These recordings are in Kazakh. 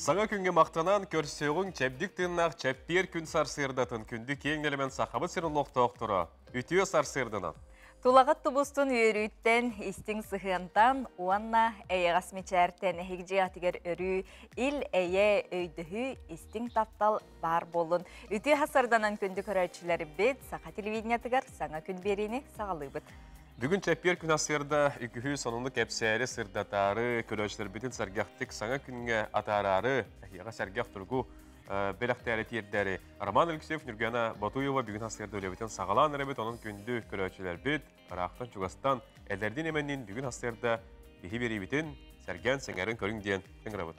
Саңа күнге мақтанан көрсеуің чәбдік тыңнақ чәппер күн сарсырдатын күнді кеңнелімен сақабы сырын лоқтоқтыра. Үтіе сарсырдынан. Тулағат тұбыстың өрүйттен истің сығынтан, уанна әйеғас мечәртен әйгіже атығыр өрі ил әйе өйдігі истің таптал бар болын. Үтіе хасарданан күнді көрәтшілері бет сақа телевидениятығар саңа күн беріне сағалы бұд. Бүгін чәппер күн асырда үкіхі соныңды кәпсәрі сырдатары көрәтшілер бетін сәргяқтық саңа күнге атарары әйеға сәргяқ тұрғы Белақтәрі тиердәрі. Роман Алексеев Нұргана Батуева бүгін асырды өлебетін сағалан әребет оның күнді көрәтшілер бет Арақтан Чугастан әлдерден еменнен бүгін асырда бейі бері бетін сәрген сәңәрін көрің дейін өңірабыд.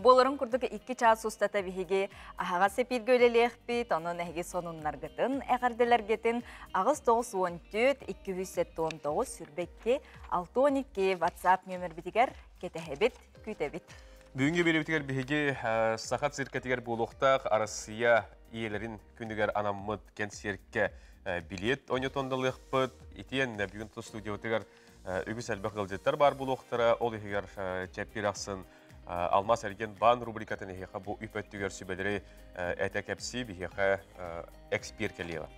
Болырын күрдігі 2 час ұстата бейге ағаға сепирге өлелек бет, оның әйге сонынлар гетін, әғарделер гетін ағыз 914-219 сүрбекке 612 WhatsApp нөмір бітігер кетәхебет күйтәбет. Бүгінгі белебетігер бейге сақат сіркетігер болуқтақ Арасия иелерін күндігер анаммыд кәнсерке билет ойнетондылық бұд. Етен бүгін студиотығар үгіс әлбәқ ғылжеттер бар болуқтары. Ол егер чәппер ақсын Алмас әрген бан рубрикатын ехеға бұл үпәттігер сүбәлері әті кәпсі бейеға эксперт келева.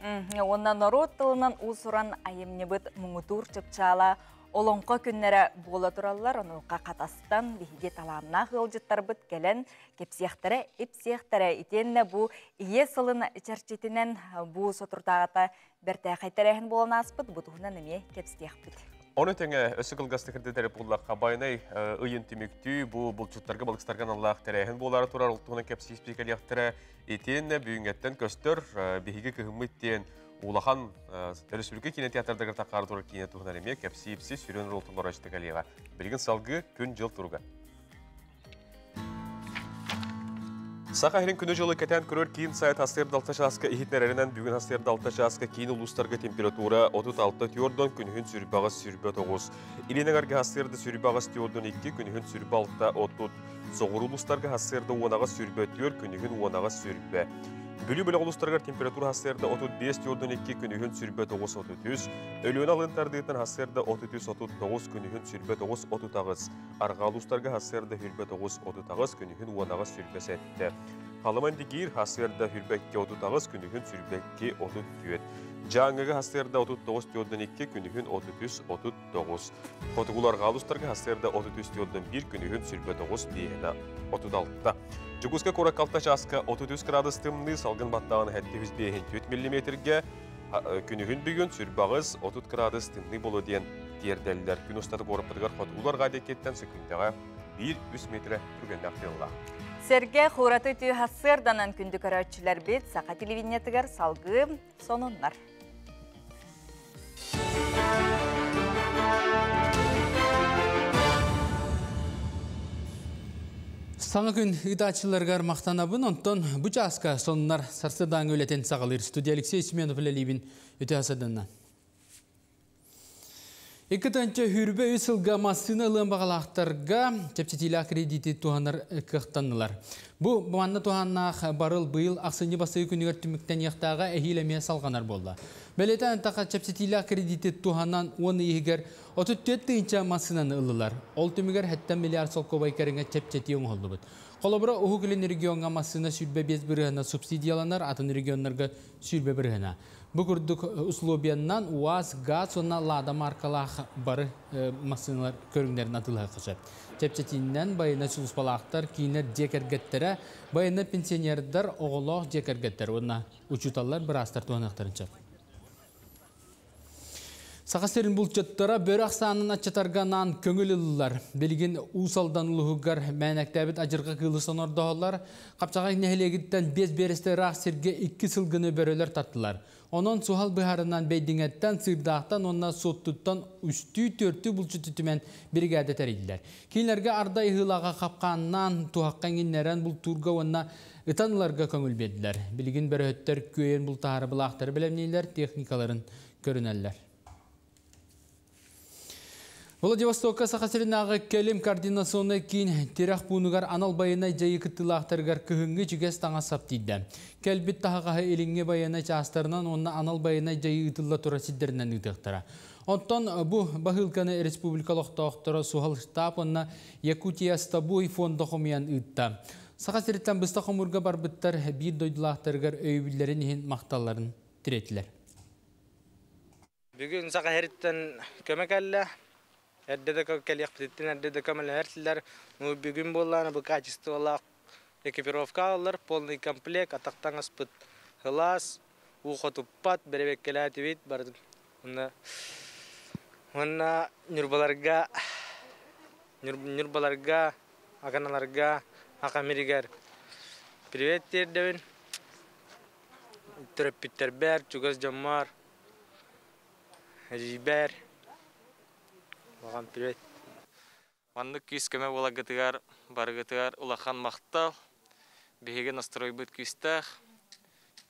Оннан народ тылынан ұсыран айымне бұд мұңытур чыпчала олонқа күннері бола тұралылар, онуға қатастан бейге таламна ғылжыттар бұд кәлін кепсияқтары, епсияқтары етенне бұл ие сылын чәрчетінен бұл сотыртағата бәрті қайтарайын болан аспыд, бұтығынан әме кепсияқ бұд. Оны тәңі өсі қылғасты кірді тәріп болаққа байнай ұйын түмікті бұл бұлчуттарға балықстарған Аллах тәрәйін болары тұрар ұлттығына кәпсі спекалияқтыры етен бүгінгеттен көстір бейге кігімметтен улахан республика кинотеатрдағыр тақары тұрар кинетуғынар еме кәпсі епсі сүрен ұлттығылар ашты кәлеға. Білген салғы күн жыл тұрға. Сақа херин күні жылы кәтен көрер кейін сайт асырды 6 жасқа ихитнәрерінен бүгін асырды 6 жасқа кейін ұлыстарға температура 36 тиордон күнігін сүрбағыз сүрбе 9. Иленіңерге асырды сүрбағыз тиордон 2 күнігін сүрбе 6 30. Соғыр ұлыстарға асырды оңағыз сүрбе 4 күнігін оңағыз сүрбе. Бүлі-бүлі ұлыстарға температура асырды 35 тиордон 2 күнігін сүрбе 9-30. Өліон алынтардығытын асырды 33-39 күнігін сүрбе 9-30. Арға ұлыстарға асырды хүрбе 9-30 күнігін оңағыз сүрбе 7. Қалыман дегейір асырды хүрбекке 30 күнігін сүрбекке 30. Жаңығы асырды 39 тиордон 2 күнігін 33-39. Қотығыларға ұлыстарға асырды 33 тиордон 1 күнігін сүрбе 9-36. Жүгізгі қорақалта жасқа 33 градус тымны салғын баттағын әтті 104 мм-ге күнігін бүгін сүрбағыз 30 градус тымны болу ден тердәлілер. Күн ұстаты қорапыдығар қотығыларға декеттен сүкіндіға 1-3 метрі түргенді ақтылыға. Серге қораты түй хасырданан күнді көрәтшілер бет сақа телевидениятығар салғы сонынлар. Саңа күн ұйдачыларғар мақтанабын, онтон бұчасқа сонынар сарсыдан өлетен сағалыр. Студия Алексей Семенов ләлейбін өте асадынан. Екітанча хүрбе үсілға масына ұлын бағалақтарға чәпчетілі аккредиті туғанар қықтанылар. Бұ бұманны туғаннақ барыл бұйыл ақсыны басығы күнігер түміктен яқтаға әхилеме салғанар болды. Бәлетен тақа чәпчетілі аккредиті туғанан оны егер 34-інча масынаны ұлылар. Ол түмігер әттен миллиард сол көбай кәріңе чәпчеті оңғылды бұд. Қолыбыра ұғылын регионға масына сүрбе без бірғына субсидияланар, атын регионларға сүрбе бірғына. Бұқырдық ұслобияннан УАЗ, ГАЗ, онна лада маркалақ бары масыналар көріңдерін атылға қышап. Чәпчетінен байына сұлыспалақтар, кейінер жекергеттері, байына пенсионердар оғылақ жекергеттері, онна ұчуталар бір астар туғанақтарын чап. Сақастерін бұлчаттара бөрі ақсанын атчатарғанан көңілілілер. Белген ұсалдан ұлығығар мәнәктәбіт ажырға қылы сонордағылар. Қапчаға нәхілегіттен без бересті рақ серге 2 сылғыны бөрілер таттылар. Onun suhal biharından beydingetten sırdağıtan onunla sottuttan üstü törtü bulçu tütümen brigade teriydiler. Kinlerge arda ihılağa kapkanından tuhaqqan inleren bul turga onna ıtanlarga köngül bediler. Bilgin böröhötter köyün bul taharı bulaqtары bilemneyler, texnikaların görüneller. Владивостокка сақасырынағы кәлем координационы кейін терақ бұнығар анал байына жайы күттілақтарғар күхінгі жүгес таңа саптейді. Кәлбет тағаға еліңге байына жастарынан онына анал байына жайы ұтылла тұра сиддерінен ұтықтыра. Онтан бұл бағылқаны республикалық тауқтыра суғал штаб онына Якутия стабуй фонды қомиян ұтты. Sağa seritten bısta komurga barbıttar bir doydulaqtırgar öybüllerin ihin maqtalların tirettiler. Bugün sağa heritten kömekelle. Erdede kökeliyek bittin, erdede kömel hertiller. Bugün bollarına bu kaçıstı olaq ekipировка alır, полный комплект, атақтан аспыт хылас, ухо туппат, беребек келәті бейт, барды. Онна нюрбаларга, аканаларга, акамиригер. Привет, тердевин. Түреппиттербер, чугас жаммар, жибер. Ваған привет. Манны күйіскеме ола гытыгар, бар гытыгар улахан мақтал, бейге настрой бұд күйістақ,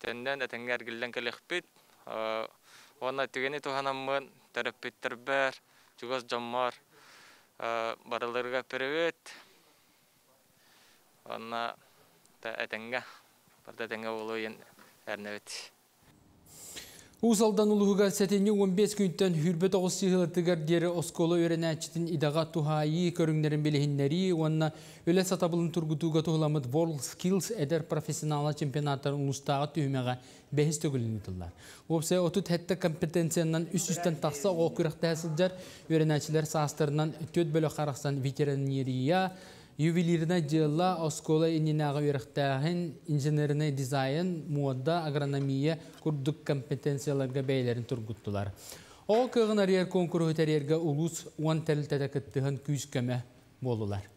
тәнден әтәңгер гілден кәлек бит, оны түгені туғанамын, тәріппеттер бәр, чугас жаммар, барылырға привет, оны әтәңге, барды әтәңге олу ен әрнәвет. Узалдан улуғыға сәтені 15 күнттен хүрбет оғыз сығылытығар дері осколы өренәчетін идаға тухайы көріңдерін білігіннері, онына өлі сатабылын тұргутуға тұғыламыд World Skills әдер профессионалы чемпионаттарын ұлыстағы түйімеға бәхіс төгілін етілдер. Опсы отут әтті компетенциянан үс-үстен тақса оғы күріқті әсілдер, өренәчілер састырынан төт бөлі қарақсан ветеринерия, ювелирна жылла оскола ининага үйрәхтәһен инженерный дизайн, мода, агрономия курдук компетенцияларга бәйләрен тургуттылар. О кыгынарьер конкурс өтәрергә улус 10 тәлтәдә кыттыгын күскәмә болулар.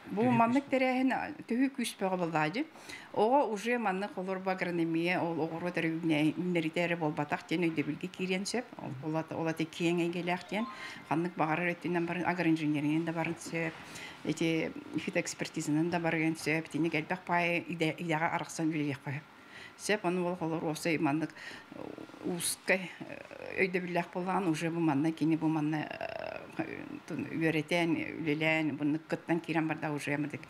Бу маннык тәрәһен төһү күспәгә булдады. Ого уже маннык олор агрономия, ол огоро тәрәүнәритере болбатак тен өйдә билге киренсеп, ола текең әгеләхтен, ханнык багары өтеннән бар агроинженериян да барынсеп, эти фитоэкспертизанан да баргансеп, тине гәлбәк пай идәгә арыксан билге кой. Сеп аны ол олор осай маннык ускай өйдә билләх булган уже бу манны кине бу манны үйрәтән, үлелән, буны кыттан кирән барда уже ямадык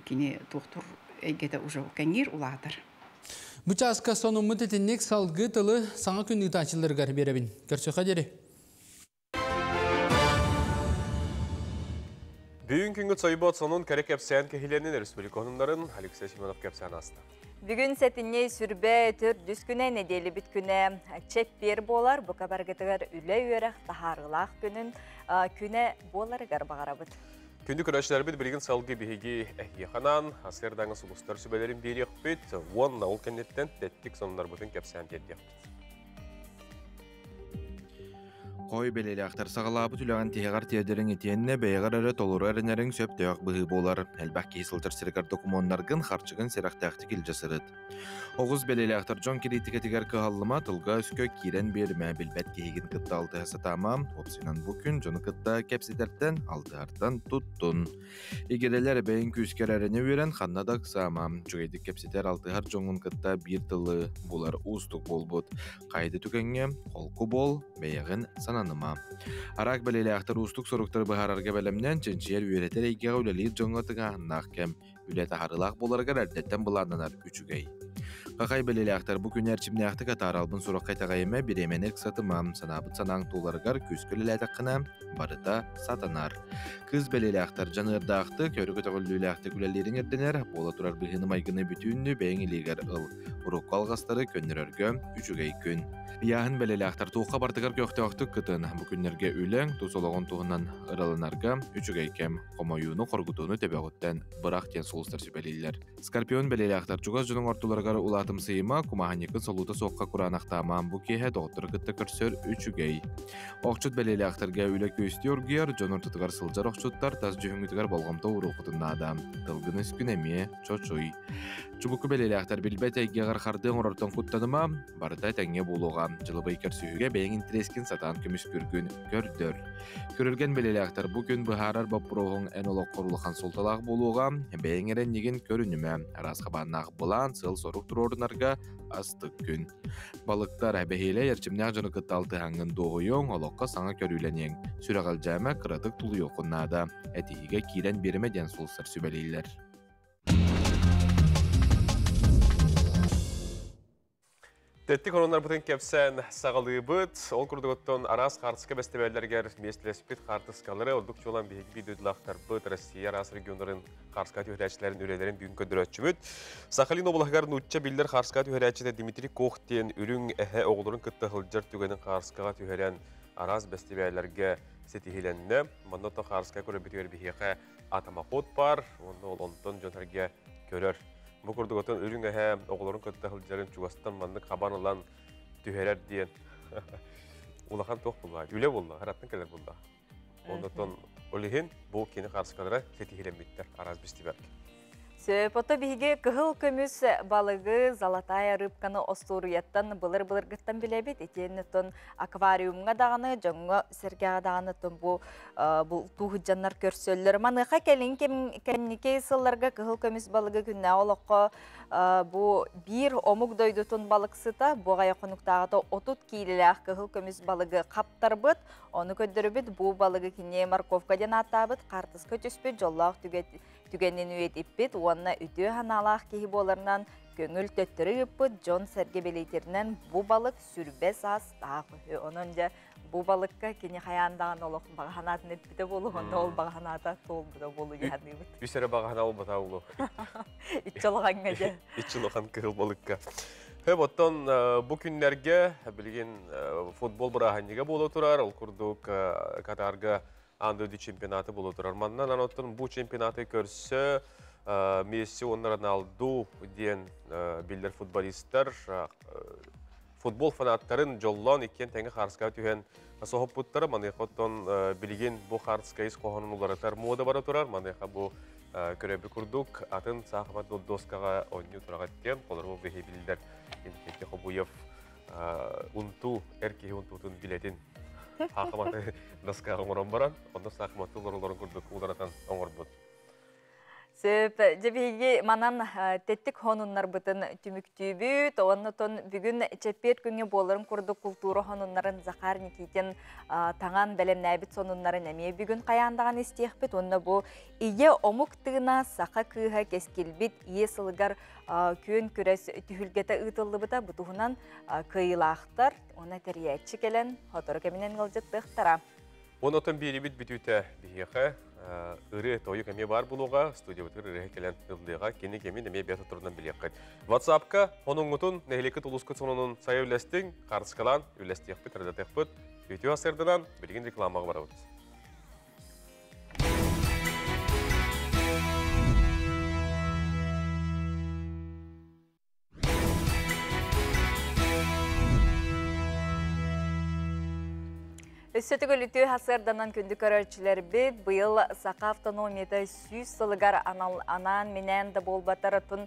кине доктор әйгәдә уже кәнир уладыр. Бу часка сонумы тетеннек салгы тылы саңа күннү тачылырга беребин. Көрсөкө дери. Бүгін күнгіт сайбат сонун кәрек әпсән кәхиленін республиконындарын Алексей Симонов кәпсән асты. Бүгін сәтіне сүрбе түр дүскүнә неделі біт күні чеп бер болар, бұқа барғытығар үлі үйерек тахарылақ күнін күні боларығар бағара бұд. Күнді күрәшілер біт бірген салғы бігеге әхияқанан, асырдаңы сұлыстар сүбелерін берек біт, он науыл кәнеттен тәттік сонынар бұтын кәпсән дедек біт. Қой белелі ақтар сағалабы түліған тегар тедерін етенне бәйғар әрі толыру әрінерін сөп тәуақ бұғы болар. Әлбәк кейсілтір сірігар докумонларғын қарчығын сирақтақты кел жасырыд. Оғыз белелі ақтар жон керейтігі тегар кығалыма тұлға үскө кирен берме білбәт кейгін қытта алты әсатама. Опсинан бұл күн жоны қытта кәпсетерттен алты артан тұттын. Егерелер бәйін күскер әріне өрен қаннада қысама. Жүгейді кәпсетер алтығар жоңын қытта бір тылы болар ұстық болбұд. Қайды түкенге қолқы бол, бәйіғін сананыма. Арақ белелі ақтар ұстық соруқтар бұхарарға бәлемнен ченчер үйретер егеға үлелер жоңғатыға нақ кәм. Үлеті харылақ боларғар әрдеттен бұлананар үчігей. Қақай белелі ақтар бұ күн әрчімне ақты қатар албын сұрақ қайтағайыма біремен әрк сатымам. Санабыт санаң туыларғар күскілі ләтіққына барыта сатанар. Кыз белелі ақтар жанырда ақты, көрі көтіғілі ақты күлелерін әрденер, бола тұрар бұғыны майгыны бүтінні бәйін елегер ыл. Ұрық қалғастары көннер өргім үчігей күн. Яғын белелі ақтар туыққа бартығар көқті ақтық күтін. Бұ күннерге үлің, тұсолығын туғынан ыралынарға үчігей кем қомайуыны қорғытуыны төбеғыттен бұрақ тен солыстар сөбелейлер. Скорпион белелі ақтар чуғаз жүнің ортуларғар улатым сыйыма, кумағанекін солуты соққа құран ақтамам бұ кейе доғыттыр күтті көрсөр үчігей. Оқчыт белелі ақтарға үлі көсті өргер, жон ортытығар сылжар оқчыттар таз жүхіңітігар болғамта ұрықытын адам. Тылгын үскін әме, чочуй. Чубуку белелі ақтар білбәт әйгеғар қардың ұрартын құттаныма, барыта тәңе болуға. Жылы байкар сүйіге бәйін интерескін сатан көміс көргін көрдір. Көрілген белелі ақтар бұ күн бұхарар баппыроғын ән олық құрылыған солталақ болуға, бәйін әрен неген көрініме. Арасқа баннақ бұлан, сыл соруq тұр орынарға астық күн. Балықтар әбәхейлі ерчімнәқ жыны қытталты әңгін доғыйон, олыққа саңа көріленең. Сүрағал жәмә қыратық тұлы yoqunada. Әтіхіге кирен берімеден солсар сүбәлейлер. Тәттік онынар бұтын кепсен сағалы бұд, ол күрдігіттен арас қартысқа бәстебәлілергер местілеспет қартысқалары олдық жолан бейгі дөйділақтар бұд Россия арас регионларын қарсыға түйірәтшілерін үрелерін бүгін көндірәтші бұд. Сақалин облағығарын ұтча білдер қарсыға түйірәтшіде Дмитрий Коқтен үрің әхе оғылырын күтті ғылджар түгенің қарсыға түйірән арас бәстебәлілерге сетихиленні. Маннота қарсыға көрі бітер бейхеқе атама қот бар, оны ол онтон жонарге көрір. Бұл күрдігіттен үрің әхе оғылырын күтті ғылджарын чуғастан маннық қабан олан түйерер дейін. Улахан тоқ бұлға, үле бұлға, қараттың кәлер бұлға. Ондықтан олығын бұл кені қарсықадыра сетихиленметтер араз бістібәрді. Сөпоты биге кыгыл көмүс балыгы золотая рыбканы остуруяттан былыр-былыр гыттан билебит. Етеннетон аквариумга дағаны, жоңго сергеға дағаны тон бұл туғыджаннар көрсөллөр. Маныға келін кәннеке сылларға кыгыл көмүс балыгы күнне олыққа бұл бір омук дойдутун балықсыта, бұғая қонуқтағыда 30 кейліләқ кыгыл көмүс балыгы қаптар бұд. Оны көддірі бұл балыгы кіне марковка ден аттабыд, қартыс көтіспет, жоллақ түгеннен үйет еппет, онына үті ханалақ кейі боларынан көңіл төттірі үппет, Джон Сәрге белейтерінен бұл балық сүрбес ас тағы. Онынca бұл балыққа кені қаяндаған олық бағанатын өтпеті болу, онда ол бағаната толбыда болу яны бұд. Үсері бағана ол бата олу. Үтчіліған ғаде. Үтчіліған кығыл балыққа. Оттон бұл күнлерге білген футбол бұрағанеге болу тұрар, ол күрдік Катарға андыды чемпионаты болу тұрар. Маннан аноттын бұл чемпионаты көрсі Месси, Роналду ден білдер футболисттар футбол фанаттарын жоллан екен тәңі қарсыға түйен соғып бұттары. Манайқоттон білген бұл қарсыға ес қоғанын оларытар мода бары тұрар. Манайқа бұл көребі күрдік атын сақымат доскаға ойны тұрағат ден. Қолар бұл бейхе білдер енкеке Қобуев ұнту, әркеге ұнтуытын білетін сақыматы доскаға оңыран баран. Онда сақыматы оларын күрдік ұларатан оңыр бұд. Сөп, жебеге манан теттік хонуннар бұтын түміктүйбі, тоғаннытын бүгін чеппет күнге болырын күрді культура хонуннарын Захар Никитин таңан бәлемнәбіт сонуннарын әме бүгін қаяндаған істеқпет. Онна бұл ие омуктығына сақа күйға кескелбет, ие сылығар күйін күрес түхілгеті ұтылды бұта бұтығынан күйілақтар, оны тәриетші келен, хоторы кәмінен ғылжыттықтара. Онотын беребет бүтіті бейеқі, ұры тойы кәме бар бұлуға, студия бұтыр ұры келен ұлдыға, кені кемен әме бәті тұрынан білеққы. WhatsApp-қа оның ұтын нәхілекі тұлысқы сонының сайы үләстің, қарсықалан, үләстеқпі, тәрдәтеқпіт, өте асырдынан білген рекламаға бара бұд. Өссөтігіл үті хасырданан күнді көрәрчілер бет, бұйыл сақа автономияда сүйіз сылығар анан менен да болбатары тұн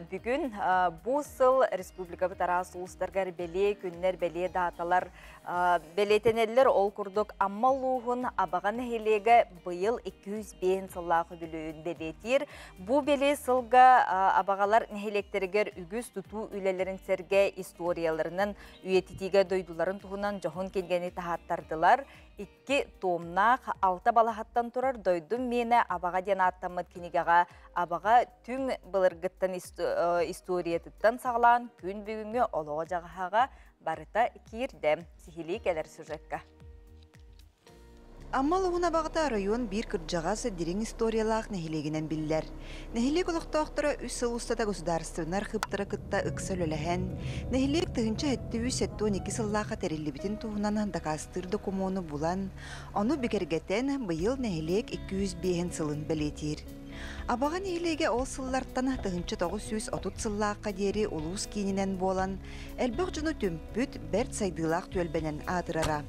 бүгін бұл сыл республика бұтара сұлыстарғар бәле, күннер бәле даталар бәлетенелер ол күрдік амма луғын абаған әйелегі бұйыл 200 бейін сыллағы білуін бәлетер. Бұл бәле сылға абағалар нәйлектерігер үгіз тұту үйлелерін сәрге историяларының үйететіге дойдуларын тұғынан жоғын келгені тағаттардылар. Икки томнақ 6 балахаттан тұрар дойдым мені абаға ден аттамыд кенегеға абаға түн бұлырғыттан историятыттан сағылан күн бүгінгі олығы жағаға барыта кирдем. Сихили келер сюжетка. Аммал уғына бағыта район бір кырджағасы дерен историялақ нәхилегінен білдер. Нәхилег олықтақтыры үс сылыстата государственнар қыптыры кытта үксөл өләхән. Нәхилег тұғынша әтті үс әтті 12 сыллаға тәрелебітін туғынан дақастыр докумоны булан. Оны бігергетен бұйыл нәхилег 205 сылын бәлетер. Абаға нәхилеге ол сылларттан тұғынша 930 сыллаққа дері улус кейінінен болан. Әлбіқ жүні түмпүт бәрт сайдылақ төлбенен адырара.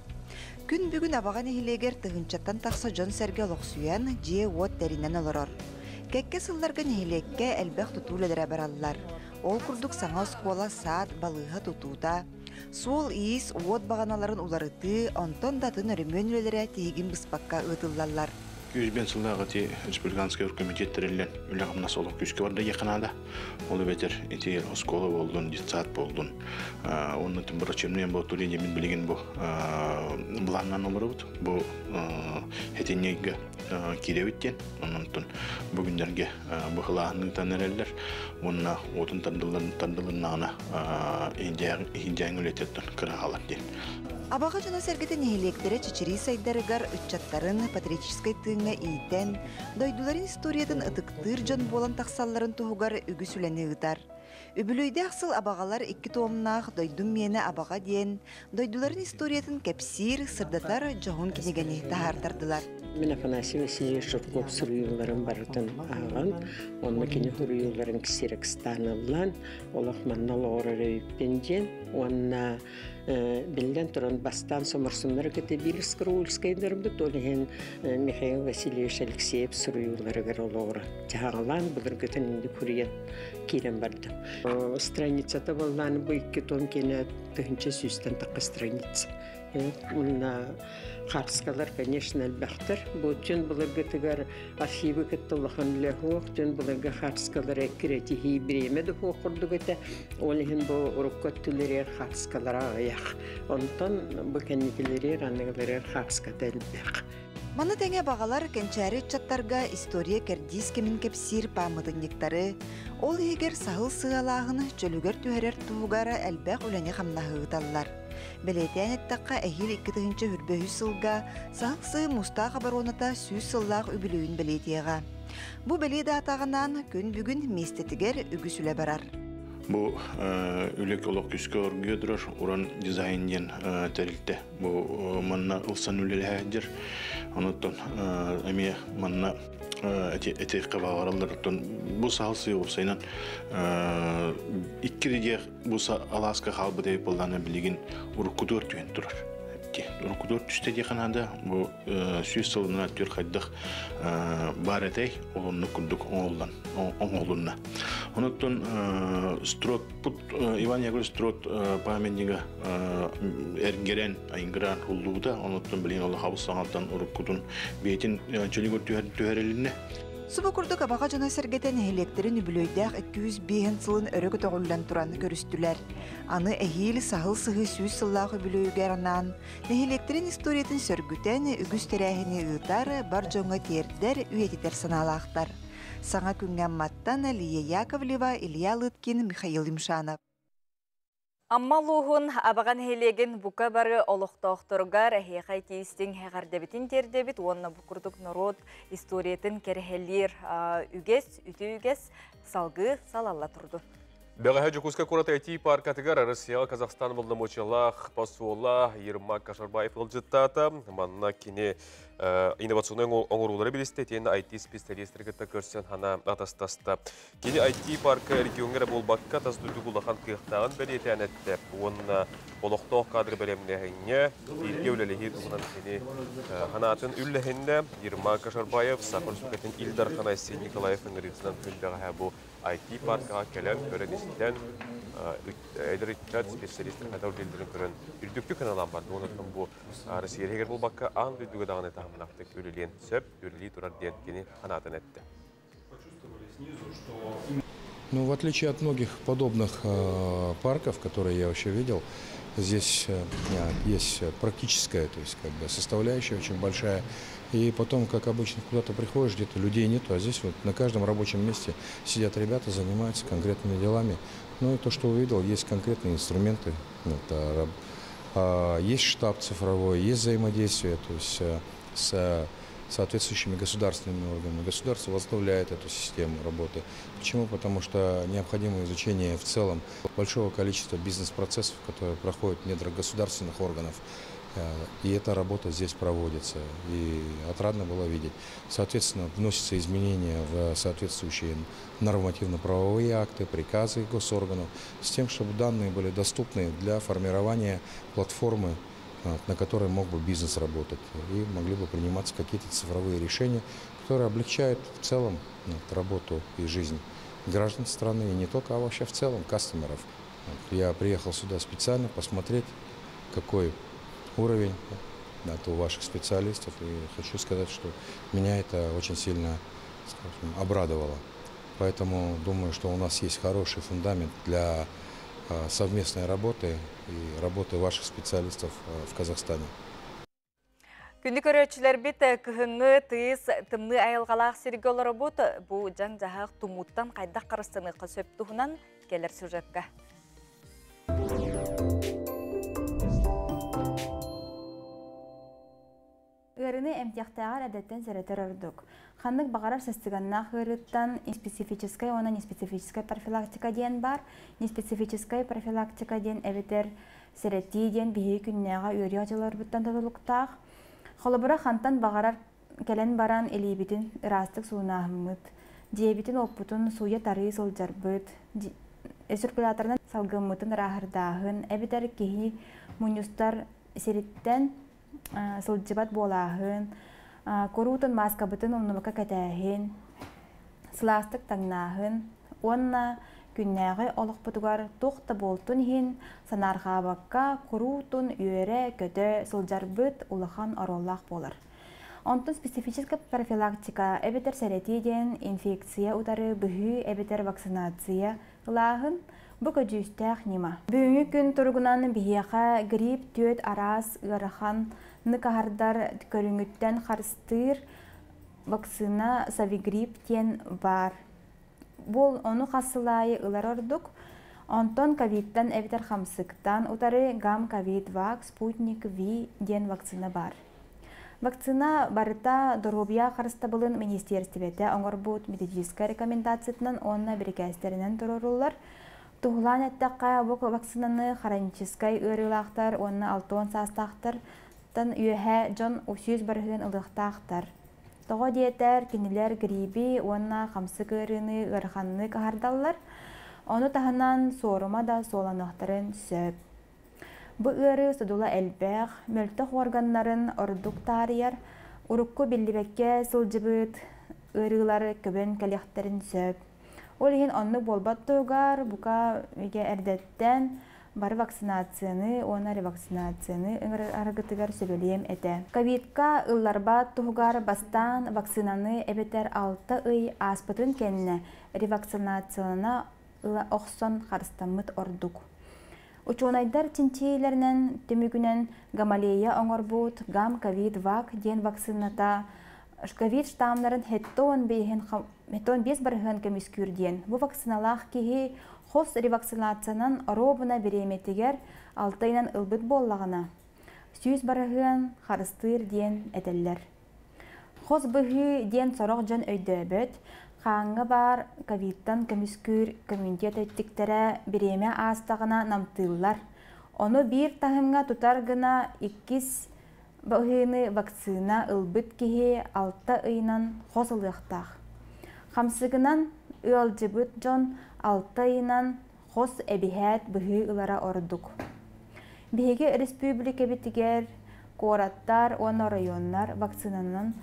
Күн бүгін абаға нәхилегер тұғынчаттан тақса Джон Сәрге лоқсуян же от дәрінен олырыр. Кәкке сылларға нәхилекке әлбәқ тұтулелері баралылар. Ол күрдік саңа скола саат балыға тұтуда. Сол иіс от бағаналарын уларыты, онтон датын өрімен өлелері тегін бұспаққа ұтылалар. Күзбен сыллағы те республиканский комитеттерілен үліғымна солық күшке барды еқынада. Олы бәтер етер оскола болдun, детсат болдun. Оның түн бұры чемнен бұл турин емін білеген бұл бұланнан олары бұд. Бұл әтенеге киребиттен, оннан бүгүндерге быхылааны таныреллер, онна отун тандылыннана ихинжаң үлететтен кырагалар ден. Абаға жана сәргеті нехелектері чечери сайдарыгар үтчаттарын патриотической тыңа ийтен, дойдуларын историятын ытыктыр жон болан тақсалларын туғығар үгі сүләні ұтар. Үбілөйді ақсыл абағалар 2 томнақ дойдун мені абаға дейін, дойдуларын историятын кәпсир, сырдатар жоғын кенегені тахартардылар. Мен Афанасий Васильевич Журков сұрыюларын барытын ағын, онны кені хұрыюларын кісерек станылан, олақ маннал орары үппенжен, онна билден тұрын бастан сомырсынлары кәті Билис Караульскайдарын бұд, олығын Михаил Васильевич Алексеев сұрыюлары ғаралары. Жағалан бұлыр көтін інді күріет кейлен барды. Страницата болған бұл 2 том кені түхінші сүйістен таққа страница. Харскалар, конечно, әлбәқтір. Бұл жөн бұлырғы тұғар архивы кеттіліған ләхуық, жөн бұлырғы харскалар әкіреті хейбіремеді қоқырды көті. Олығын бұл ұрыққат түлерер харскалар ағаяқ. Онтан бұл кәнекелерер анығыларер харскат әлбәқ. Маны тәңе бағалар кәнчәрі чаттарға история кәрдискемін кепсир памыдыннектары. Ол егер сағыл сығалағын чөлігер түхәрер туғары әлбәқ үләне қамнағы Белетен еттаққа әйіл 2-тігінші үрбөйі сылға, сағықсы мұста қабароната сүйіз сыллақ үбілуін белетеға. Бұ беледі атағынан күн бүгін местетігер үгісілі барар. Бұ үлек олық күскі орғы өдірір, ұран дизайнден тәрілді. Бұ манна ұлсан үлелі әдір. Оныттан әме манна әтеққа бағаралардан бұл сағылсы олсайнан 2 регер бұл Аласка қалбы дейіп болданы білеген ұрыққыдыр түйен тұрар. Ұрыққыдыр түсті де қанады бұл сүйіз сылына түр қайдық бар әтей олынны күндік оңғылынна. Оныттан Иван Яғыр Строт памендігі әргерен айыңғыран ұллуыда, оныттан білген олы қабыл саңаттан ұрыққыдың бейтін чөлігір түйәреліне. Суба курдук абаға жана сәргетен электрин үбілөйдәқ 205 сылын өрөгі тоғылдан тұраны көрістілер. Аны әйіл сағыл сығы сүйіз сыллағы үбілөйгер анан, электрин историятын сөргүтен үгіз тәрәхіні ұйтар, бар жоңа тердер үйететер саналақтар. Саңа күнген маттан Лия Яковлева, Илья Лыткин, Михаил Имшанов. Амма луғын абаған хелеген бұқа бары олықтауқтырғар әхеқай тейістің әғардебетін тердебет, онына бұқырдық народ историятын кәрхелер үті үгес салғы салалла тұрды. Бәғі жүкізгі құрат әйті паркатығар Россия, Казахстан бұлды мочалақ, Пасуола, Ермак Кашарбаев ұлжыттаты. Манна кене инновационный оңырулары білісті, тені IT специалистергітті көрсен хана атастасты. Кене IT паркы регионгері болбаққа таздуды құлақан қиықтағын бәлеті әнетті. Онына олықтау қадыр бәлемнәғіне, өлелігі тұғынан кене ханатын үлләхінде Ермак Кашарбаев, Сақыр Сүкетін Илдар Ханайсы Николаевың рейсінен күндіға бұл IT паркыға кәлін көріністен әйдіріттәд специалистер қадау делдерін көрін үрдікті каналан барды. Онытын бұл Россия егер бұл баққа аң үрдігі дағаны тағымынақтық өлілен сөп, өлілі тұрар денткені қанатын әтті. Ну, в отличие от многих подобных парков, которые я вообще видел, здесь есть практическая, то есть составляющая очень большая. И потом, как обычно, куда-то приходишь, где-то людей нету, а здесь вот на каждом рабочем месте сидят ребята, занимаются конкретными делами. Ну и то, что увидел, есть конкретные инструменты, есть штаб цифровой, есть взаимодействие, то есть с соответствующими государственными органами. Государство возглавляет эту систему работы. Почему? Потому что необходимо изучение в целом большого количества бизнес-процессов, которые проходят в недрах государственных органов. И эта работа здесь проводится. И отрадно было видеть. Соответственно, вносятся изменения в соответствующие нормативно-правовые акты, приказы госорганов, с тем, чтобы данные были доступны для формирования платформы, на которой мог бы бизнес работать. И могли бы приниматься какие-то цифровые решения, которые облегчают в целом работу и жизнь граждан страны, и не только, а вообще в целом кастомеров. Я приехал сюда специально посмотреть, какой уровень у ваших специалистов, и хочу сказать, что меня это очень сильно, скажем, обрадовало. Поэтому думаю, что у нас есть хороший фундамент для совместной работы и работы ваших специалистов в Казахстане. Күнді көрөчілер бит кыһынны тыйыс тымны айылғалақ сирге олары бұд, бұ жаң жағақ тумуттан қайдақ қарыстыны қысөп тұхынан келер сюжетка. Өріні әмтияқтағар әдеттен сәреттер үрдік. Ханнык бағарар сәстіганнақ өріттан неспецифическай, ona неспецифическай профилактика ден бар, неспецифическай профилактика ден әбетер сәретті ден бейі күннеға өрі ажылар бұттан тұтылықтақ. Холобыра хантан бағарар кәлен баран элейбетін растық суынағымыд, диабетін оппутын суя тары сылжарбыд, эсүркулятордан салгымытын рахырдағын, әбетер кейі мұнюстар сәреттен сылжыбат болағын, көрутын маскабытын ұнымыка кәтәхін, сыластық таңнағын, онна күннәғі олық бұтығар тоқта болтын хин, санарға баққа көрутын үйері көті сылжарбыт ұлыған ороллақ болыр. Онтын специфическа профилактика әбетер сәретеден инфекция ұтары бүхі әбетер вакцинация ұлағын, бұқы жүстәқ нема. Бүгінгі күн тұрғынан бейеқа грип төт арас ғырыған нықағардар көріңіттен қарыстыр вакцина савигрип тен бар. Бұл оны қасылайы ұлар ордық. Онтон ковидтан әбетер қамсықтан ұтары гам ковид вак спутник V ден вакцина бар. Вакцина барыта дорубия қарыстабылын министерстветі оңыр бұд методическа рекомендациятынан онына бірекәстерінен тұрырулар. Туғылан әттіққа бұл вакцинаны хроническай өрілақтар, онына 6 састақтар, тан үйәһә жон 300 барығын ұлықтақтар. Тоғы диетер, кенелер гриби, онына қамсы көріні ғырғанны қағардалар. Оны тағынан сорума да соланықтарын сөп. Бұл өрі сұдула әлбәқ, мөлтіқ органнарын ордук тарияр, ұрыққы білдібәкке сылжыбыт, өрілары көбін кәліқтерін сөп. Ол ең онны болбат тұғар, бұқа әрдеттен бар вакцинацияны, оны ревакцинацияны арғытығар сөбелейім әті. Ковидка ұлларба тұғар бастан вакцинаны әбетер 6 үй аспытын кәніне ревакцинацияна оқсон қарыстамыт ордук. Учонайдар тинчейлерінен төмігінен гамалея оңыр бұд, гам ковид вак ден вакцината ковид штамнарын хеттон 5 барығын көміскүрден. Бұл вакциналақ кейі қос ревакцинациянан робына береметігер 6-нан ылбыт боллағына. 100 барығын қарыстыр ден әтелер. Қос бұғы ден сороқ жан өйді бөт, қаңғы бар ковидтан көміскүр коммунитет өттіктері береме астағына намтылар. Оны бір тағымға тұтарғына 2 бұғыны вакцина ылбыт кейі 6 ұйынан қосылықтақ. Қамсығынан ұялжыбыт жон 6 ұйынан қос әбіхәт бұғы ұлара ордық. Беге республика бітігер кораттар, оны районлар вакцинанын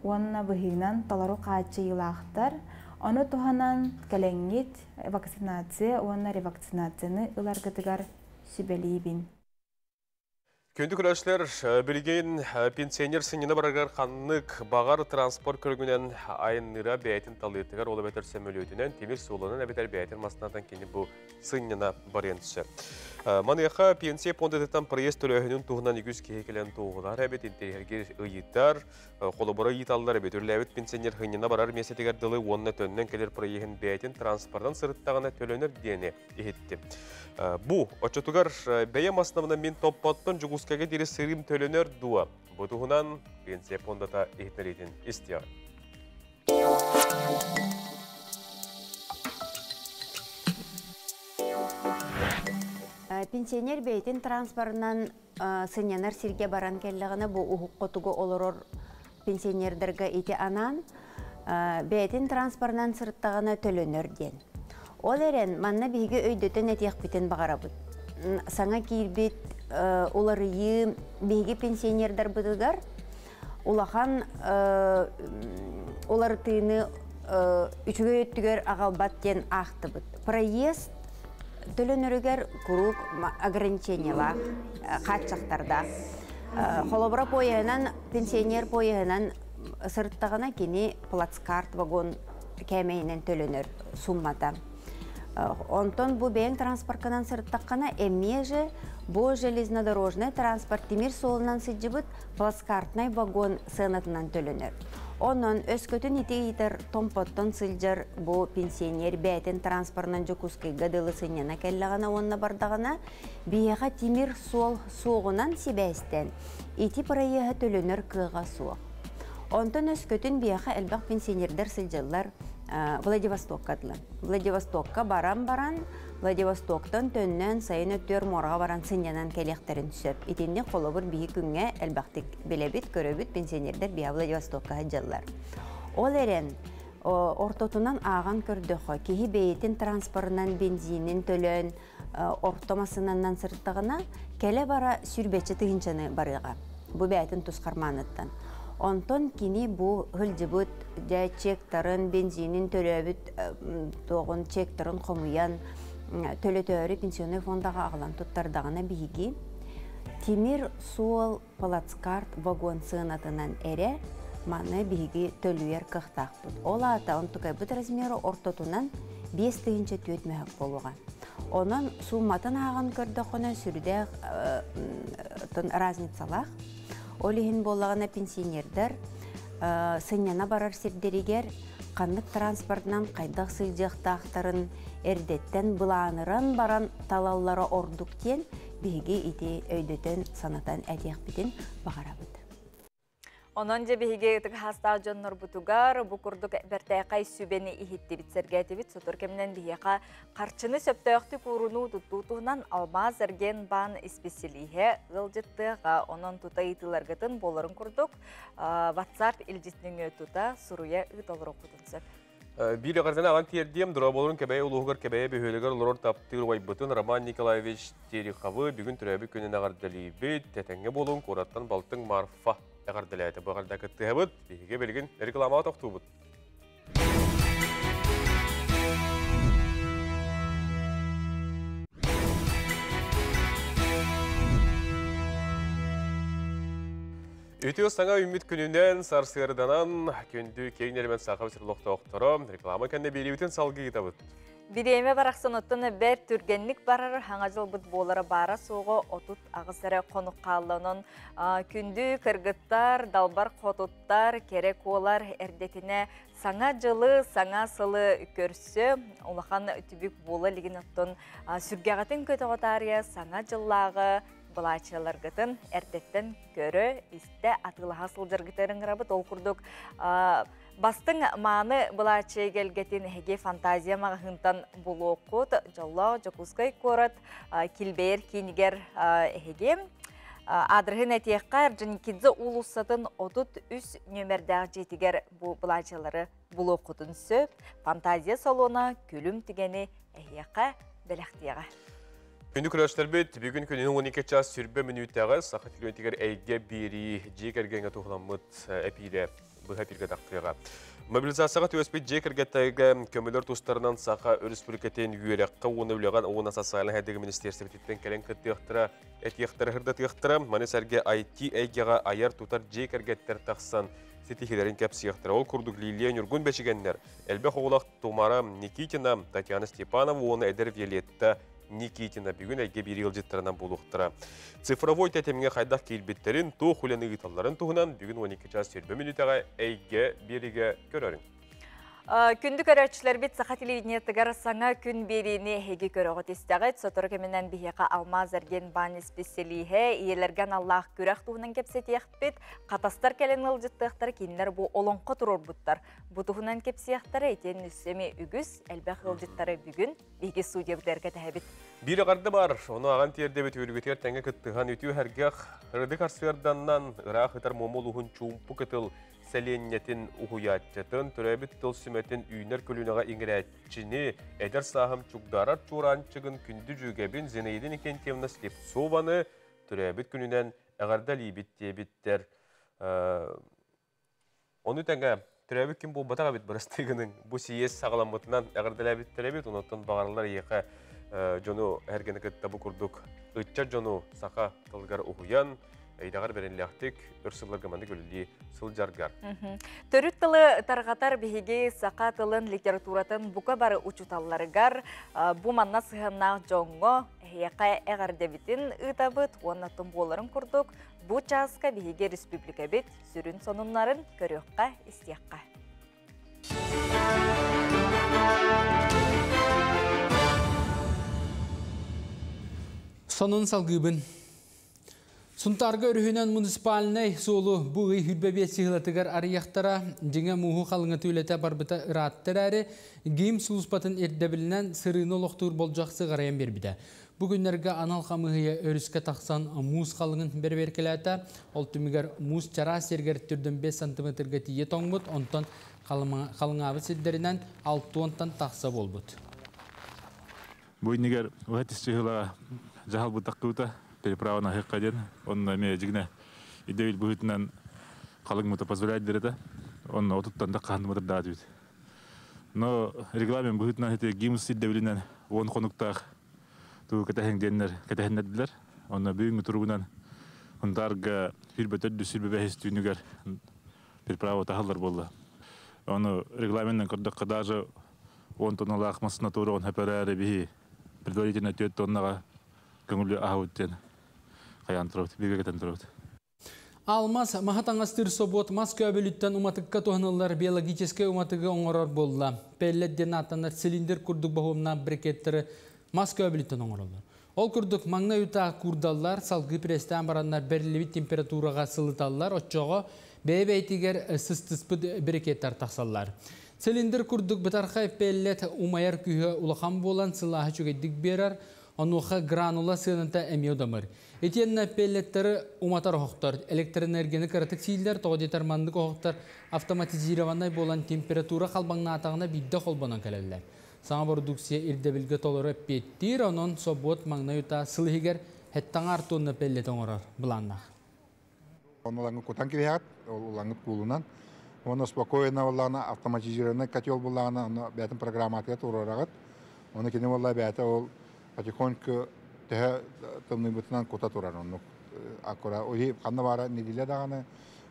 онна бұғынан талару қачы илақтар, оны туғанан кәләңгет вакцинация, онна ревакцинацияны ұларғытығар сүбелейбін. Күнді күрәшілер білген пенсионер сынына барағар қанлық бағар транспорт көргінен айыныра бәйтін талыйтығар олы бәтір сөмөлетінен темір суылынан әбетер бәйтін масынатан кені бұл сынына барен түсі. Манияқа пенсия пондететтен проезд төлөйінің туғынан 200 кейекелен туғылар әбет интерьергер ұйыттар, қолыбыры ұйыталылар әбет үрләбет пенсионер ғынына барар месетігер дылы онына төннен келер проегін бәйтін транспорттан сырыттағына төлөнер дені ехетті. Бұ, очытығар бәйем асынамына мен топпаттан жүгіскәге дері сырым төлөнер дуа. Бұ туғынан пенсия пондата ехтер істияр. Пенсионер бейтін транспортынан сынянар сирге баран келліғіні бұл ұхық қотуғы олырыр пенсионердерге еті анан бейтін транспортынан сырттағына төлөнер ден. Ол әрен манна бейге өйдөтін әтеқ бітін бағара бұд. Саңа кейірбет оларыйы бейге пенсионердер бұдығар, олақан олары тыйыны үчіге өттігер ағалбат ден ақты бұд. Проезд төлөнөрігер күрук ограничениялар қатшақтарда. Холобыра пойығынан, пенсионер пойығынан сырттағына кені плацкарт вагон кәмейінен төлөнөр суммата. Онтон бу бэйэн транспортканан сырттаққана эмме же бу железнодорожный транспорт темир солынан сыджыбыт плацкартный вагон сынатынан төлөнөр. Онон өскөтүн ити-итер томпоттон сылжар бу пенсионер бәйтен транспортынан жокускай гадылы сынена келлағана онна бардағана бияға темир сол соғынан себәстен ити проеға төлөнөр кыға суық. Онтон өскөтүн бияға әлбақ пенсионердер сылжалар Владивостокка адылан. Владивостокка баран, Владивостоктан төннен сайын өттөр морға баран сынянан кәлектәрін сөп. Итинне қолыбыр бейі күнге әлбақтық белебіт, көрөбіт пенсионердер бия Владивостокка хаджалар. Ол әрен ортотунан аған көрдіқі, кейі бейтін транспорынан бензинін төлөн ортомасынан сырттығына кәлі бара сүрбетші тығынчаны барыға. Бұ бәйтін тұсқарманыттан. Онтон кини бу хылжыбыт жа чектарын бензинин төлөбүт тоғын чектарын комуян төлөтөрү пенсионный фондага агылан туттардагына биги темир суол плацкарт вагон сынатынан эре маны биги төлүер кыктакпыт. Ол ата онтукайбыт размеры ортотунан 5 тыгынча төт мәхак болуга. Онан сумматын аган көрдөкөнө сүрдө разницалах. Олихин болағына пенсионердер сыняна барар сердерігер қандық транспортынан қайдақ сылжақтақтарын әрдеттен бұланыран баран талалары ордуктен бігі ити өйдетен санатан әтеқ бітін бағарабыды. Онон же биһиге ытык хастаа жоннор бутугар бу курдук бертайкай сүбени ихитти битсергетибит сотор кемнен бияка карчыны сөптөктү куруну туттуунан алмаз эрген бан специалихе ылжыттыга онон тута итыларгытын болорун курдук WhatsApp илжитнүңө тута суруя ытолору кутунсеп. Бири гардана аган тиердием дро болорун кебей улугар кебей бөһөлөгөр лорор таптыр вайбытын Роман Николаевич Тереховы бүгүн төрөбү күнүн агардалибит тетеңге болуун кураттан балтың марфа Ягардалайты бағардақы тұғабыд, бейге белген рекламаға тоқтуыбыд. Үті саңа үміт күнінен сарсырданан көнді кейін әлмен сақап сырлықта оқтырым, реклама кәнде беребітін салғы етабыд. Биреме барақсын оттыны бәр түргенлік барар хаңа жыл бұд болары бара соғы отут ағысыры қонық қалының күнді кіргіттар, далбар қотуттар, керек олар әрдетіне саңа жылы, саңа сылы көрсі, олақан түбік болы леген оттын сүргеғатын көті ғотария саңа жыллағы бұлачылар ғытын әрдеттен көрі істі атылыға сылжырғытарын ғырабыт ол күрдік Бастың маны бұлачы келгетін әге фантазия мағынтан бұл оқыд, жолла, жокускай көріт, келбейір кейінігер әге. Адрығын әтеққа әржінкедзі ұлысатын отут үс нөмердағы жетігер бұлачылары бұл оқыдын сөп, фантазия салона күлім тігені әйеқа бәліқтияға. Күнді күрәштер бет, бүгін күнінің 12 час сүрбе минуттағы сақы тігер әйге бері жекергенге тұғыламыд әпейді. Бұхапилге тақтыға. Мобилизацияға төспет жекергеттайғы көмілер тұстарынан сақа республикатен үйерекқа оны білеген оғына социалын әдігі министерсі бітеттен кәлен күттіқтіра, әтіқтірі хырдатықтыра, маңыз әрге IT әйгеға аяр тұтар жекергеттер тақсан сетихелерін кәпсияқтыра. Ол күрдік Лилия Нюргун бәшігенлер. Әлбе қоғылақ Тумара Никитина, Татьяна Степанова оны әдір Виолетта Никитина бүгін әйге бір елжеттерінен болуқтыра. Цифровой тәтемге қайдақ келбеттерін, тоқ хүлені ғиталарын тұғынан бүгін 12 час 20 минутаға әйге беріге көрерін. Күнді көрәтшілер бет сақа телевидениеттігер саңа күн беріне әйге көріғыт істеғайт. Сотыр кемінен бейеқа алмаз әрген баны специалихе, иелерген Аллах көрәқ тұғынан кепсетеқ бет, қатастар кәлен ұлжыттықтар кейінлер бұл олонқы тұрор бұттар. Бұтығынан кепсияқтары етен үссеме үгіз, әлбәқ ұлжыттары бүгін бейге судебдерге тәбіт. Бири қарды бар, оны аған терде бет өрігетер тәңі күттіған үтіу әргеқ ұрдық арсверданнан ұрақ ұтар момол ұғын чуымпы күтіл сәленнетін ұғыятчатын, түрәбіт тұл сүметін үйінер көлінеға еңірәтчіні әдір сағым чугдарар чуранчығын күнді жүгәбін зенейдің екен темна слеп сованы түрәбіт күнінен әғарда лейбіт дебіттер. Оны тәңі түрәбіт кім бұл батаға бет бірістігінің бұл сейес сағаламытынан әғарда ләбіт түрәбіт, оныттан бағарылар еқі жону әргені кітті бұл күрдік. Үтчар жону сақа тылғар ұғыян, Эйдағар беренләқтік үрсілларға манды көлілі сыл жаргар. Төрүт тылы тарғатар бігеге сақа тылын литературатын бұқа бары учуталларыгар бұ манна сығаннақ жоңго яқа әғар дебитін ұтабыт, оннатын боларын күрдік. Бұ часқа бігеге республика бет сүрін сонунларын көріққа істеққа. Сонун салгыбын. Сунтарга өрүхүнөн муниципалнай солу бугый хүрбебет сыгылатыгар арыяқтара жеңе муһу халыңа түйлете барбыта ыраттырары гейм сулуспатын эрдебилинен сырыны олоқтур болжақсы гараян бербиде. Бүгүннерге анал хамыгыя өрүскө таксан муз халыңын берберкелете, ол түмүгер муз чара сергер түрдөн 5 сантиметрге тие тоңбут, онтон халыңабы сиддеринен 6 онтан такса болбут. Буйнигер уатисчыгыла жахал бутаккута переправа на Хеккаден, он имеет жигне и девять будет на халыгмута позволяет дерета, он отуттан дакхан мутар дадвит. Но регламент будет на эти гимсы девлинен он конуктах ту катахен деннер катахен недлер, он на бюйн турбунан он дарга фирбетед дусирбебехис тюнюгер переправа тахалдар болла. Он регламентен коддакка даже он тоналах маснатура он хапераре бихи предварительно тет тоннага көңүлү ахуттен каянтырот бигетентрот. Алмаз махатаңастыр собот мас көбөлүттөн уматыкка туханалар биологический уматыгы оңорор болла. Пелледден атанар цилиндр курдук бахомна брекеттери мас көбөлүттөн оңоролду. Ол курдук маңна юта курдаллар салгы престан бараннар берлибит температурага сылыталлар, отчого бейбейтигер сыстыспыт брекеттер таксаллар. Цилиндр курдук бытархай пеллет умаяр күйі улахан болан сылахы чөгеддік берар, онуға гранула сыйынында әмеудамыр. Етенна пеллеттері уматар оқтар, электроэнергияны кыратык сейілдер, тоғдетармандық оқтар автоматизированай болан температура қалбаңна атағына бидді қолбанан кәлелер. Саңа продукция ирдебілге толыры петтір, онын собот маңна юта сылығығар әттің артуынна пеллет оңырар бұланнақ. Онылаңы көтан кебеғат, олаңы кулунан. Оны спокойно боллағына автоматизированный котел боллағына, оны бәтін программатыға тұрарағат. Оны кені болла бәті ол потихоньку тәе тымны бұтынан көта тұрар. Аккура, ойы қанна бары неделе дағаны,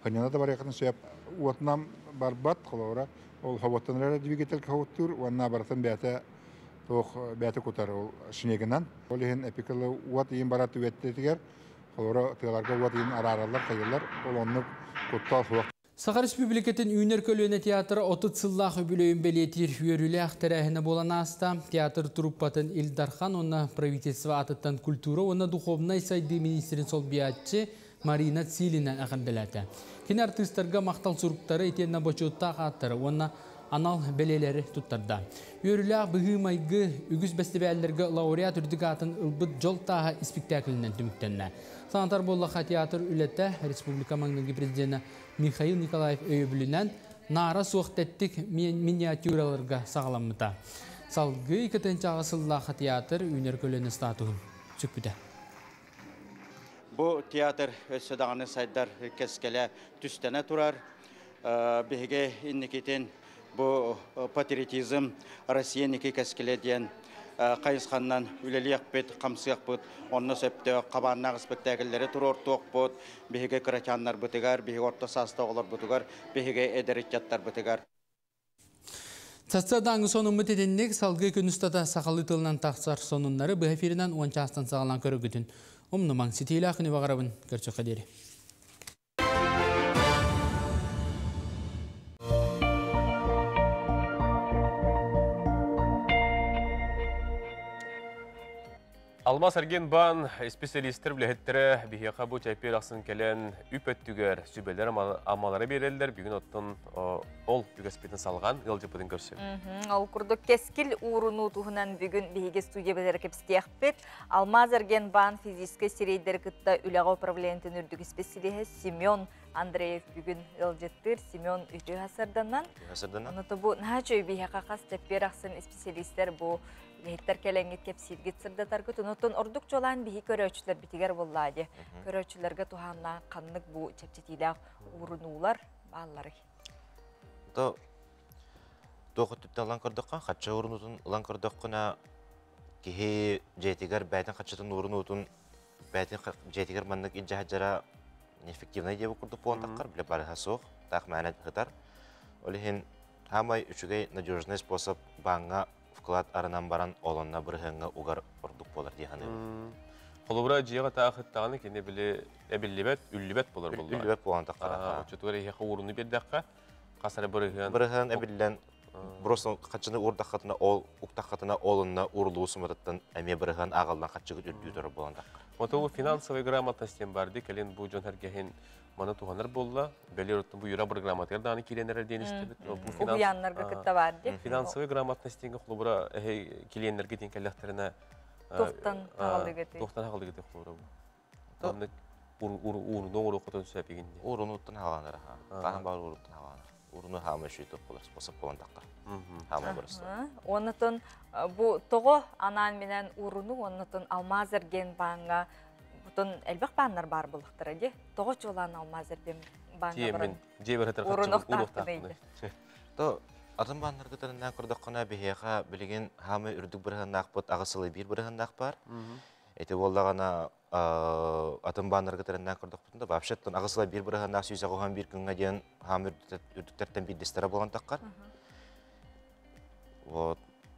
қанена да бар яқын сөйіп, уатынан бар бат қолауыра. Ол хаваттанырары двигатель хаваттыр, онына баратын бәті көтар ол шинегінен. Ол ең әпекілі уат ең бара түветтетігер, қолауыра тығыларға уат ең араралар, қайылар, ол оны көттал хуақ. Саха Республикатын үйнер көлөне театры отыт сыллах өбілөйін белетир үйерілі ақтырәхіні болан аста. Театр труппатын Илдархан, онна правительство атыттан культура, онна духовнай сайды министрин сол биятчы Марина Цилина әғін біләті. Кен артыстарға мақтал сұруқтары етенна бочуытта қаттыры, онна анал белелері тұттарда. Үйерілі бұғы майғы үгіз бәстебәлілерге лауреат үрдік атын ұлбыт жол тағы спектаклінен түміктенне. Санатар боллаға театр үлетті Республика маңнығы президенті Михаил Николаев өйөбілінен нара суықтеттік миниатюраларға сағаламыта. Салғы кетенчі ағысыллаға театр үйнер көлені статуын сүкпіді. Бұл театр өссөдағаны сайдар кәскелі түстені тұрар. Беге иннекетен бұл патриотизм Россия неке кәскелі ден қайысқаннан үлелияқ бет, қамсияқ бет, онны сөпті қабаннағы спектаклері тұр ортуақ бет, беге күрәчаннар бұтығар, беге орта састы олар бұтығар, беге әдіреттяттар бұтығар. Састадаңы сонымы теденнек салғы күністада сақалы тылынан тақсар сонынлары бұл эфирінен 10 астан сағалан көрі күтін. Омнымаң сетейлі ақыны бағарабын көрчі қадері. Алмаз әрген бан специалистер білеттері бігеқа бұл чайпер ақсын кәлен үпөттігер сүбелер амалары берелдер. Бүгін оттың ол бүгіспетін салған ғылжыпыдың көрсен. Ол күрдік кескіл ұруну тұғынан бүгін бігеге студия бәдері кепске әқпет. Алмаз әрген бан физическі серейдер күтті үліға управлентін үрдігі специалихе Семен Андреев бүгін ғылжыттыр. Семен үті ғасырданнан. Оныты бұл нәчөй бігеқа қас чайпер ақсын специалистер бұл Лейттер кәләңгет кепсилгет сырдатар күтін. Оттон ордук жолан бихи көрөчілер бітігер болладе. Көрөчілерге туханна қаннық бұ чәпчетиләқ урунулар баллары. Тоқы түпті алан көрдіққа, қатша урынутын алан көрдіққына кеге жетігер бәйтін қатшатын урынутын бәйтін жетігер маннық инжа хаджара неэффективный деп курдук болантаккар, биле барыха соқ, так мәнәт хытар. Олихин хамай үчүгей надежный способ банга вклад арынан баран олонна бырыхыңга угар ордук болар дияны. Холобра жига таахыттаганы кене биле эбиллибет, үллибет болар болду. Үллибет болантаккар. Очотугар ихе урунну бердакка, касары бырыхын. Бырыхын эбиллен просто качыны урдаккатына ол, уктаккатына олунна урлуусумататтан эме бырыхын агалдан качыгы үрдүтөр болантаккар. Ото финансовый грамотностен барды, келен бу жон хергехин мана туганар болла, белероттун бу юра бір грамотер даны киленер денистебит. Уяннарга кытта барды. Финансовый грамотностен холобра киленерге тен келлехтерине Тоқтан ағалдығыты. Тоқтан ағалдығыты құлыры бұл. Урunu оңыру құтын сөпегінде. Урunu ұттын ағаланыр. Қаған бағыр ұруттын ағаланыр. Урunu қамы үшейті қолар способ болан таққар. Қамы бұрысы. Онытын бұл тоғы анан менен урunu, онытын алмазырген бағынға бұтын әлбәқ бағынар бар бұлықтыры де. Тоғы жолан алмазырген бағынға бұрын урunu ұқтақтыны. Атын баннарды тарынан көрдіққана бейеға білеген хамы үрдік бірігін ақпыт, ағысылы бір бірігін ақпар. Эти болдағана атын баннарды тарынан көрдіқпытында, бапшеттен ағысылы бір бірігін ақ сүйсі қоған бір күнге дейін хамы үрдіктерден бір дестері болған таққар.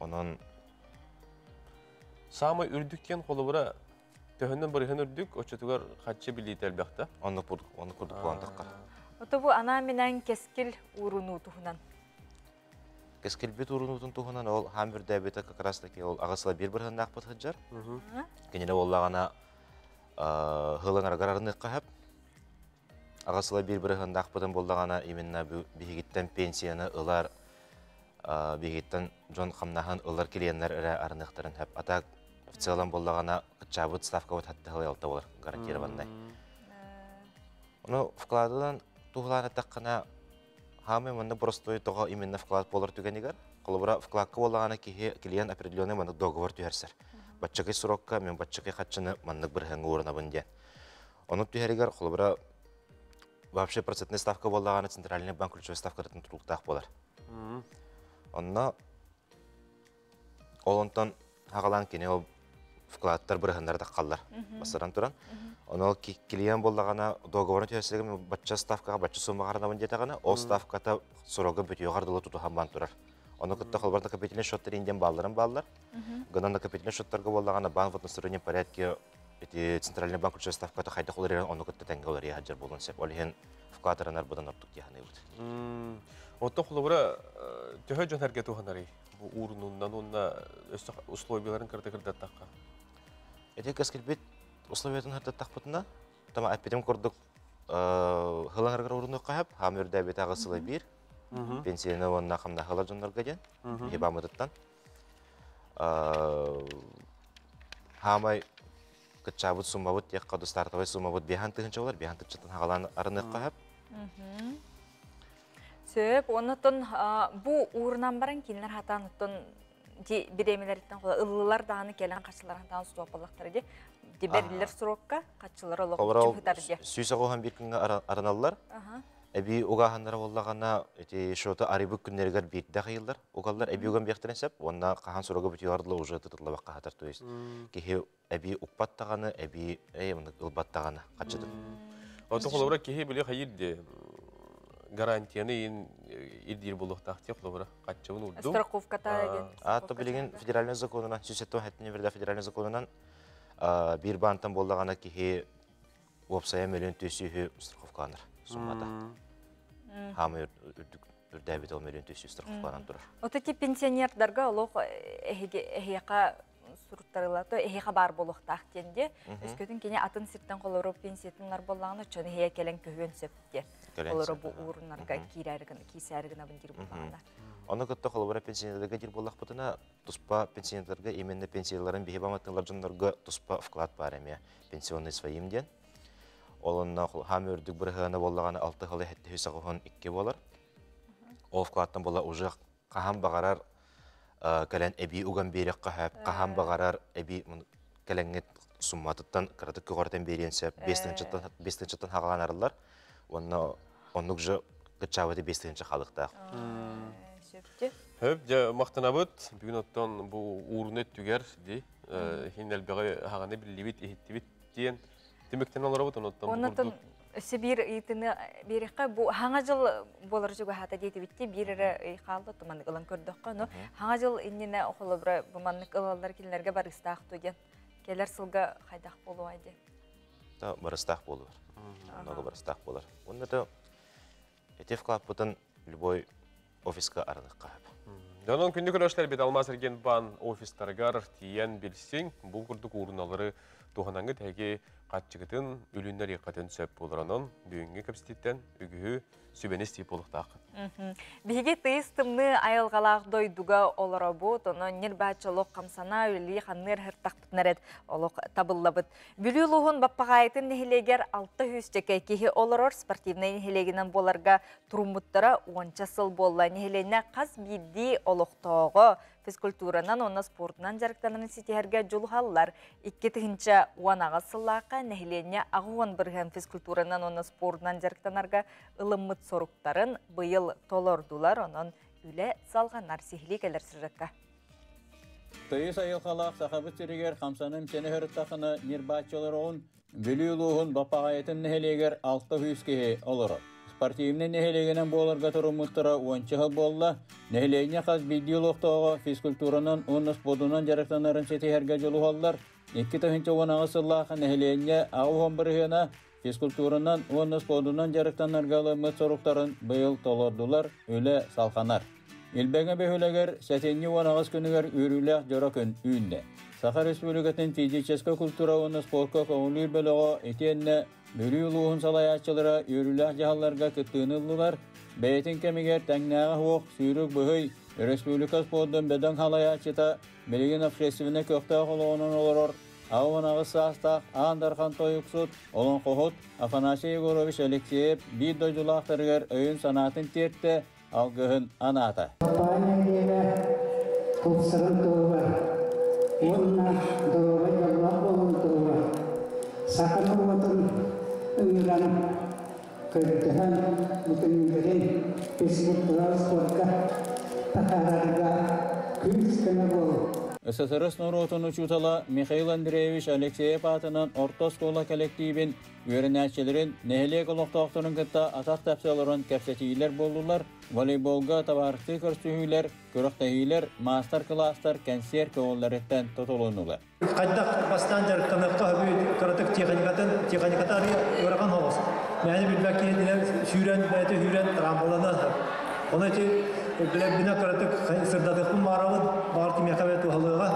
Онын... Самы үрдіктен қолы бұра төхінен бірігін үрдік, өтшетігер қатшы білейді әлбәқті? Оны көрдік болған таққар. Оты бұл ана менен кескіл ұрыну тұхынан? Кескелбет урунутун тухунан ол хамбер дәбеті как раз таки ол ағысыла бір-бірін ақпыт хыджар. Кенеле олағана ғылың арғарарыны қағып. Ағысыла бір-бірін ақпытын болдағана именно бігеттен пенсияны ұлар, бігеттен жон қамнахан ұлар келенлер әрі арынықтарын әп. Атақ в целом болдағана қытчабыт ставка вот хатты ғылай алта болар, гарантированный. Оны вкладыдан тухланы таққана хамы мында простой тоға именно вклад болар түгенігер. Қолыбыра вкладқа болағана клиент определенный мында договор түйерсер. Батчықай сұрокка, мен батчықай қатшыны мындық бір хәңгі орына бұнде. Оны түйерігер қолыбыра вообще процентный ставка болағана центральный банк ключевой ставкаратын тұрылықтақ болар. Онына олонтан ағалан кене ол вкладтар бір хәңдерді қалдар. Басыран тұран. Оны клиент болағана договорын түйесілігі мен батча ставкаға, батча сумма қарына бұндетағана, ол ставката сұрога бүті оғардылы тұтуған бан тұрар. Оны күтті қолбарда капитален шоттар инден балларын баллар. Гынан да капитален шоттарға болағана бан в одностороннем порядке центральный банк ключевой ставката қайда қолар ерен, оны күтті тәңгі олар ехаджар болын сеп. Ол ехен вкладарынар бұдан ұрттық дияғаны өт. Отто қолыбыра төхі жон әрге туғанары урынынан, онына условияларын кірді-кірді условиятын хырдаттақ бұтына, тама әппетім көрдік ғылаңырғыр ұрыны қағып, хамырда бет ағысылы бір, пенсияны онына қамна ғыла жонларға ден, ебамыдыттан. Хамай күтчабыт суммабыт, тек қауды стартовай суммабыт бейхан түгінші олар, бейхан түгіншетін ғаланы арыны қағып. Сөп, онытын бұл ұрынан баран келінер хатан ұттын биремелерден қолы ылылар дағаны келен қашыларын тағын суақ болақтары де деберлер сұрокка қачылары олық жүхітар де. Сүйсі қоған бір күнгі арыналылар, әбі оғағанлары олағана шоты арибы күннергер бейді қайылдар. Оғалар әбі оған бейқтірін сәп, онына қаған сұрағы бүті ардылы ұжы тұтылы баққа қатар тойыз. Кехе әбі ұқпаттағаны, әбі ұлбаттағаны қачыдың. Оты қолыбыра кехе біле қайырды гарантияны идир болуқтақты қолыбыра қатшығын ұлду. Страховката еген. Аты білеген федеральный законынан, сүйсеттен хәттіне берді федеральный законынан bir banttan bollağana ki opsaya milyon tüsühü страховканыр суммада. Хамы үрдәбит ол milyon tüsühü страховканан тұрыр. Отети пенсионердарға олық эхеқа суруттарылаты, эхеқа бар болуқтақ тенде, өскөтін кене атын сирттен қолыры пенсиятынлар болағына чөні хея келен көхен сөпте. Қолыры бұл урынарға кейсәрігін абындир болағына. Оны күтті қолыбыра пенсионердерге дир болақ бұтына тұспа пенсионердерге именне пенсияларын бейбаматтыңлар жындарға тұспа вклад бар әме пенсионный своимден. Олынна хам үрдік бір ғана болағаны 6 ғалы әтті хүйсағығын 2 болар. Ол вкладтан бола ұжы қаған бағарар кәлән әбі ұған берек қағап, қаған бағарар әбі кәләңет сумматыттан қыратық күғартан беренсеп 5-тен хағалан арылар. Онық жы күтчавыды 5-тенші қалықтақ. Хөп, жа мақтанабыт, бүгін оттан бұл урны түгер, хин әлбіғі хағаны білі бит, ехетті бит дейін. Демектен олар бұд, оныттан Өсі бір итini берекқа bu hanga жыл болар juga hata дейті бітте бірері қалды тұманды қылан көрдіққа. Hanga жыл иннені оқылы бір бұманлық ылалар келерге бар істақ төген. Келер сылға қайдақ болу айды. Бар істақ болу бар. Много бар істақ болар. Онда да етев қап бұтын любой офисқа арынық қап. Донон күнді көріштер бет алмас ерген бан офистарғар тиен білсең, бұл күрдік орыналары туғанаңғы тәге қатчығытын үлінлер еқатын сөп болыранын бүйінгі капситеттен үгігі сөбені стейп болықтақ. Беге тыйыстымны айылғалақ дойдуға олара бұд, оны нер бәтшілік қамсана үлі қаннер хыртақтынарет олық табыллабыд. Бүлі ұлығын баппағайтын нехелегер 600 жеке кеге оларор спортивный нехелегінен боларға тұрмыттара 10 сыл болла нехелегіне қаз бидді олықтауғы физкультуранан, оны спортынан жарықтанын сетерге жолғалылар. 2-тігінші уанаға сыллаққа нехелене ағуан бірген физкультуранан, оны спортынан жарықтанарға ылыммыт соруқтарын бұйыл толордулар, оның үлі салғанар сихли келер сұраққа. Тыйыс айылқалақ сақабыт сірігер қамсаным сені хөріттақыны нербатчылар оғын бүлі ұлығын бапағайтын нехелегер 600 кеге олыры. Спортивный нехелегенен болырға тұрымыттыра 10 жыл болла, нехелегіне қаз биддил оқтауға физкультуранан, оныз бодунан жарықтанарын сетихерге жолу олар. 2-тігінші оңағы сыллақы нехелегіне ағуған біргена физкультуранан, оныз бодунан жарықтанарғалы мұт соруқтарын бұйыл толордулар, өлі салқанар. Илбәңі бөхілегер сәтенні оңағыз күнігер үріләқ жора күн үйінне. Саха Республикатын физическа культура оны спортқа көңілір бөліға етенне Бөлі ұлуғын салаятчылыра өріләқ жағаларға күттіңілділар, бәйтін кәмігер тәңнәға хоқ сүйрік бұғый Республика спорттың бәдің халаятчыта білген общественне көқті қолуынан олырыр. Ауынағы састақ, аңдархан тойықсут, олон қоғыт Афанасий Егорович Алексеев бір дойдулақтырғыр өйін санатын тертті алғығын аната. Ыңыран көрдіған мүтінігерін физкультурал спортқа тақарарға күз күні болу. СССР нұротын учутала Михаил Андреевич Алексеев атынан орта школа коллективін өрінәтшілерін нәхелек олықтақтырын күтті атақ тәпсалырын кәпсетейлер болулар, волейболға табарықты көрсүйілер, көріқтәйілер, мастер-кластар, концерт көңілдереттен тұтылуынулар. Қайдақ бастан жарықтаныққа көрітік техникатары өріған олыс. Мәні білбәк еділер сүйрен, бәйті үйрен рамболаны. Оны білебіне көрітік сырдадықпын марауын бағырты мекабет ұғалыға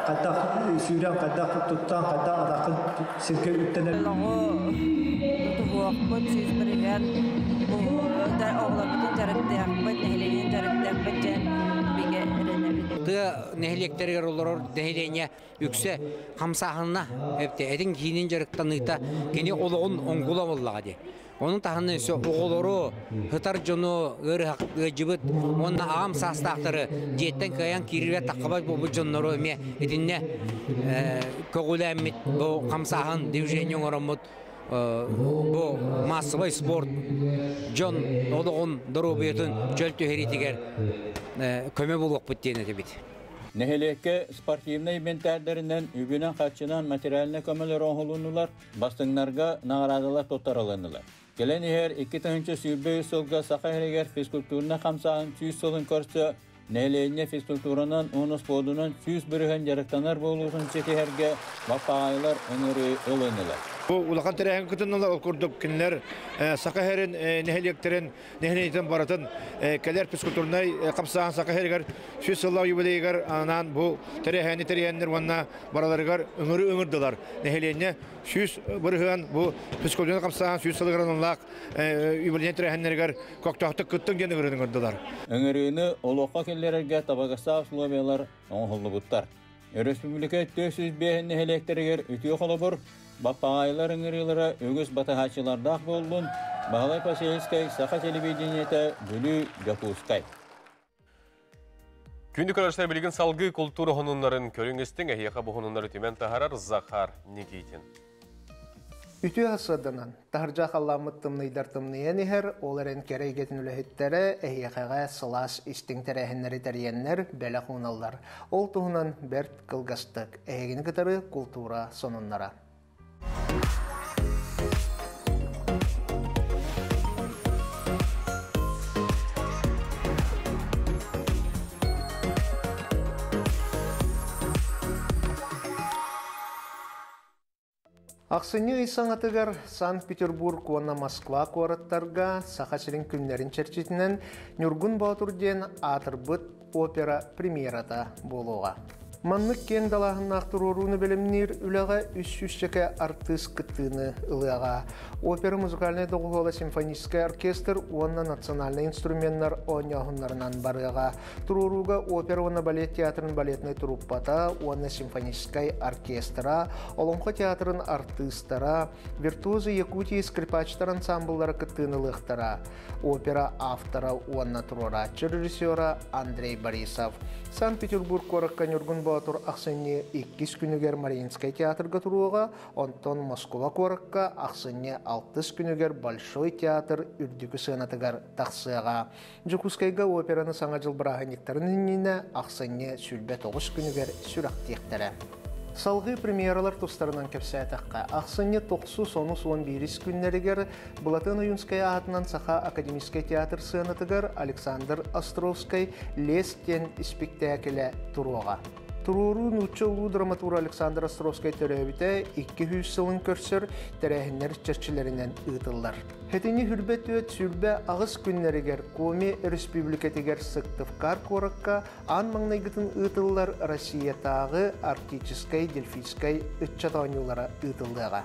қайдақ сүйрен, қайдақ тұттан, қайдақ адақын сірке үттенер. Тұғуақпыт, сүйізбірігер, оғылабытын жарықтаяқпыт, нәхеленен жарықтаяқпыт жән беге әрінәбіді. Нәхелектергер олар нәхелене үксе қамсағына әдің кейінен жарықтанықта кені олығын оңғыла болаға де. Onun tahını ise oğulları, hıtar jonu, ırhak, onun ağam sastaqtırı, diyetten kayan kirve takkabat bu jonları öme edinne kögülemit, bu kamsağın divjenyon oramut, bu masıvay sport, jon oluğun durubiyatın jöltü heritiger köme buluq bittiğine tebit. Nehelekke sportivnay eventlerlerinden übünen kaçınan materialine kömeler oğulunular, bastınlarga nağradalar totaralınılar. Gelen her 2-tüncü sürbe sılga saqa hereger fizkulturuna kamsağın 100 sılın körse, neheleyine fizkulturanın onu sportunun 100 bürühen yarıktanar boğulusun çeti herge vapağaylar önürü ılınılar. Bu ulaqan terehen kıtınılar okurduk kinler saqa herin nehelekterin neheleyten baratın keler fizkulturnay kamsağın saqa herger 100 sıllar yubileyigar anan bu terehenler vanna baralargar önürü öngürdılar. Neheleyine 100 bürühen bu fizkulturuna kamsağın 100 sıllarınlaq yubileyen terehenlerger koktahtık kıttın geni öngürdüler. Öngürüğünü oluqa kellererge tabagasa sloveyalar onhullu buttar. Respublika 405 nehelekteriger ütüye kolabur, Bapağaylar ыңырылары өгіз батахачылардақ болдың, Бағалай Пасейлскай, Сақа телевидениеті бүлі Гапускай. Күнді көріштер білген салғы культура хонунларын көріңістің әйеқа бұл хонунлары төмен тағарар Захар Никитин. Үті асыдынан тахыржақ Алламыт тымныйдар тымныйен ехер, оларын керейгетін үліхеттері әйеқаға сылас істің тәрәхінлері тәрейенлер бәлі хуналар. Ол тұғынан бәрт қылғастық, әйегін кітары культура сонынлара. Ақсыны ұйсаңатығар Санкт-Петербург, онна Москва қуараттарға сақасырын күнлерін черчетінен Нюргун Баутурден атырбыт опера премьерата болуға. Маннык кен далағын ақтыруыруыны білімнер үліға үс-үсчеке артыс кыттыны ылыға. Опера музыкальный доғуғылы симфонический оркестр онна национальный инструменттар оңяғынларынан барыға. Тұруыруға опера онна балет театрын балетный труппата, онна симфонический оркестра, олонқы театрын артыстара, виртуозы Якутии скрипачтар ансамбллары кыттыны лықтара. Опера автора онна туруратчы режиссера Андрей Борисов. Санкт-Петербург қорыққа Нюргун Баутур ақсыне 2 күнігер Мариинский театрға тұруға, онтон Москва қорыққа ақсыне 6 күнігер Большой театр үрдікі сығынатығар тақсыға. Жукускайға операны саңа жыл бірағаниктарын үніне ақсыне сүлбе 9 күнігер сүрақтектері. Салғы премьералар тұстарынан кепсәтіққа. Ақсыне 9-11 күннерігер Бұлатын Уюнская атынан Саха академический театр сығынатығар Александр Островский лестен спектаклі тұруға. Туруру нуччулу драматур Александр Островский төрөбіте 200 сылын көрсір тәрәхіннер чәрчілерінен ұйтылдар. Хетini hürbet öt sürbe ağız günleriger Коми республикатигер сыктывкар коракка ан маңнайгытын ытыллар Россия тағы артической, дельфийской ытчатанюлара ытылдыға.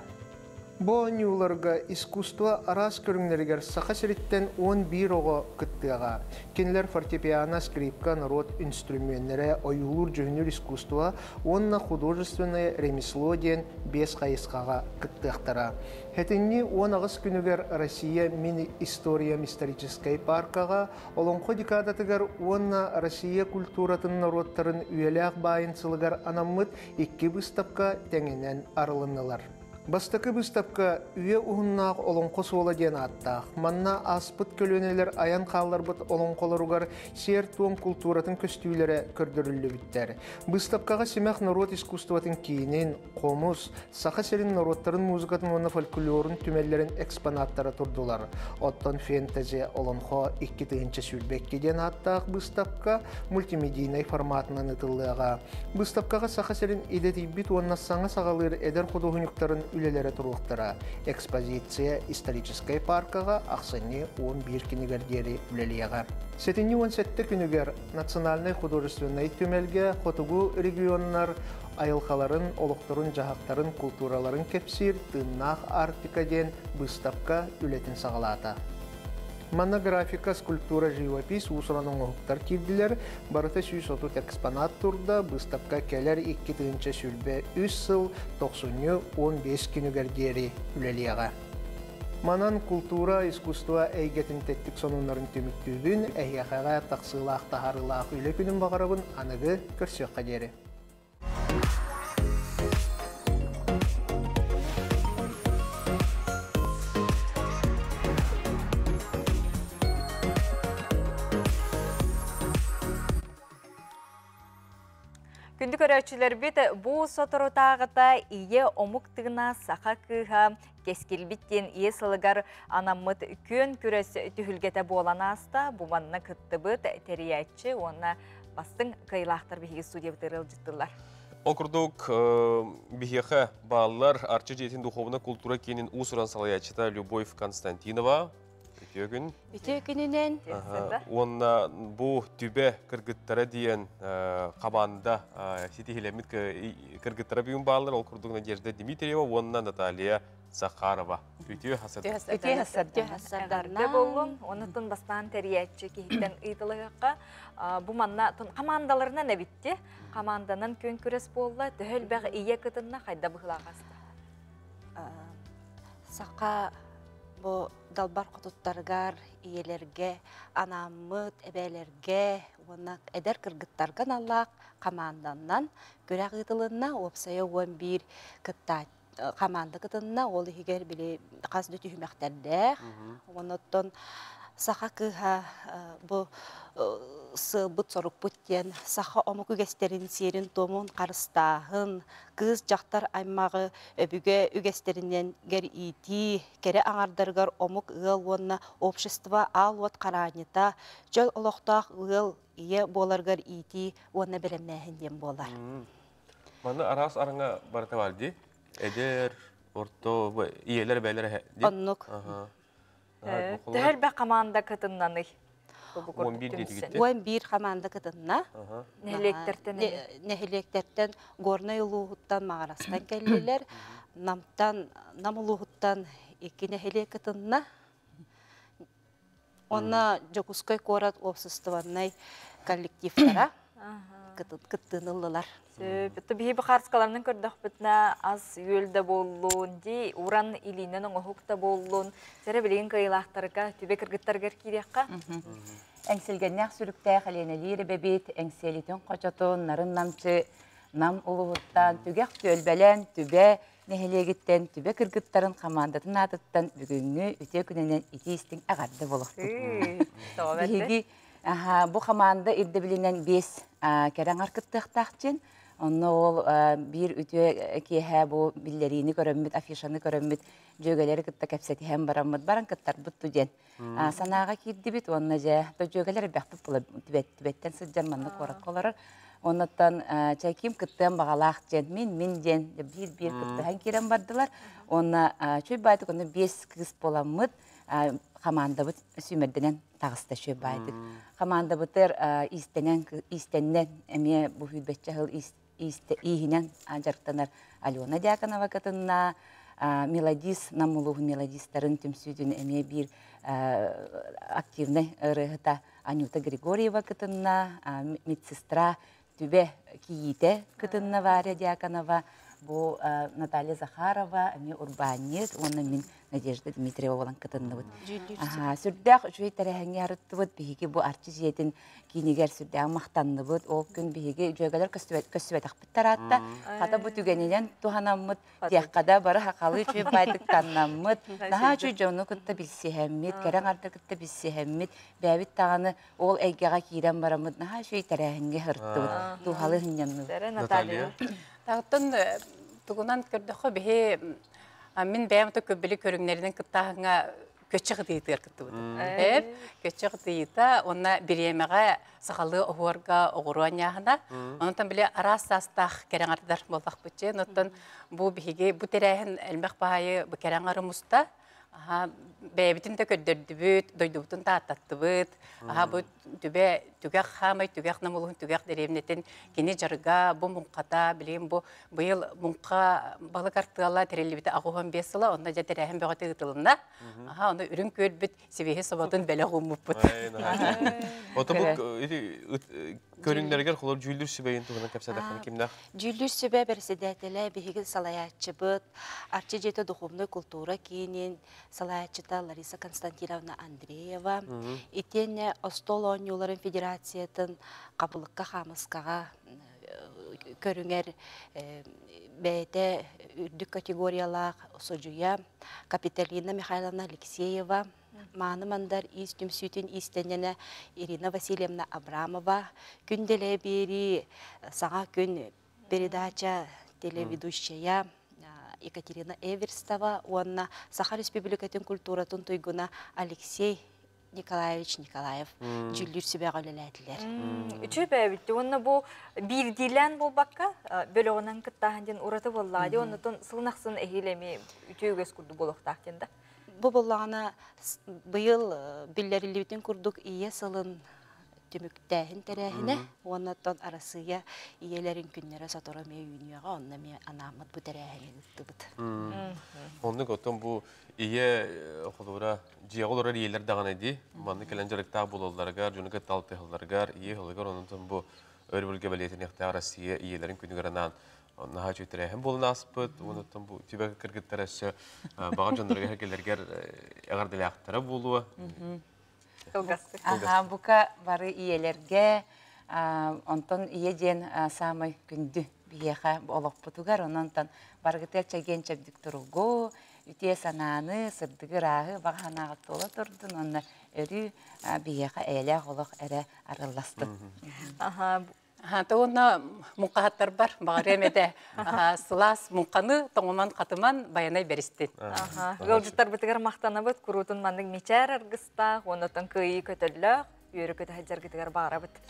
Бу нюларга искусство арас көрүңнәргәр сахасриттен 11 ого кыттыга. Кенлер фортепиано, скрипка, народ инструменттары, оюлур жөнүр искусство, онна художественное ремесло ден 5 кайыскага кыттыктара. Хетинни 10 күнүгер Россия мини историям исторической паркага, олонко декадатыгар онна Россия культуратын народтарын үеләк байынсылыгар анаммыт 2 выставка теңенен арылынылар. Бастакы выставка үйе уһуннаақ олонқо суола ден аттақ. Манна аспыт көлөнелер аян қаллар бұт олонқоларугар сер туон культуратын көстүйлері көрдірілі біттер. Выставкаға семәқ народ искусстватын кейінен, қомыз, сақа серин народтарын музыкатын оны фольклорын түмелерін экспонаттары тұрдылар. Оттон фэнтези олонқо 2-тігінші сүлбекке ден аттақ выставка мультимедийный форматынан ытылыға. Выставкаға сақа серин идети бит онна саңа сағалыр эдер художниктарын үлелері тұруқтыра. Экспозиция исторической паркаға ақсыне 11 күнігердері үлелеға. Сетіні 17 күнігер национальный художественный түмелге хотугу регионнар айылқаларын, олықтырын, жағақтарын, культураларын кепсир, тыннақ артикаден выставка үлетін сағалата. Монографика, скульптура, живопись, усыраның оғықтар кирділер, барыты 130 экспонат турда, выставка келер 2-тінші сүлбе 3 сыл 90-15 күнігердері үлелеға. Манан культура, искусство әйгетін тәттік сонунларын төміктүйбін, әйяқаға тақсылақ тахарылақ үлі күнін бағарабын анығы көрсек қадері. Күнді көрәтшілер бет бұл сотырутағыта ие омуктығына сақа кыға кескелбіттен ие сылығар анаммыт көн көрес түхілгеті болан аста бұманына күтті бұт тәриятчы, онына бастың кайлақтар бейгі студия бұтырыл жыттылар. Окурдук бихеха баллар арчы жетин духовна культура кенин усуран салаячыта Любовь Константинова. Битөгүнүнен. Онна бу түбе кыргыттара диен кабанда сетихилемит кыргыттара бүйін баллар, ол курдугна жерде Дмитриева, онна Наталья Захарова. Үтіе хасад. Үтіе хасаддарда болуң, онытын бастан тәриятчы кейттен ыйтылығаққа. Бұ манна командаларына нәбітті. Команданын көн көрес болла, төхіл бәғі ие кытынна қайда бұғылағасты. Сақа bu dalbar құтыттарғар, иелерге, анамыт, әбәлерге, оны әдер кыргыттарған аллақ команданнан көрәқ ұтылынна опсайы 11 команда кытынна ол егер біле қазды түйімәқтәрді. Оныттон сақа кыға бұл сылбыт сорық бұттен, сақа омық үгестерін серін томын қарыстағын, кыз жақтар аймағы өбіге үгестерінен гер ити, кере аңардарғар омық ұғыл онына общество ал от қаранита, жол олықтақ ұғыл ие боларғар ити, онына білімнәхінден болар. Маны арас араңа барта валди, әдер Орто иелер бәйлер Оннук. Тәһәл бә команда кытыннаны. 11 команда кытынна. Нехилектерден горной улуғыттан мағарастан кәлелер. Нам улуғыттан екі нехилек кытынна. Онна жокускай корат обсыстываннай коллективтара кыттынылылар. Бихи бахарскаларның көрдөх бітна аз үйелді болуын, дей уран илинен оңғықта болуын, сәрі білген кайылақтарға, түбе кіргіттаргер кейдеққа? Әңселгеннәк сүріктәй қаленелері бәбет, әңселетін қочатын, нарын намчы, нам ұлығыттан, түгек төлбәлән, түбе нәхелегіттен, түбе кіргіттарын қамандатын атыттан бүгінгі үте күнінен итейістің әғарды болықты. Бұл қаманда ирді білінен 5 кәрәң арқыттықтақчын. Онны ол бір үте кейхә бұл биллеріні көрімміт, афишаны көрімміт, жөгелері кітті кәпсеті әм бараммыд, баран кіттар бұтту ден. Санаға кейді біт, онны жа, жөгелері бәқпіп бұла түбеттен сыджарманны қорат қоларыр. Оннаттан чайким кіттен бағалақ ден, мен ден, бір кітті хан керен бардылар. Онны чөй байтық, онны 5 кіз боламмыд, қаманда бұт сүймерденен тағысты шөй байтық. Қаманда бұтыр истеннен, әме бұл хүлбетчі ғыл ихинен жарықтанар Алена Дьяконова катынна, мелодист, намулуғын мелодисттарын түмсүйдін әме бір активный ұрығыта Анюта Григорьева катынна, медсестра түбе киите катынна Варя Дьяконова, бұл Наталья Захарова, әме урбанет, оны мен Надежда Дмитриева болан катынна бұд. Сүрдәқ жөй тәрәхәңе арытты бұд, бейге бұл арчы жетін кейінегер сүрдәқ мақтанны бұд, ол күн бейге жөйгелер көсібет ақпыттар атта, қата бұд үгенеден туғанаммыд, тияққада бары хақалы жөй байдықтаннаммыд, наға жөй жауны күтті білсехеммет, кәрәң артыр күтті білсехеммет, бәбіт тағаны ол әйгеға кейден барамыд, наға жөй тәрәхәңе ғыртты бұд, туғалы хынянны. Тағыттын тұғынан көрдіқі бігі мен бәйімті көбілі көріңлерінің күттағыңа көтші ғыдыйтыр күтті бұды. Көтші ғыдыйта, онына біремеға сақалы оғырға оғыруан яғына. Онытан біле арас састақ кәрен артыдар болбақ бұтче. Онытан бұл бігі бұл тәрәйін әлмәқ бағайы бұл кәрен ары мұста. Бәйбітін де көддерді бүт, дойдуғытын да аттатты бүт. Бұл түгәк қамай, түгәк намылығын, түгәк дәревнетін кені жарыға, бұл мұңқата, білейін бұл мұңқа балық артығала тәрелі біті ағуған бесіла, онда жа тәрәйін бәғаты ғытылында. Онда үрін көл бүт, себейі собатын бәлі ғумып бүт. Ота бұл көріңдергер қолыр жүйлір сөбейін тұғынан кәпсәдәқін кемдақ? Жүйлір сөбе бәрседәтілі бігігі салаятчы бұд, арчы жеті дұқымны культура кейінен салаятчыта Лариса Константиновна Андреева, итене Остолон Юларын Федерациятын қабылыққа қамысқаға көріңер бәйті үрдік категориялақ сожуя Капиталина Михайловна Алексеева, Маны мандар истім сүйтін истенені Ирина Васильевна Абрамова, күнделе бері саңа күн передача телеведущая Екатерина Эверстова, онна Саха Республикатын культуратын туйгуна Алексей Николаевич Николаев жүлдер сөбе ғалеләділер. Үчі бәбітті, онна бұл бірдилен бұл баққа, бөлі онан күттағанден ұраты боллады, оннатын сылнақсын әхелеме үчі өгес күрді болуқтақтен да. Бұл болағына бұйыл білдерілеудің күрдік ие сылын түміктәхін тәрәхіне, оннаттан арасыя иелерін күннері сатора мей үйінеға, онна мен анамыд бұл тәрәхіне үтті бұд. Онны көттен бұл ие құлуыра, жиғылыра иелер даған әді, манны кәлін жарықтағы болаларғар, жүнігі талтығыларғар, ие ғылығар, оннан бұл өр бөлге бәлетін яқтағы арасыя иелерін күнігіранан Наға жөйтірәйін болын аспыд, онытын бұл түбәгі кіргіттер әсі баған жандарға әкелергер әғарділі ақтара болуы. Бұқа бары иелерге, онтын ие ден самай күнді бейеға олық бұтығар, онтын барғытер чәген чәбдік тұруғы, үте сананы, сырдығы рағы бағанағы толы тұрдың, онына өрі бейеға әлі олық әрі арыласты. Тоғына мұңқағаттар бар, бағар әмеді сылас мұңқаны тоңыман қатыман баянай бәрістен. Ғылжыттар бұтығар мақтаны бұд, күрутын маңның мечар арғыстақ, онытын күйі көтілі, үйрі көті хаджаргытыгар бағарабыт.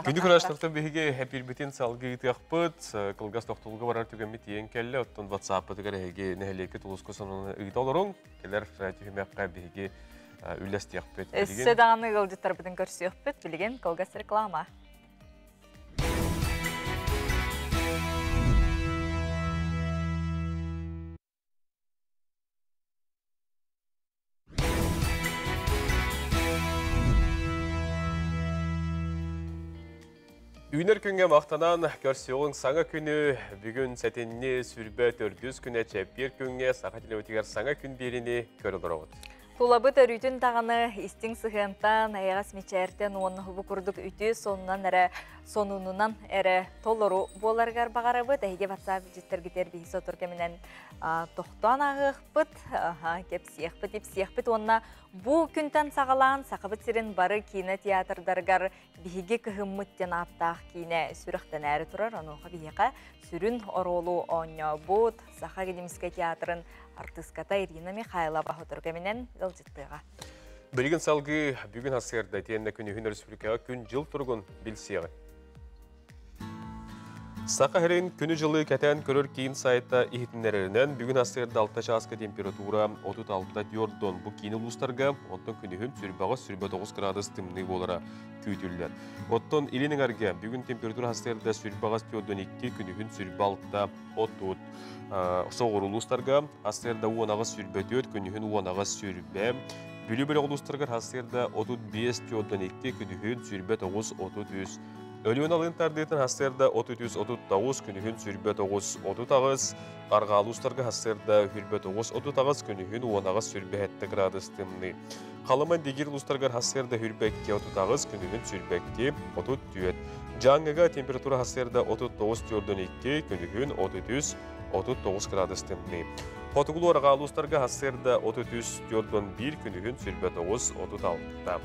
Күнді күрәштіқтен бейге әпірбетін салғы итіяқпыт, қылғас тоқтылығы барар түгенмет ең кәлі, оттон ватсаппытыгар әйге нәхелекі тұлысқы сонуны үйді олырың, келер түйімеққа бейге үләсті яқпыт. Өссі дағаны ғылжыттар бұдың көрсі яқпыт, білген қылғас реклама. Үйнер күнге мақтанан көрсеуің саңа күні бүгін сәтенне сүрбә төрдіз күні чәппер күнге сақатылы өтігер саңа күн беріне көрілір оғыд. Тулабыт өрүтін тағаны истің сығынтан, аяғас мечәртен оны хұбы күрдік үті сонунынан әрі толыру боларғар бағарабыт. Әйге ватсап жеттергітер бейсі отыр кемінен тоқтуан ағықпыт, кепсияқпыт, епсияқпыт. Онына бұл күнтен сағалан сақыбыт сирен бары кейіне театрдарғар бейге күхімміттен аптақ кейіне сүріқтен әрі тұрар. Онуға бейеқа сүрін оролу оңя бұд, Саха академический театрын артыската Ирина Михайлова отыр кемінен ғылжыттыға. Білген салғы бүгін асырда тенне күні хүн республикаға күн жыл тұрғын білсеғі. Сақа хәрін күні жылы кәтән көрір кейін сайта ихетінлерінен бүгін асырда алташа асқа температура 36 тиордон бұл кейіні ұлыстарға оттон күні хүн сүрбаға 9 градус тымны болара күйтілдер. Оттон илінің әрге бүгін температура асырда сүрбаға 2 күні хүн сүрбалықта 30 соғыр ұлыстарға асырда уанағы сүрбе 4 күні хүн уанағы сүрбе. Бүлі-бүлі ұлыстарға асырда 35 2 күні хүн сүрбе 9-30. Өліуін алын тардетін хастерда 30-39 күнігін сүрбе 9-30, қарғалы ұстарға хастерда хүрбе 9-30 күнігін уанағы сүрбе 7 градус тымны. Қалыман дегер ұстарға хастерда хүрбе 2-30 күнігін сүрбе 30 Жаңыға температура хастерда 39-2 күнігін 30-39 градус тымны. Потугулу арғалы ұстарға хастерда 33-1 күнігін сүрбе 9-36.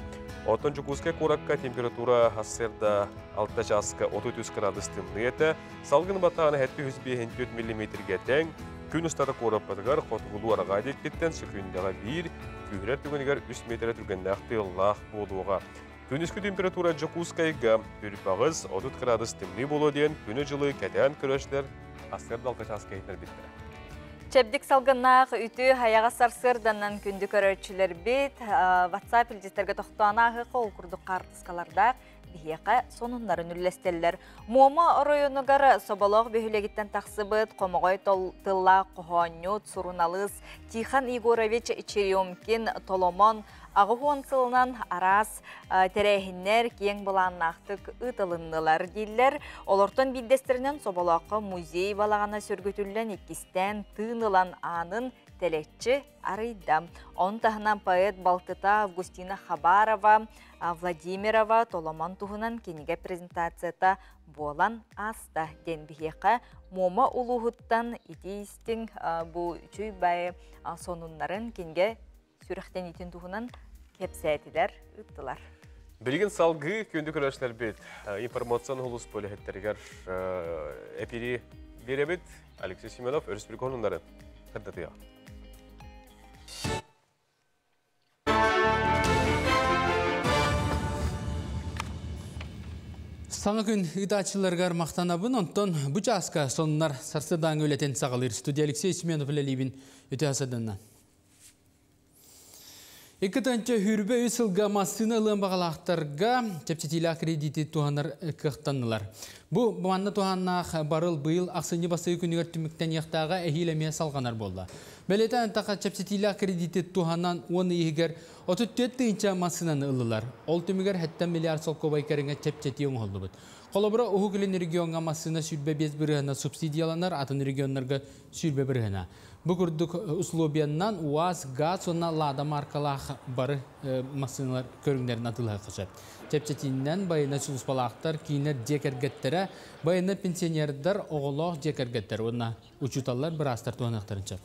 Отон жүкузге қораққа температура хастерда 6 жасқа 33 градус тымныйеті, салғын батағаны 754 мм тең, күн ұстары қораппадығар қотығылу араға деккеттен сүкіндіға 1, күйірер түгінігер 3 метр түргеннәқті лақ болуға. Күніскі температура жүкузгайға 30 градус тымны болу ден, күні жылы кәтән күрәшілер хастерда 6 жасқа етер біттірі. Чәбдік салғынақ үті хаяға сарсырданнан күнді көрәтшілер бет, WhatsApp үлдестерге тоқтуанағы қол күрді қартысқаларда бейеқа сонынларын үллестелер. Мома районығар соболық бүйілегіттен тақсыбыт, қомығой тылла қоғанют, сұруналыз, Тихан Игорович Черемкин, Толомон, Ағуын сылынан арас тәрәйіннер кең бұланнақтық ұтылындылар дейлер. Олортон білдестерінен соболақы музей балағана сөргөтілін екістен тыңылан анын тәлетші арыйда. Он тағынан поэт Балтыта Августина Хабарова, Владимирова Толомон туғынан кенеге презентацията болан аста денбіхеқа мома ұлығыттан етейістің бұл үші бәйі сонунларын кенге сүріқтен етін туғынан кепсәтілер ұттылар. Білген салғы көнді көрәшілер бет. Информацион ұлыс бөлігеттерігер әпері беребет. Алексей Семенов, Республика онындары. Қырдатыға. Саңа күн ұйтачыларғар мақтанабын, онтон бұчасқа сонынар сарсыдан өлетен сағалыр. Студия Алексей Семенов ләлейбін өте асадынан. Екітанча хүрбе үсілға масына лым бағалақтарға тепчетілі аккредиті туғанар қықтанылар. Бұл бұманны туғаннақ барыл бұйыл ақсыны басы күнігер түміктен яқтаға әхилеме салғанар болды. Бәлетен тақа тепчетілі аккредиті туғаннан оны егер 34-тіңча масынаны ұлылар. Ол түмігер 7 миллиард сол көбай кәріңе тепчеті оң олды бұд. Қолабыра ұхықылын регионға масына сүрбе без бірғына субсидияланар, атын регионларға сүрбе бірғына. Бұқырдық ұслобияннан УАЗ, ГАЗ, онна лада маркалақ бары масыналар көріңдерін атылға қышап. Тепчетіннен байына сұлыспалақтар, кейінер декергеттері, байына пенсионердар оғылақ декергеттері, онна учуталар бір астар туанақтарын чап.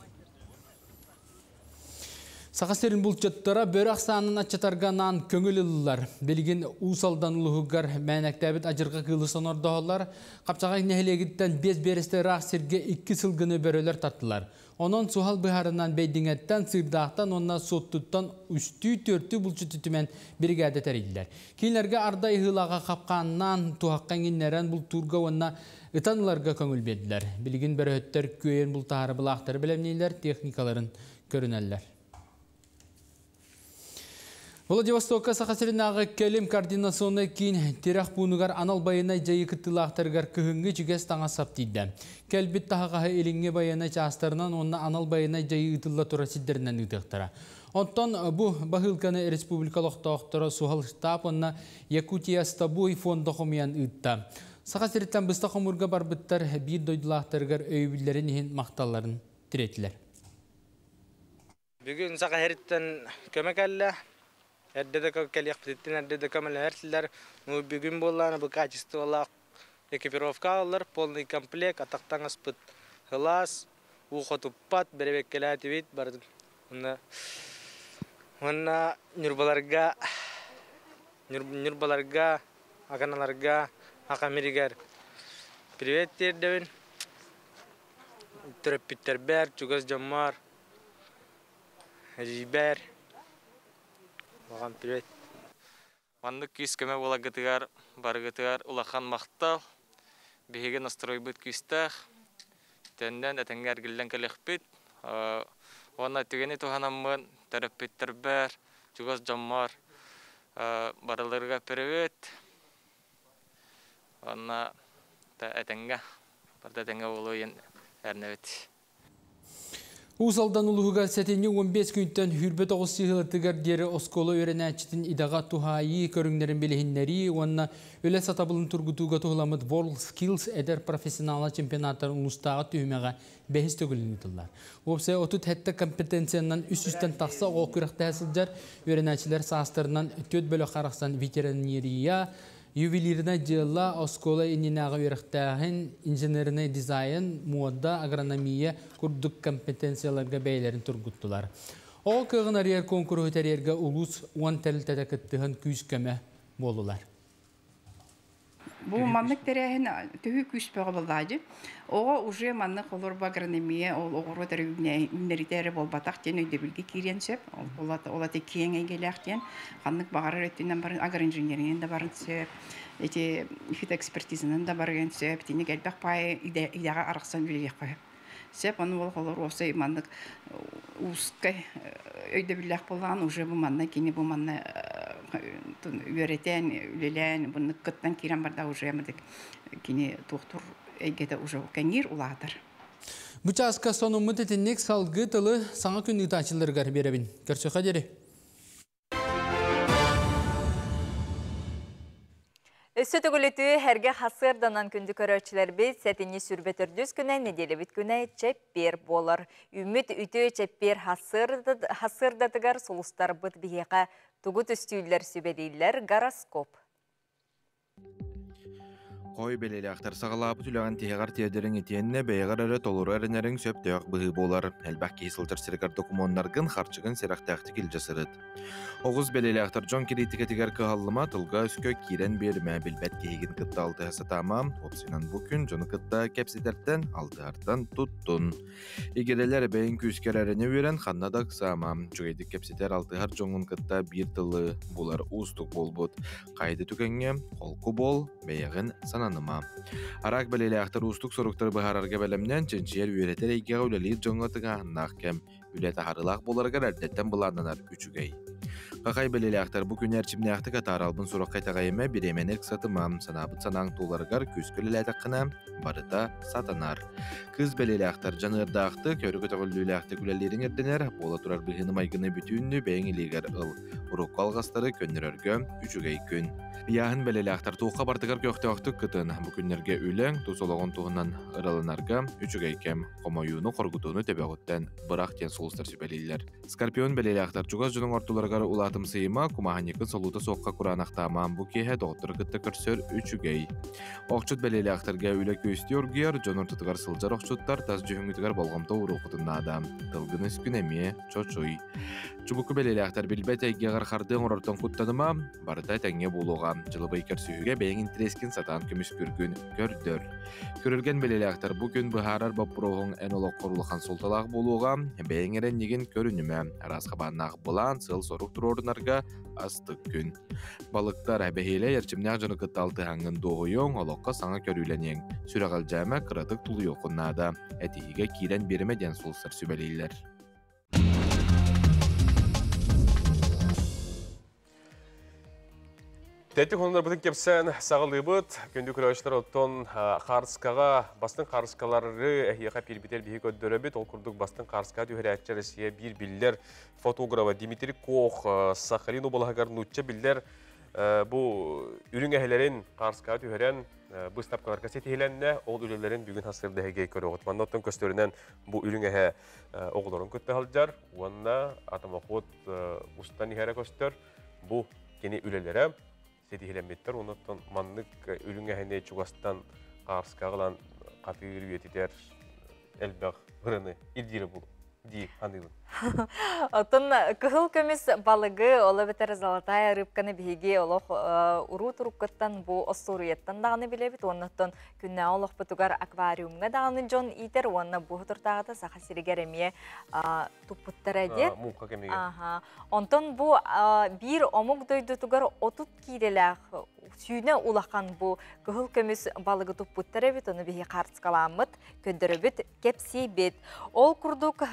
Сақасерін бұлчаттара бөр ақсанын атчатарганан көңіл ылылар. Белген ұсалдан ұлығығар мәнәктәбіт ажырға қылы сонордағылар. Қапчаға нәхілегіттен 5 берестер ақсерге 2 сылғыны бөрілер таттылар. Onun suhal bıharından beydinetten, sırdağtan, ondan sottuttan üstü törtü bulçu tütümen brigade teriydiler. Kinlerge arda ihılağa kapkandan, tuhakkan inleren bul turga onna ıtanılarga köngül berdiler. Bilgin börötler köyün bul taharı bulaqtары bilemneyler, teknikaların görüneller. Vladivostokka Сахасырынағы келім координационы кейін терақ бұнығар анал байына жайы күттілақтарғар күхінгі жүгес таңа саптейді. Кәлбет тағаға еліңе байына частарынан онына анал байына жайы ұтылла тұра сиддерінен ұйтықтыра. Онтан бұл бағылқаны республикалық тауқтыра суғал штаб онына Якутия стабуй фонды қомиян ұйтта. Сахасырыттан бұста қомырға бар бұттар бір дойдылақтарғар өйбілерін ең мақталарын тіретілер. Бүгін Сахасырыттан көмек әлі. Әрдеді кәлек бітеттен, әрдеді көмілі әрсілер. Бүгін болғаны бұл качестволақ экипировка алыр, полный комплект, атақтан аспыт ғылас, ұқытыппат, бәребек кәләті бейт барды. Онна нүрбаларға, ақаналарға, ақамерігер. Привет тердеуін. Түріппеттер бәр, чугаз жаммар, әжібәр. Маған привет. Манны күскеме бола гытыгар, бар гытыгар улахан мақтал. Беге настрой бит күстах. Тәннән әтәнгәр гилдән кәлехпит. Онна төгене туханаммын, терапевттер бәр, чугас жаммар. Бараларга привет. Онна әтәнгә, барда әтәнгә болу ен әрнәбет. Узалдан улуғыға сәтені 15 күнттен хүрбет оғыз сығылытығар дері осколы өренәчетін идаға тухайы көріңдерін белігіннері, онына өлі сатабылын тұргытуға тұғыламыд World Skills әдер профессионалы чемпионаттарын ұлыстағы түйімеға бәхіс төгілін ұтылар. Опсы отут әтті компетенциянан үс-үстен тақса оғы күріқті әсілдер өренәчілер сағыстарынан төт бөлі қарақсан ветеринерия, ювелирна жылла оскола ининага үйрәктәһен инженерный дизайн, мода, агрономия курдук компетенцияларга бәйләрен тургуттылар. О кыгынарьер конкурс өтәрергә улус 10 тәлтәдә кеттегән күскәмә болулар. Бу маннык тәрәһен төһү күспәгә булдады. Ого уже маннык олор агрономия, ол огоро тәрәгүннәре бол батак тен өйдә билге киренсеп, ола те киң әгеләхтен, ханнык багары өттеннән бар агроинженериян да барын сөп, эти фитоэкспертизанан да барган сөп, тине гәлбәк пай идәгә арыксан билге кой. Сеп аны ол олор осы маннык ускай өйдә билек булган уже бу манны кини бу манны үйрәтән, үлелән, буны кыттан кирән барда уже мәдек кини доктор әйгәдә уже кәңир уладыр. Бу часка сону мөтетенек салгы тылы саңа күн итачыларга беребин. Көрсө хәдәре. Өсі түгіліті әрге қасырданан күнді көрөчілер бет сәтіне сүрбетірдіз күнә, неделі бит күнә чәппер болар. Үміт үті чәппер қасырдатығар солыстар бұт бігеға тұғыт үстүйлер сүбедейлер гороскоп. Қой белелі ақтар сағалапы түліған тегар тедерін етеніне бәйғар әрі толыру әрінерін сөптеуақ бұғы болар. Әлбәк кейсілтір сіргар документаргын қарчығын серақтақты кел жасырыд. Оғыз белелі ақтар жон керейтікетігер кығалыма тұлға үскө кирен беріме білбәт кейгін кытта алты хасатама, опсинан бүкін жоны кытта кәпсидерттен алты артан тұттын. Егерелер бәйін күскер әріне өрен қанна да қысама. Жүгейдік кәпсидер алты ар жоңын кытта бір тылы болар ұстық болбұд. Қайды түкенге қолқы бол, бәйіғін сананыма. Арақ белелі ақтар ұстық соруқтар бұхарарға бәлемнен ченчер үйретер егеға өлелер жоңға тыңағынақ кәм. Үлеті харылақ боларғар әрдеттен бұлананар үчігей. Қақай белелі ақтар бұ күн әрчімне ақты қатар албын сұрақ қайтағайыма біременек сатымам. Санабыт санаң толарғар күскілі әтіққына барыта сатанар. Кыз белелі ақтар жанырда ақты, көрі көтіғілі ақты күлелерін ерденер, бола тұрар бұғыны майгыны бүтінні бәйін елегер ыл. Ұрық алғастары көннерерге үчігей күн. Яғын белелі ақтар туыққа бартығар көқті ақтық күтін. Бұ күннерге үлің, тұсолығын туғынан ыралынарға үчігей кем. Қомайуыны қорғытуыны төбеғыттен бұрақ тен солыстар сөбелейлер. Скорпион белелі ақтар чуғаз жүнің ортуларғар улатым сыйыма, кумағанекін солуды соққа құранақтамам бұ кейе доғыттыр күтті көрсер үчігей. Оқчыт белелі ақтарға үлі көсті оргияр, жон ортытығар сылжар оқчыттар таз жүхіңгітігар болғамта ұру құтыннада. Тылғыныз күнеме, чочуй. Чубуку белелектер билбет эйгегар хардын орортон куттаныма барыта тәңге болуға. Жылыбай көрсүйіге бәйін интерескен сатан көміс күргін көрдір. Көрілген белелектер бүгін бұхарар баппыроғын ән олық құрылыған солталақ болуға бәйін әрен неген көрініме. Арасқабаннақ бұлан сыл соруq тұрорынарға астық күн. Балықтар әбәхейлі ерчімнәқ жыны кытталты хаңын доғыйон олыққа саңа көріленен. Сүрағал жәмі қыратық тұлы yoqunada. Әтиге кирен беремеден солсыр сүбәлейлер. Тәтті қонылар бұтын кепсен сағылы бұд, күнді күрәуіштер оттон қарысқаға, бастың қарысқалары әйеға пербетер бейі көддөрі бет, ол күрдік бастың қарысқаға түйірі әтчі Ресия бір білдер фотографа Дмитрий Кох, Сахалин обалағағар нүтчі білдер бұл үрін әхелерін қарысқаға түйірен бұл стапқалар кәсет еленіне, ол үлелерін бүгін хасырды әге көрі оғыт. Манда оттон көстөрінен бұл үрін әхе оғыларын көтті қалджар, онына атамақот ұстан ехәрі көстөр, бұл кені үлелері Сетихелеметтер, онықтан маннык үліңе әне чугастан қарысқағылан қатығыр үйететер әлбәқ ғырыны илдері бұл, дей қандылын. Отын кыхыл көміс балығы олы бітер золотая рыбканы бігі олық ұру тұрыққыттан бұл остуриеттан дағыны білебіт. Онықтан күнне олық бұтығар аквариумға дағыны жон итер, онына бұл тұртағыда сақа сирігер әме тұппыттар әдет. Мұққа кемеге. Онтан бұл бір омық дөйді тұғар отут кейреләқ сүйіне улақан бұл кыхыл көміс балығы тұппыттар әбет, оны бігі қарысқаламыт, көндірі біт, кепсей бет. Ол күрдік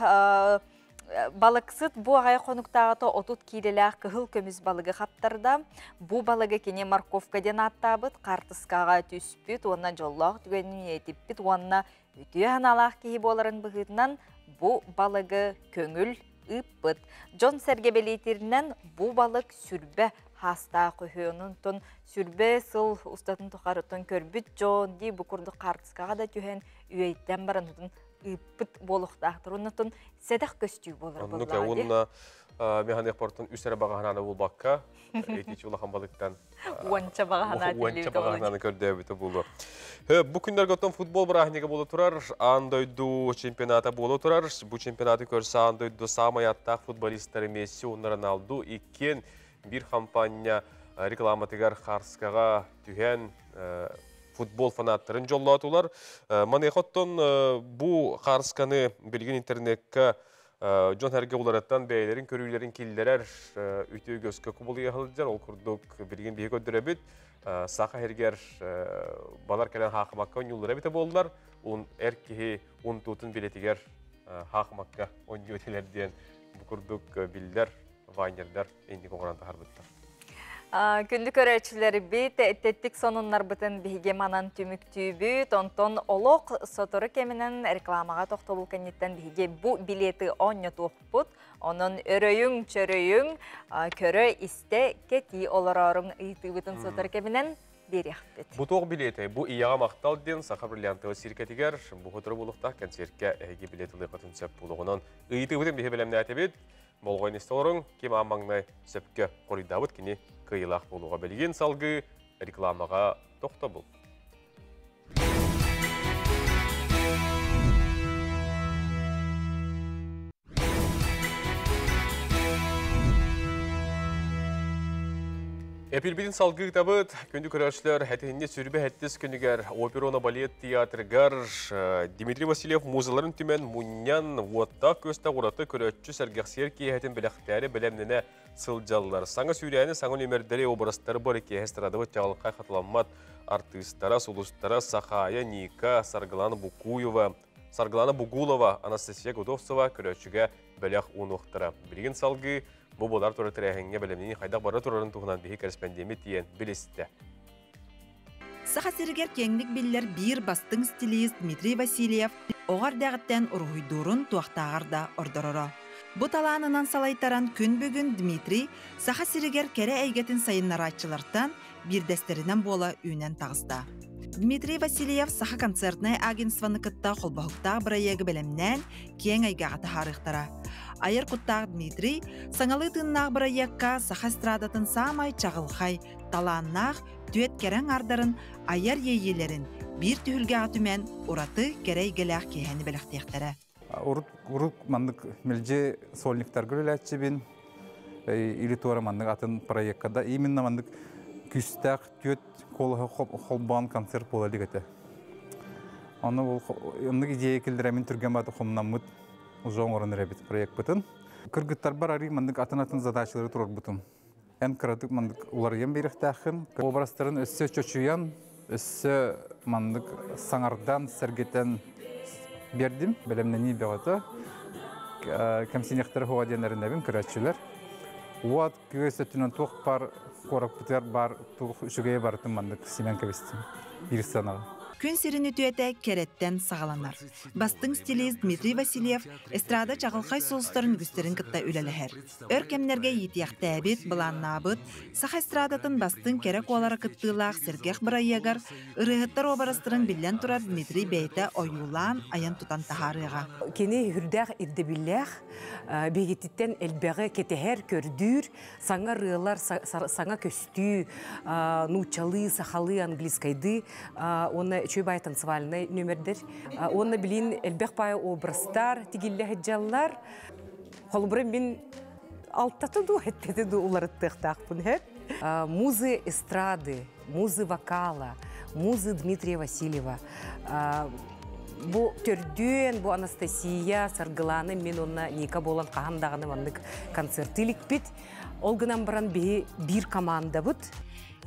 балықсыт бұ ағай қонуқтағыты отут кейлеләқ кығыл көміз балығы қаптарда. Бұ балығы кене морковкаден аттабыт, қартысқаға түспіт, онна жоллақ түгенін етіппіт, онна өтіе аналақ кейі боларын бұғытынан бұ балығы көңіл үппіт. Джон сәргебелейтерінен бұ балық сүрбе хаста қөхіонын тұн сүрбе сыл ұстатын тұқарытын көрбіт жон дей бұқырды қартысқаға да түхен үйейттен барынытын үппіт болуқтақтыр. Оннатын сәдәқ көстүү болыр бұл бағады. Онна механик портын үсәрі бағағананы бұл баққа, әйтечі ұлақан балықтан уанча бағағананы көрді әбіті болу. Бұл күндерге оттан футбол бірағынеге болу тұрар, андойду чемпионаты болу тұрар. Бұл чемпионаты көрсі андойду самаяттақ футболисттары Месси, Роналду, икен бір компания рекламатығар қарсқаға түген футбол фанаттарын жоллатулар. Манехоттон бұл қарысқаны білген интернетке Джон Хәрге олараттан бәйлерін, көрілерін келдерер үті көзкі құбылы еғылдыр. Ол күрдік білген бейі көддірі біт. Сақа Хәргер балар кәлен хақымаққа ойнулар әбіті болдылар. Он әркеге 10 тұтын білетігер хақымаққа ойны өтелерден бұл күрдік білдер, вайнердер, ендік оңыранда қарбыттар. Күнді көрәтшілері бейт, әттеттік сонынлар бұтын бігі манан түміктүй бүйт, онтон олық сотыры кемінен рекламаға тоқтолу кәнеттен бігі бұ билеті оңы тоқпыт, onun öröyün, çöröyün, körö iste keti olararın ıйtыбытын sotarkebinen beriyakbet. Bu toğ bileti, bu iyağa maqtal den saqa brilliantı sirketiger, bu hoturu buluqta konsertke egi bileti liqatın söp buluğunun ıйtыбытын bihe bilemne atebet, bolğoyn istorun kim ammangnay söpke qoridabıt kini kıyılaq buluğa belgen salgı reklamağa toqta bul. Эпилбидин салгы табыт, күнді көрәшілер әтігінде сүрбе әттіз күнігер оперона балет театргар Дмитрий Васильев музыларын түмен мұньян уатта көсті ғұраты көрәтші сәргәқсер кейхетін біләқтәрі білемніне сылжалылар. Саңа сүйрәні саңын өмірдері обырастары бар кейхестірадығы чағылыққа қатыламмат артыстара, сұлыстара Сахая, Ника, Саргалана Бугулова, Анастасия Гудовцова көрәтшіге біләқ ұнықтыра. Білген салгы bu bolar turur tırağınca bilimini haydaq barra turarın tuğunan bihi korrespondemi diyen biliste. Sağa sirger kenlik biller bir bastın stilist Dmitry Vasilyev oğar dağıtten uruydurun tuaqtağarda ordorora. Bu talanından salaytaran gün bugün Dmitry sağa sirger kere eygetin sayınları açılardan bir desterinden bola ünen tağızda. Dmitry Vasilyev sağa konsertnay agentstvanı kıtta kolbahıqta bırayagı bilimnen ken aygağıtı harıqtara. Ayır kuttaq Dmitry, sangalı tığınaq bırayakka sağa stradатын samay çağılxay, talannaq, tüet keren ardarın, ayar yeyelerin bir tühülge atümen uratı kerey gelaq keheni belaqtiyaqtara. Uruk mandık milce solniktar gülületçi bin, или туара мандык атын проекткада именно мандык күстәк төт колы холбан концерт болали гете. Аны ул аны идея келдиремин түргән бат хомнамыт узон орын ребит проект бутын. Кыргыттар бар ари мандык атын задачалары турар бутын. Эн кыратык мандык улар ем беректәхин образларын өссө чөчүян өссө мандык саңардан сергетен бердим белемнени бегата кемсинехтер ховаденеринебин көрәтчүләр. Вот көсөтүнөн тох бар корак битер бар тух үчүгө бартым мандык Семен кебистим. Бирсанага. Күн сирин үтүөтэ кереттен сагаланар. Бастың стилист Дмитрий Васильев эстрада чагылкай соустарын үгүстерин кытта үлелехер. Өркемнерге йитияхты әбит, быланнабыт, саха эстрадатын бастың керек олара кыттылақ сергех бырайягар, ырыгыттар обарастырын билен турар Дмитрий бейте оюлан аян тутан тахарыга. Кені хүрдәк ирдебилләх, бегеттен элбәгы кетехер көрдүр, саңа рыылар, саңа көстү, нучалы, сахалы английскайды, оны чөйбай танцевальный номердер. Оны билин элбек бай образдар, тигилләһе жаллар. Холбырын мин алтаты ду, әттеті ду улары тықтақпын хәп. Музы эстрады, музы вокала, музы Дмитрия Васильева. Бу төрден, бу Анастасия Саргыланы, мен онна Ника болан қағандағаны мандық концертилік бит. Ол гынан баран бір команда бұд.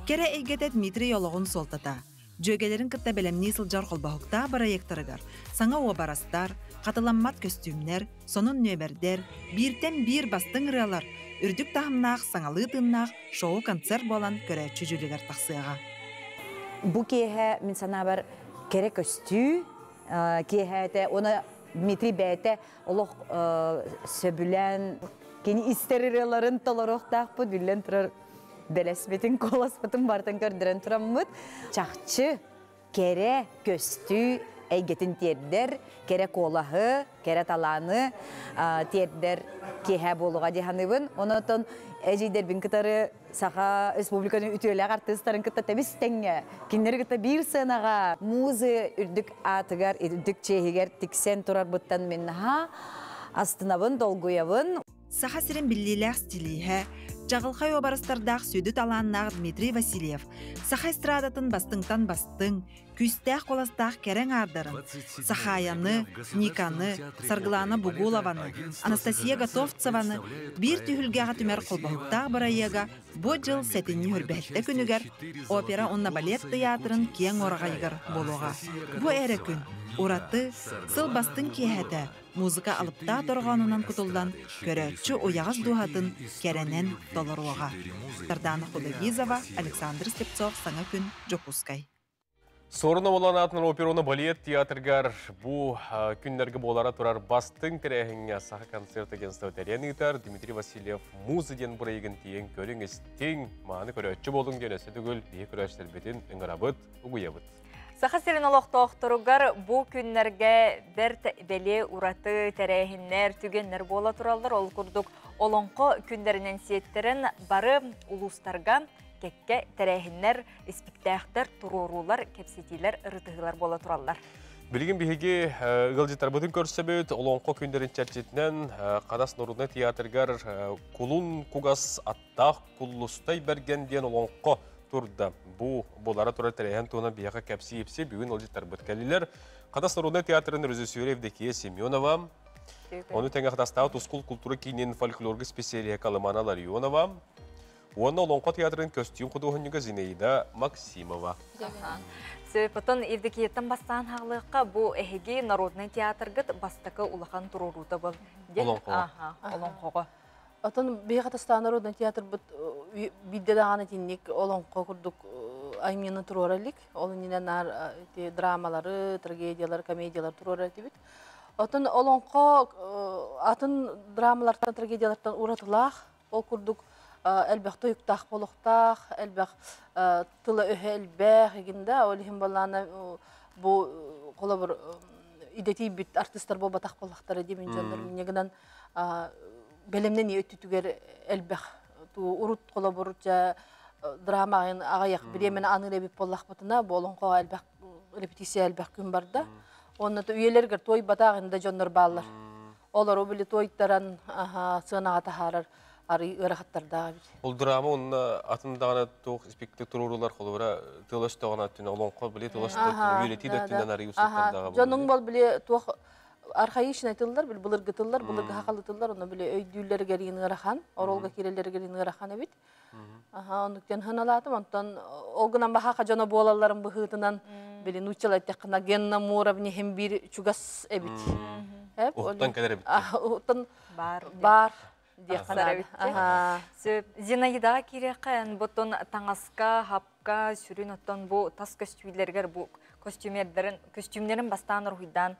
Кере эйгете Дмитрий олығын солтата. Жөгелерин кытта белемни сылжар колбахукта барайектарыгар. Саңа обарастар, катыламмат костюмнер, сонун нөбердер, биртен бир бастың рыалар, үрдүк тахымнақ, саңалы тыннақ, шоу концерт болан көрәтчү жүлігер тақсыға. Бу кейхе, мен сана бар кере көстү, кейхе оны Дмитрий бәйте олық сөбілен, кені истер рыаларын толырықтақ бұд, үлен тұрар Белесбетин коласпытын бартын көрдірін тұраммыд. Чақчы, кере, көстү, әйгетін тердер, кере колахы, кере таланы тердер кеһә болуға деханыбын. Онотон әжейдербін кітары саха республиканың үтіөлі артыстарын кітті тәбіс тәңе. Кенлері кітті бір сынаға музы үрдік атығар, үрдік чейгер тіксен тұрар бұттан меннаға астынабын, долгуявын. Саха сирен биллиләк стилиһә, Жағылқай обарыстардақ сөйді таланнақ Дмитрий Васильев. Саха эстрадатын бастыңтан бастың, күстәқ қоластақ кәрен ардарын. Сахаяны, Никаны, Саргыланы Бугулованы, Анастасия Готовцеваны бір түйілгеға түмер қолбауқтақ барайыға бұ жыл сәтіні өрбәтті күнігер опера онна балет театрын кең орағайығыр болуға. Бұ әрі күн, ораты, сыл бастың кехәті, музыка алыпта тұрғанынан құтылдан көрәтші ояғыз дуғатын кәренен доларуаға. Тарданы Худагизова, Александр Степцов, Саңа күн, Жокускай. Сорына болан атынан опероны балет театргар бұ күнлерге болара тұрар бастың тірәхіңе сақы концерт агенстау тәрен ұйтар Дмитрий Васильев музыден бұрайығын тиен көріңіз тең мағаны көрәтші болың денесі түгіл бейі көрәштер бетін үңірабыт, ұғыябыт. Саха сирин олоқтоқтыругар бу күннерге берт беле ураты тәрәхиннер түгеннер бола туралдар. Ол күрдік олонқо күндерінен сеттерін бары улустарға кекке тәрәхиннер, спектақтар, турурулар, кепсетилер, ырытығылар бола туралдар. Білген бейге ғылжеттар бұтын көрсебет, олонқо күндерін чәрчетінен Қадас Нұрудны театргар кулун кугас аттақ куллустай берген ден олонқо турда. Бу болара тура тәрәйін туына бияға кәпсі епсе бүгін олжеттар бұткәлілер. Қадас Нұрудны театрын режиссері Евдокия Семенова, оны тәңі Қадастағы тұскул культура кейінен фольклорғы специалия Калымана Ларионова, оны Олонқо театрын костюм құдуғынығы Зинаида Максимова. Потом Евдокияттан бастан хағылыққа бұ әхеге Народный театргыт бастықы улахан тұруруты бұл. Олонқоға. Отон бейхатастан Народный театр бидде дағаны теннек Олонқо күрдік аймені тұроралик. Олон ненен драмалары, трагедиялар, комедиялар тұрорал дебет. Отон Олонқо атын драмалардан, трагедиялардан ұратылақ. Ол күрдік әлбәқ тойықтақ болуқтақ, әлбәқ тылы өйі әлбәқ егінде. Олығын баланы бұл қолы бір идети бит артистар бол батақ болуқтары демен жондар. Негінен белемнен өттүтүгер әлбәқ. Урут қолы бір драмағын ағаяқ біремен аны ребіп болақ бұтына, Олонқо әлбәқ репетиция әлбәқ күн барды. Оны үйелергер той батағында жондар балылар. Олар обілі тойттаран сығынаға тахарар. ары ырахаттарда бит. Ол драма onun atındağına toq спектр турурулар холора тылыш тоғана түн олонқо биле тылыш үйрети да түннен ары усуттардағы. Жаның бол биле тух архаичный айтылдар бил былыргытылар, былыргы хакалытылар, оны биле өйдүллерге рин ырахан, оролга кирелерге рин ырахан бит. Ондуктан хыналатым, онтон олгынан баха жана болаларын быхытынан биле нучалайтта кына генна уровне хем бир чугас эбит. Оттан келер бит. Оттан бар. Зинаидаға кереқен бұтын таңасқа, хапқа, сүрін оттан бұл тас көстюйлергер бұл көстюмдерін бастан ұрғыдан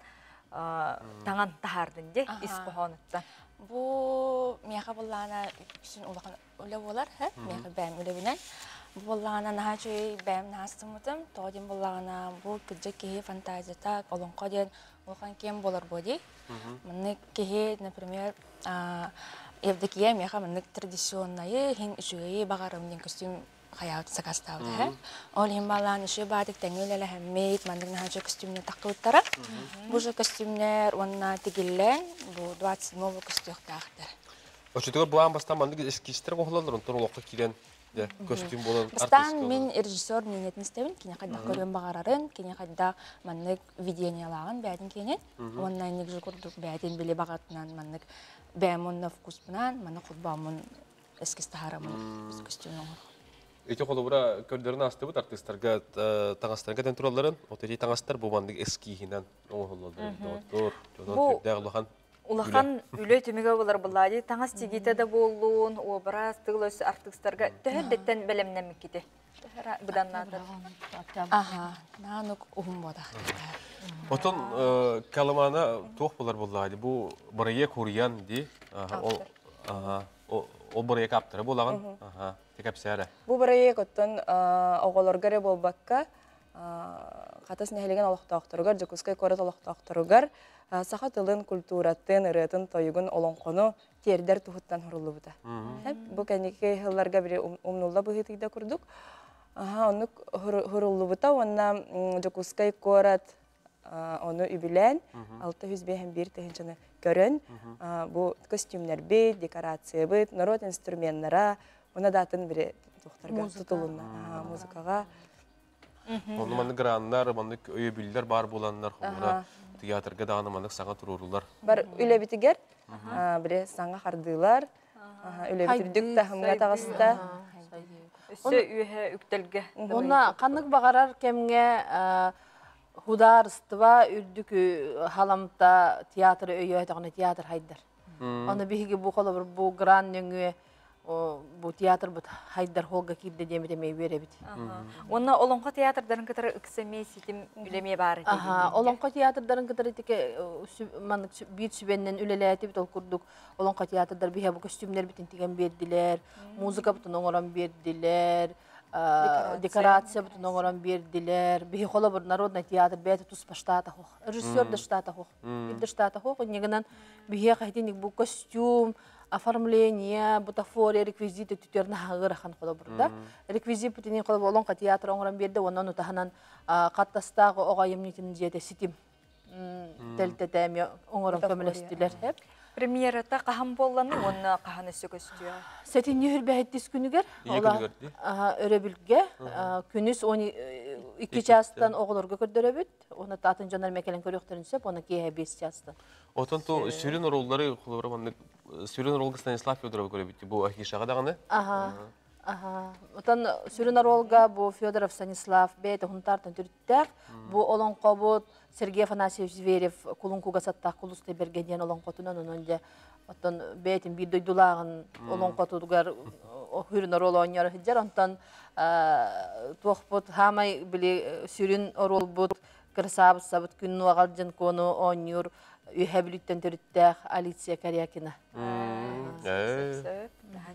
таңан тағардың де исқоған ұттан. Бұл меға болағына үшін ұлы болар, меға бәм үлебінен. Бұл болағына наға жөй бәм нағыстым ұтым, тоғден болағына бұл күджі кеге фантазията, олонға ден олған кем болар боди. Мұны кеге, например, Евдокия меха маннык традиционные хин ишуи багарымдын костюм хаят сакастауды. Ол хин балан ишу бадык теңелеле хэммейт маннык нахача костюмны таккыттара. Бу же костюмнер онна тигиллен бу 27 костюмтахтар. Очутугар буан бастан маннык эскистер гохлалар онтон олоққа кирен костюм болан артист. Бастан мен режиссер ненетін істебін, кене қайда көрген бағарарын, кене қайда маннык видениялағын бәдін кенен. Оннан негізі көрдік бәдін біле бағатынан маннык бәмонна вкуспынан, мана құтбамын эскистахарамын біз костюмның. Эти холобра көрдерін асты бұд артисттарға таңастарын кәтен тұраларын, отети таңастар бұл мандық эскихінен оңы Улахан үлі түмігі болар бұлады, таңас тегеті де болуын, образ, тығылыс артистарға төхәдеттен бәлемнен мүкеті. Бұданнатыр. Нанук ұғым бодақ. Отон каламана тоқ болар бұлады, бұл бұрайе көрген де, ол бұрайе каптыры болағын, текәпсәрі. Бұл бұрайе көттін оғылырғары болбаққа, қатас нәхелеген олықтауқтырығар, жүкіскай көрет олықтауқтырығар, Саха тылын культураттын, ырытын, тойығын олонқону тердер тұхыттан хұрылы бұда. Бұл кәнеке хылларға бірі умнулла бұхытыйда күрдік. Оны хұрылы бұда, онна жүкіскай көрет оны үбілен, 651 тәхіншіні көрін. Бұл костюмнер бейт, декорация бейт, народ инструментнара, оны датын бірі тұқтарға тұтылуына, музыкаға. Оны маңды грандар, маңды өйбілдер бар боланlar құлыра. Театрга дағаны маңдық саңа тұрурулар. Бар үлі бітігер, бірі саңа қардылар, үлі бітірдік тахымға тағысыда. Үсі үйе үктелге. Оны қанық бағарар кемге худар ыстыва үрдік халамта театры өйе өйтіғіне театр хайдар. Оны бігі бұл қолы бір бұл гран нөңі бұл театр бұд хайдар холға кирді демей бере біт. Оны олонқы театрдарын кітірі үксемей сетім үлеме бар. Олонқы театрдарын кітірі теке бір сүбеннен үлеләті біт ол күрдік. Олонқы театрдар бігі бұл костюмлер бітін теген берділер, музыка бұтын оңыран берділер, декорация бұтын оңыран берділер. Бігі қолы бір народный театр бәті тұспа штата хоқ, режиссер де штата хоқ, бірді штата хоқ. Негінен бігі қайтенік бұл костюм, оформление, бутафория, реквизиты түтерні хағырахан қолы бұрда. Реквизит бүтінен қолы олонға театр оңыран берді, онан ұтағынан қаттастағы оғайым нетінің жете сетім тәлтетәме оңыран көмілестілер. Премьерата қахан болғаны, оны қахан өсі көстіе? Сәтін не үрбі әйттес күнігер. Өребілге. Күніс 2 частан оғылырға көрдір өбіт. Оны татын жанар мәкелен көріқтерін сөп, оны кейе 5 частан. Отын то сүйрен оролдары, сүйрен оролғы Станислав Федоров көребітті. Бұл Ахишаға дағаны? Отын сүйрен оролға бұл Федоров Станислав бәйті ғынтартын түрттәк. Бұл олон қобыт Сергей Афанасьевич Зверев кулункуга саттақ кулусты бергенден олон қотынан, онында отын бәйтін бір дөйдулағын олон қотудығар хүрін орол ойнары хиджар, онтан тоқпыт хамай біле сүрін орол бұд кірсабыз сабыт күнну ағал жын кону ойныр үйәбіліттен түріттәқ Алиция Карякина.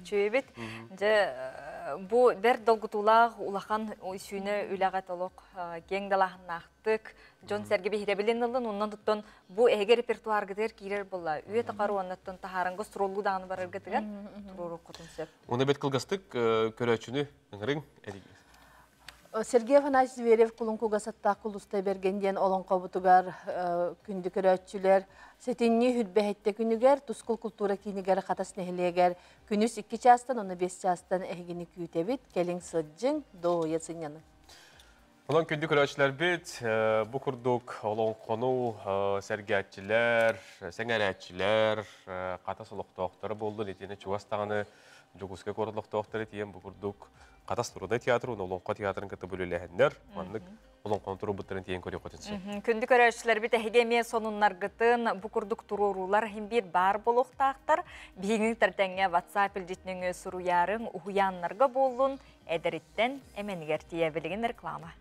Чөйбет, бұл дәр долгутулақ улақан сүйіні үләғат олық кеңдалағын ақтық. Джон Сәрге бейхире білен ұлын, оннан тұттын бұл әге репертуарғыдер кейлер болла. Үйе тақару оннаттын тахарыңғы сұролу дағыны бар әргетіген тұруру құтын сөп. Оны бет қылғастық көрәчіні үңірің әрігіз? Сергей Афанасьевич Зверев кулункуга саттақ кулуста бергенден олон қобутугар күнді көрәтчілер, сетинни хүлбәхетте күнігер, тускул культура кейінігер қатас нәхілегер, күнүс 2 частан, оны 5 частан әйгені күйтебет, келің сыджың, доғы ясыняны. Олон күнді көрәтчілер бет, бұ күрдік олон қону сәргәтчілер, сәңәрәтчілер, қатас олықтауқтары болды, нетені чуастағаны, Жогуске корылықтауқтары тиен бұ күрдік Қатас тұруда театры, олонқа театрын кіті бөліләхендер, манлық олонқан тұру бұттырын тиен көрек өтінсі. Күнді көрәшілер біт әхегеме сонынлар ғытын бұқырдық тұрурулар хембір бар болуқтақтар, бейінің тәртәңе WhatsApp үлдетінің сұру ярың ұхуянларға болуын әдіріттен әменігер тие білген реклама.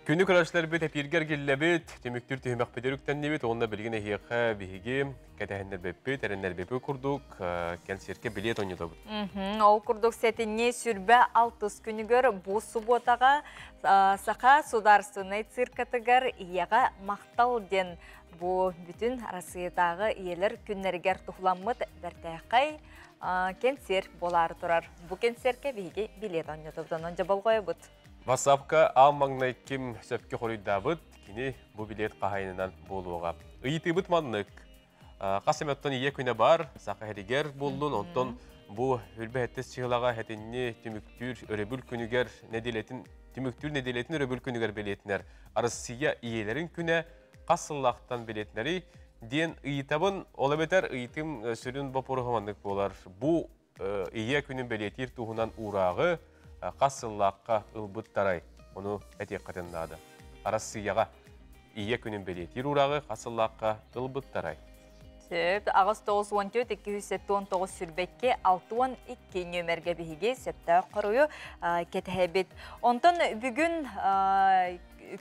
Күнді көрәшілер бет әпергер келі бет, теміктір түйімек бедеріктен бет, онына білген әйеқі бейге кәтәхіндер бәппет, әріндер бәппе күрдік, кәнсерке білет ойнеді бұд. Ол күрдік сәтіне сүрбә 6 күнігер бұл субботаға сақа сударсыны циркатығар ияға мақтал ден бұл бүтін арасыдағы иелер күннергер тұхламыд бәртәқай кәнсер болары тұрар. Бұл кәнсерке бейге білет ойнеді бұдан онжа болғай бұд. Васапка алмаңнай кем сөпке қорыйда бұд, кені бұл билет қағайынынан болуға. Үйті бұд маннық. Қасыметтен ие күні бар, сақы әрігер болдың, онтон бұл үлбәттес чығылаға әтінне түміктүр өребіл күнігер неделетін өребіл күнігер білетінер. Арысия иелерін күні қасыллақтан білетінері ден ұйтабын ола бетер ұйтым сүрін бапырғымандық болар. Бұл ие күнін білетер туғынан урағы қасыллаққа ұлбыттарай, оны әтек қатынлады. Арасыяға ие күнін білетер урағы қасыллаққа ұлбыттарай. Ағыз 9-14-219 сүрбекке 6-12 нөмерге бейге сөпті қырыю кетәбет. Онтан бүгін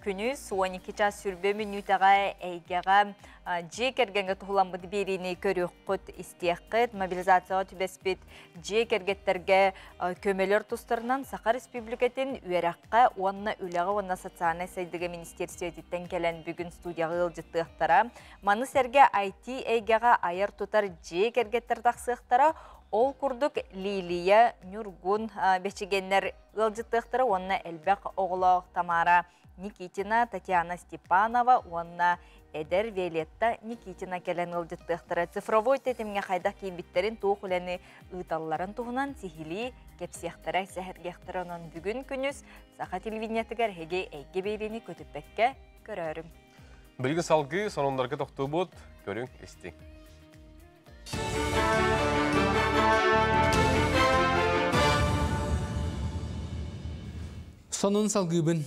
күні 12 час сүрбе минутаға әйгеға жекергенге тұғыламбыды беріне көріқ құт істеққыт, мобилизацияға түбеспет жекергеттерге көмелер тұстарынан Сақа Республикатын үйераққа онына үліға онына социальный сайдығы министерсиететтен келен бүгін студияғы ұлжыттықтара. Маны сәрге IT әйгеға айыр тұтар жекергеттер тақсықтара ол күрдік Лилия, Нюргун бәчігенлер ұлжыттықтара онына әлбәқ оғылауық Тамара Никитина, Татьяна Степанова, онна Эдер Виолетта Никитина келен ылжыттықтыры. Цифровой тетімге қайдақ кейбіттерін туық үләні ұйталыларын туғынан сихили кепсияқтыра сәхіргектірінен бүгін күніз Сақа телевидениятығар хеге әйге бейрені көтіппәкке көрәрім. Білгі салғы сонындарға тоқты бұд, көрің істің. Сонын салғыбын.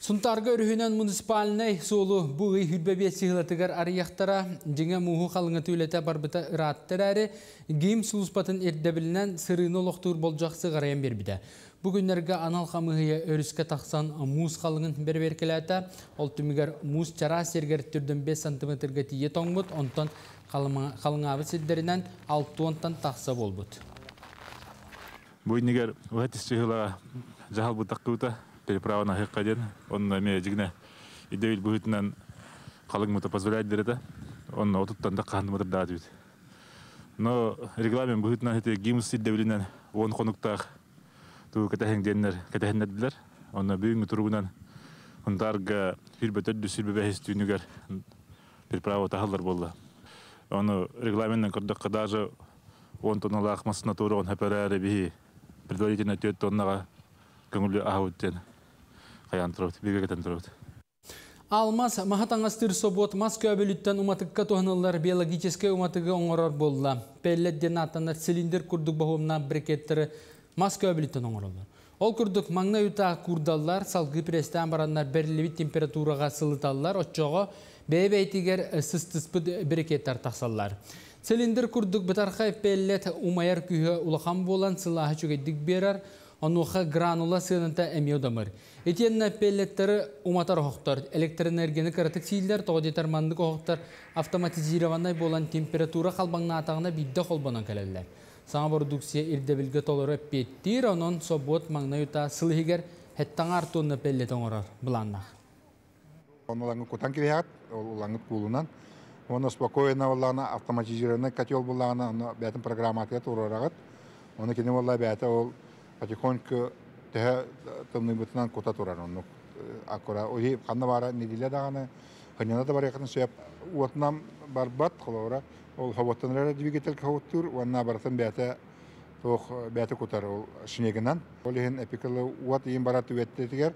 Сунтарга өрүхүнөн муниципальный солу бугый хүрбебет сыгылатыгар арыяқтара жеңе муһу қалыңаты үлете барбыта ыраттырары гейм сулуспатын эрдебилинен сырыны олоқтур болжақсы ғарайан бербіді. Бүгінлерге анал қамығыя өріске тақсан муз қалыңын берберкеләті, ол түмігер муз чара сергер түрден 5 см тие тоңбыт, онтан қалыңабы сілдерінен 6 онтан тақса болбыт. Бүгінігер ұғатыс чығыла жағал бұтақ қыута переправа на Хеккаден, он имеет идею будет на халыгмута позволяет дерета, он отуттан да хандмутар дадвит. Но регламент будет на эти гимсы девлинен, он конуктах ту катахенденер, катахендер, он на бюнг турбунан, он тарга хирбетер дюсирбебехистюнигер переправа тахалдар болла. Он регламент на кардак даже он тоналах маснатура он хапераре бихи предварительно тет тоннага көңілі ағуттен қаян тұрауды, бегегетен тұрауды. Алмаз махатаңастыр собот Москва бөліттен уматыққа тоғынылар биологическе уматығы оңырар болла. Пәлләдден аттанар цилиндр күрдік бағымна брекеттері Москва бөліттен оңыралар. Ол күрдік маңна үта күрдалар, салғы престен барандар бәрлевит температураға сылыталар, отчоға бәйбәйтігер сыстыспыд брекеттер тақсалар. Цилиндр күрдік бітарқай пәлләт умайар күйі улақан болан сылағы чөгеддік берар, онуға гранула сыйынында әмеу дамыр. Етенна пеллеттері уматар оқтар, электроэнергияны кіратық сейілдер, тоғдетар мандық оқтар автоматизированай болан температура қалбаңна атағына бидді қолбанан кәлелер. Саңа продукция ирдебілге толыры петтір, онын собот маңна юта сылығығар хеттан артуына пеллет оңорар бұланнақ. Онлаңы кутан кирят, олаңы кулунан. Оны спокойно оллана автоматизированный котел булана, оны бәтин программа атет урарагат. Оны кине олла бәте ол потихоньку теге тымны бутынан кута турар. Оны акура оги канна бара недиле даганы, ханена да бар якын сөп. Уатнам барбат холора. Ол хаваттанлары двигатель хаваттур, уанна бартын бәте тох бәте кутар ол шинегеннан. Ол ен эпикалы уат ен бара түбеттетигер.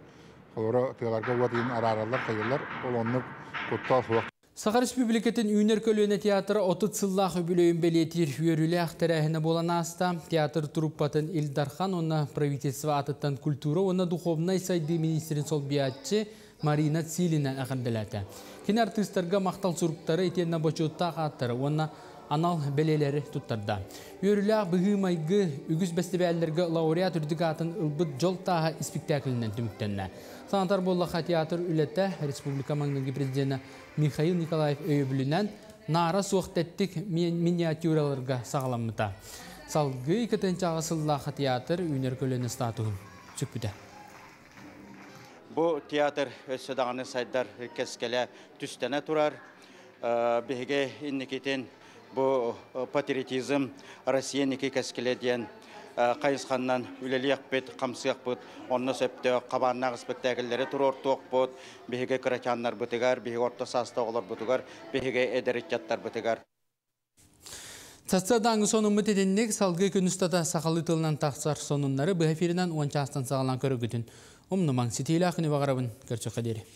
Холора тыгаларга уат ен араралар кайылар. Ол онны куттал хуак. Саха Республикатын Үйнер көлөне театры 30 сыллах өбілөйін бәлетер үйерілі ақтырәхіні болан аста. Театр труппатын Илдархан, онна правительство атыттан культура, онна духовнай сайды министрин сол биятчы Марина Цилина әғанділәті. Кен артыстарға мақтал сұруптары етенна бочуытта қаттыры, онна анал бәлелері тұттарда. Үйерілі бұғы майғы үгіз бәстебәлілерге лауреат үрдік атын ұлбыт жол тағы спектаклінен түміктенне. Санатар боллаға театр үлетті Республика маңнығы президенті Михаил Николаев өйбілінен нара суақтеттік миниатюраларға сағаламыта. Салғы 2-чағы сыллаға театр Үйнер көліні статуын сүкпіді. Бұл театр өссөдағаны сайдар кәскелі түстені тұрар. Беге иннекетен бұл патриотизм Россия неке кәскелі ден қайысқаннан үлелек бет, қамсыяқ бет, онны сөпті қабаннағы спектакльдері тұр ортуық бет, беге крачаннар бұтығар, беге орта састы оғылар бұтығар, беге әдіріттяттар бұтығар. Сатсаданғы сонымы теденнек салғы күністада сақалы тылынан тақсар сонынлары бұл эфирінен 10 астан сағалан көрі күтін. Омнымаң сетейлі ақыны бағарабын көрсі қадері.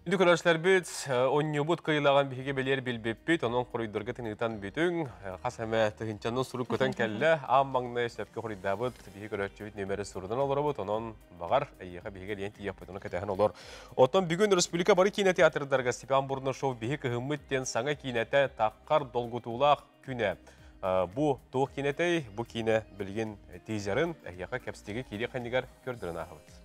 Үнді көрәшілер біт, онны бұд қиылаған бігі белер білбеппет, оның құрыйдырғы тыңытан бетін, қасаме тұхынчанның сұры көтен кәлі, аммаңны сәпкі құрыйда бұд, бігі көрәшчевет нөмері сұрыдан олар бұд, оның бағар әйеға бігі лен тияқ бұд, оның кәтәхін олар. Оттан бүгін Республика бары кейіне театрдарға Степан Бурны шоу бігі кіғымыттен саңа кейінеті таққар долғытулақ күні. Бұ туық кейінетей, бұ кейіне білген тейзерін әйеға кәпстегі кейде қанегар көрдірін ағыбыд.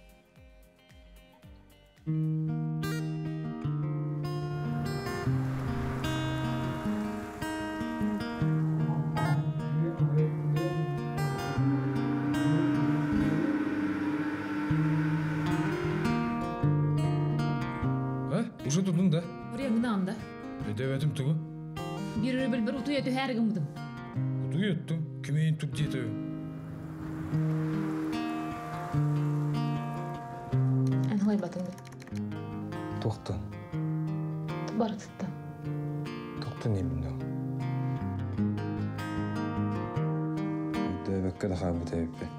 Уже тудың да? Времені анда. Өтөбәтім тұғы? Bir utu yetu her gımdım. Utu yettu? Kimeyin tut yetu? En halay batındı. Toqtun. Tubarı tuttu. Toqtun eminde. Ötөбәккә да хабы тәйіппе.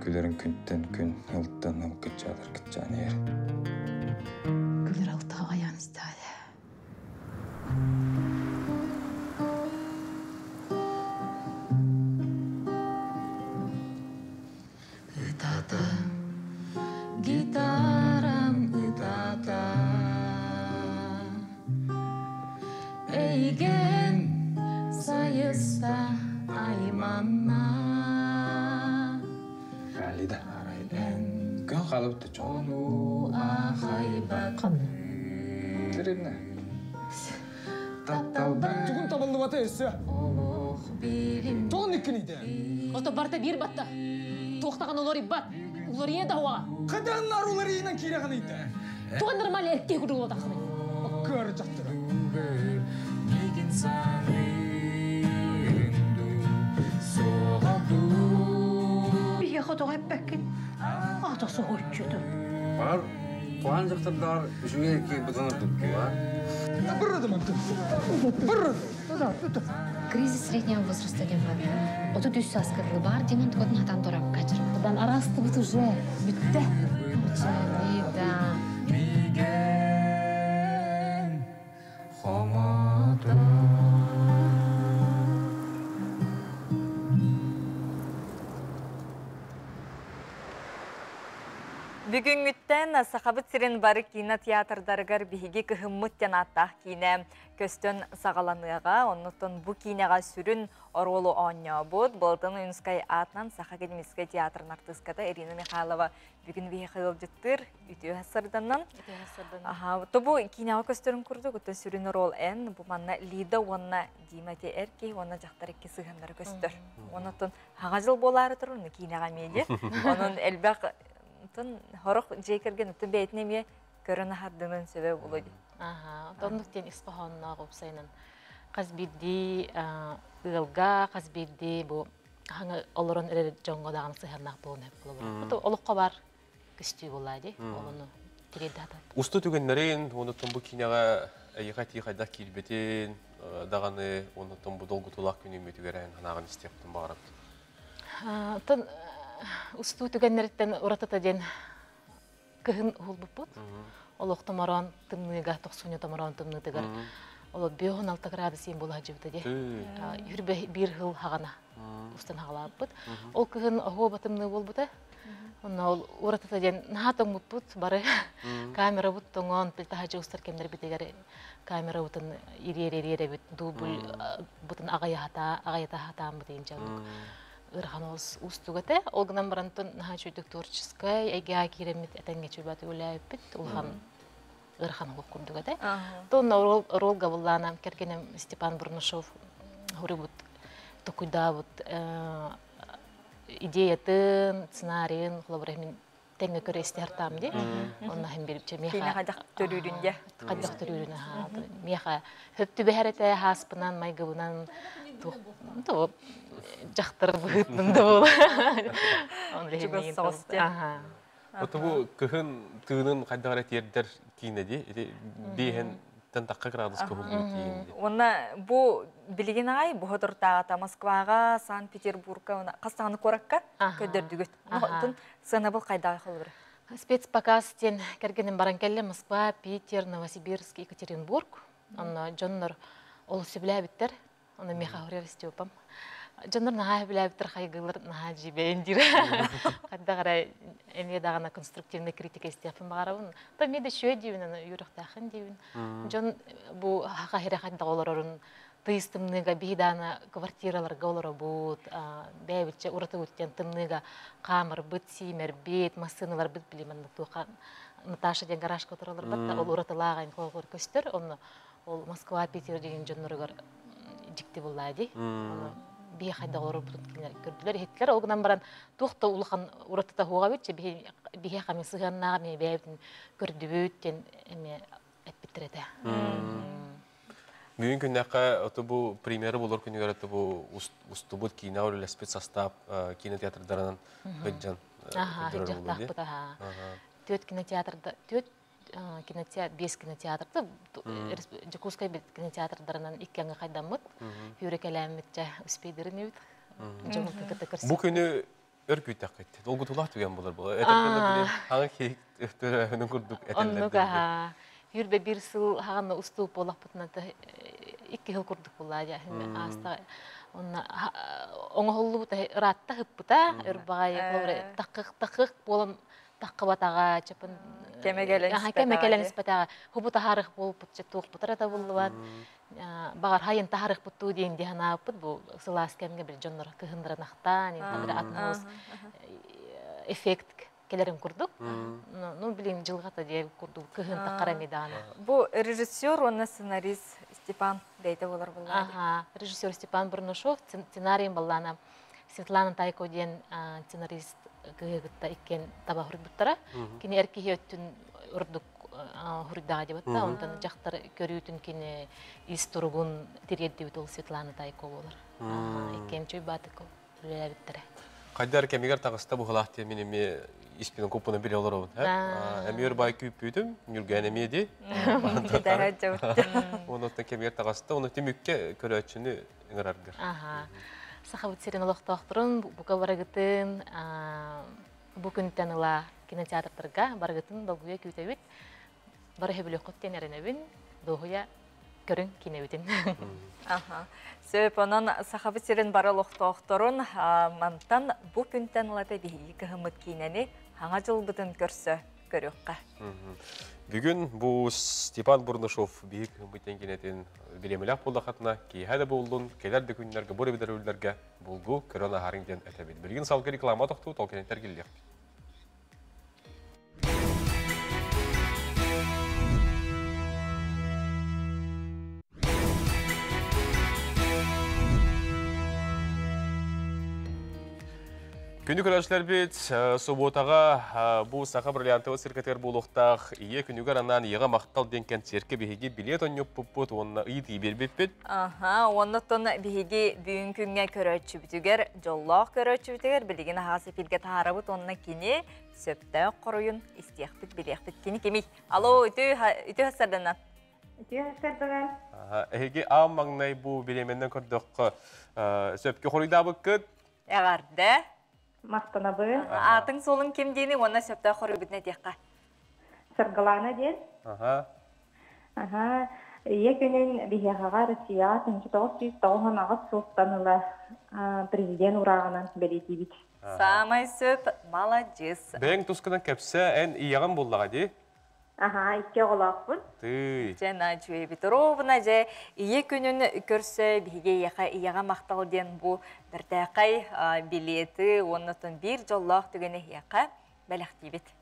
Күлерін күнттен күн, алтtan ал күтчадыр күтчаны ер. Күлер алтаға ян істады. Ытата, гитарам ытата, Эйген сайыста айманна. Әлиді. Күн қалыпты чоң. Қаны? Тірімні. Түгін табылды бата өссі. Тоғын еккенейді. Ота барта бір батта. Тоқтаған олары бат. Олары еді ауаға. Қаданлар олары енен кереған еді. Тоған нормал әртке күрі олда қымен. Көр жақтыры. Бие қотоға әппәккен. Атасы қойчуды. Бар, қуан жақтырдар үшіңе ке бұтыныр тұтты, ба? Бұррады мұнты. Бұррады. Кризис среднего возраста демады. Оты дүс аскарлы бар, денен тұғытын атан торап қачыр. Бұдан арасты бұт уже бүтті. Учалида. Биген хомода. Бүгін Онуттен сақабыт сирен бары кинотеатрдаргар биһиги кыһыммыттен аттах кине көстөн сагаланыга, онуттан бу кинега сүрүн оролу онньобут. Болтын Уинскай атынан Саха академический театрын артыската Ирина Михайлова бүгүн бихи кылжыттыр үтүү хасырданнан. Тобу кинега көстөрүн курдук, өтө сүрүн орол эн, бу манна Лида онна Димати эрки, онна жактар эки сыгандар көстөр. Онуттан хагажыл болары турун кинега меди. Онун элбак хорох жейкерген үтін бәйтінеме көріні хардының сөбе болуды. Тондықтен испаханына қопсайнын. Қазбирді ұғылға, қазбирді бұл хаңы олырын әрі жоңғадағын сыхарнақ болуын әп болуын. Бұты олыққа бар күсті болады, олыны тереді атады. Усты түгенлерін, оны тұмбы кинеға әйіға қайдақ келбетін, дағаны оны тұмбы долғы тұлақ күнеме түгерәйін ханағын істептің бағырапты. Усту түгеннерттен уратата ден кыһын hulbuput. Олох томаран тымныга 90 томаран тымныдыгар. Олот 5-6 градус бола жибде де. Юрбе бир хыл хагана. Устан хагалаппыт. Ол кыһын хоо батымны болбута. Онна ол уратата ден нахатың мутпут бары камера бут тоңон пилтахажы устар кемдер битегер камера бутын ире бит дубль бутын агаята хатам бутын жандык. Ирханос устугате, олгынан барантын чуйдук творческая, айга киремит этенге чуйбаты уляйпит, улхан ирхан олук курдугате. Тонна рол гавуллана, керкенем Степан Бурнушов, хурибут токуйдабут идеятын, сценарийын, хлобрахмин тенге көрі истертам де. Онна хем берипче меха. Кейне қадақ төрүрүнде. Қадақ төрүрүнде. Меха хөптү бәхәрәтә хаспынан, майгабынан туып жақтыр бұғытмында бол. Жүгіс соғысты. Оты бұл күхін тығының қайдағыра тердер кейіне де, дейін тентаққа градус көбіл кейінде. Онна бұл білген ағай, бұл тұртағата Москваға, Санкт-Петербургқа, қастағаны қораққа көдердігіт. Оғытын сына бұл қайдағы қылы бірі? Спецпоказ тен кәргенім баран кәлі Москва, Питер, Новосибирск, Екатеринбург. Онна жоннор ол сөбілі біттер. Оны меха хурер істеупам. Жоннор наға білі біттер қайғылыр наға жибейін дир. Қадда қарай әме дағана конструктивный критика істеупам бағарабын. Та меді шөй дейін, үйріқтақын дейін. Жон бұл қағыры қадда олар орын тыйыстымныға бейдана квартираларға олар бұд, бәйбітче ұраты өттен тымныға қамыр, бұд, сеймер, бет, масыналар бұд білемін. Наташа ден гаражқа отыралар бұд, ол ұратылағын қолғыр көстер. Ол Москва, Питер деген жоннорығар жікті болады. Бей қайда олар көрділер. Хеттілер олғынан баран тоқта ұлған ұратыта хуға өтші, бей қамын сығаннаға мен бәйбін көрді өттен әтбеттіреді. Бүгін күннәққа бұл премьері болар күнігер ұстыбыт кейіне олы спецсостав кинотеатрдарынан өтжан көрдірер болды. Төт кинотеатрда, бес кинотеатрды, Жакускай бет кинотеатрдарынан иккенге қайдамыд, үйрек әләмітчә үспейдерін өйд. Бұл күні өркүйт әқетті, ол құтылақ түген болар бұл. Әтіркені білем, хаңы кейік өптері өнің күрдік әтәлерді. Юрбе bir сыл хағаны ұстуып болақ бұтына 2 жыл күрдік болады. Оңы ғолы бұта ратта ғып бұта, өрбағай тақық болым таққы батаға, чапын кемекелен іспатаға. Хұбы тахарық болып бұтча туық бұтара да болы бад. Бағар хайын тахарық бұтту дейін дейін апыд, бұл сылас кәмге бір жонлар кығындырын ақтан, атмос эффект келерін күрдік. Ну, білейін жылғата дейін күрдік, кығын таққара меданы. Бұл режиссер, оны сценарист Степан дейті олар болады? Режиссер Степан Бурнушов, сценарийін баллана Светлана Тайко дейін сценарист кығығытта ikкен таба хүрік бұттара. Кені әркеге өттін үрдік хүрікдаға деп бұтта, ондан жақтар көріутін кені ис тұрғын тереді бүт ол Светлана Тайко болар. Ikкен чөй батық үлі әбіттірі. Қайдар кәмегер тағыста бұғылақты менеме испінің көпіні біле олар олын. Әмер бай күйіп бүйдім, нүрген әмеді. Оныттан кәмегер тағыста, оны темекке көрі өтшіні үңір арғыр. Сахабыт серен олықтақтырын, бұқа барағытын, бүкінттен ұла кинотеатрдарға барағытын долгуя күйті өт. Бары хебілі қоттен әрінәбін, доғуя көрін кинебетін. Сөп онын сахабыт серен бары олықтақтырын, мантан бүкінттен ұлады бейгі ғымыт кейнені хаңа жыл бұтын көрсі көрөкка. Бүгін бұл Степан Бурнышов бейік үміттен кенетін білемелек болды қатына кейхәді болдың, келерді күнлерге, бұл өбедер өлілерге болғы корона харыңден әтәбеді. Білген салғы реклама тоқты, толкенеттер келдік. Күні көрәшілер бет, сұботаға бұл сақа бриллиантовы сіркетер болуқтақ, ие күнігер анан еға мақтал денкен серке бейге билет онып бұппыт, онына үйт ебербет бет? Оннықтың бейге бүйін күнге көрәтші бүтігер, жоллақ көрәтші бүтігер, білеген ағасы пилге тағарабыт, онына кені сөпті құройын істияқпыт, білияқпыт. Кені кемей. Алло, үті хасарданан? Үті хасарданан. Әйге ам маңнай бұл білеменнен көрдіққы сөпке құройда бұққыт? Әғарды? Мақтанабы. Атын солын кем дейіні, онына сөпті құры бүтіне текқа? Сырғалана ден. Екінің бігеғаға Россия 1990 ағыз состанылы президент ұрағынан бәлеті бит. Самай сөп, маладжес. Бәң тұсқынан кәпсі ән ияған болдыға де? Икке қолақпын. Жана жуе бит. Ровына же ие күнін көрсі біге ияға мақтал ден бұл бірдәқай билеті, онытын бір жоллақ түгені ияқа бәліқті бит.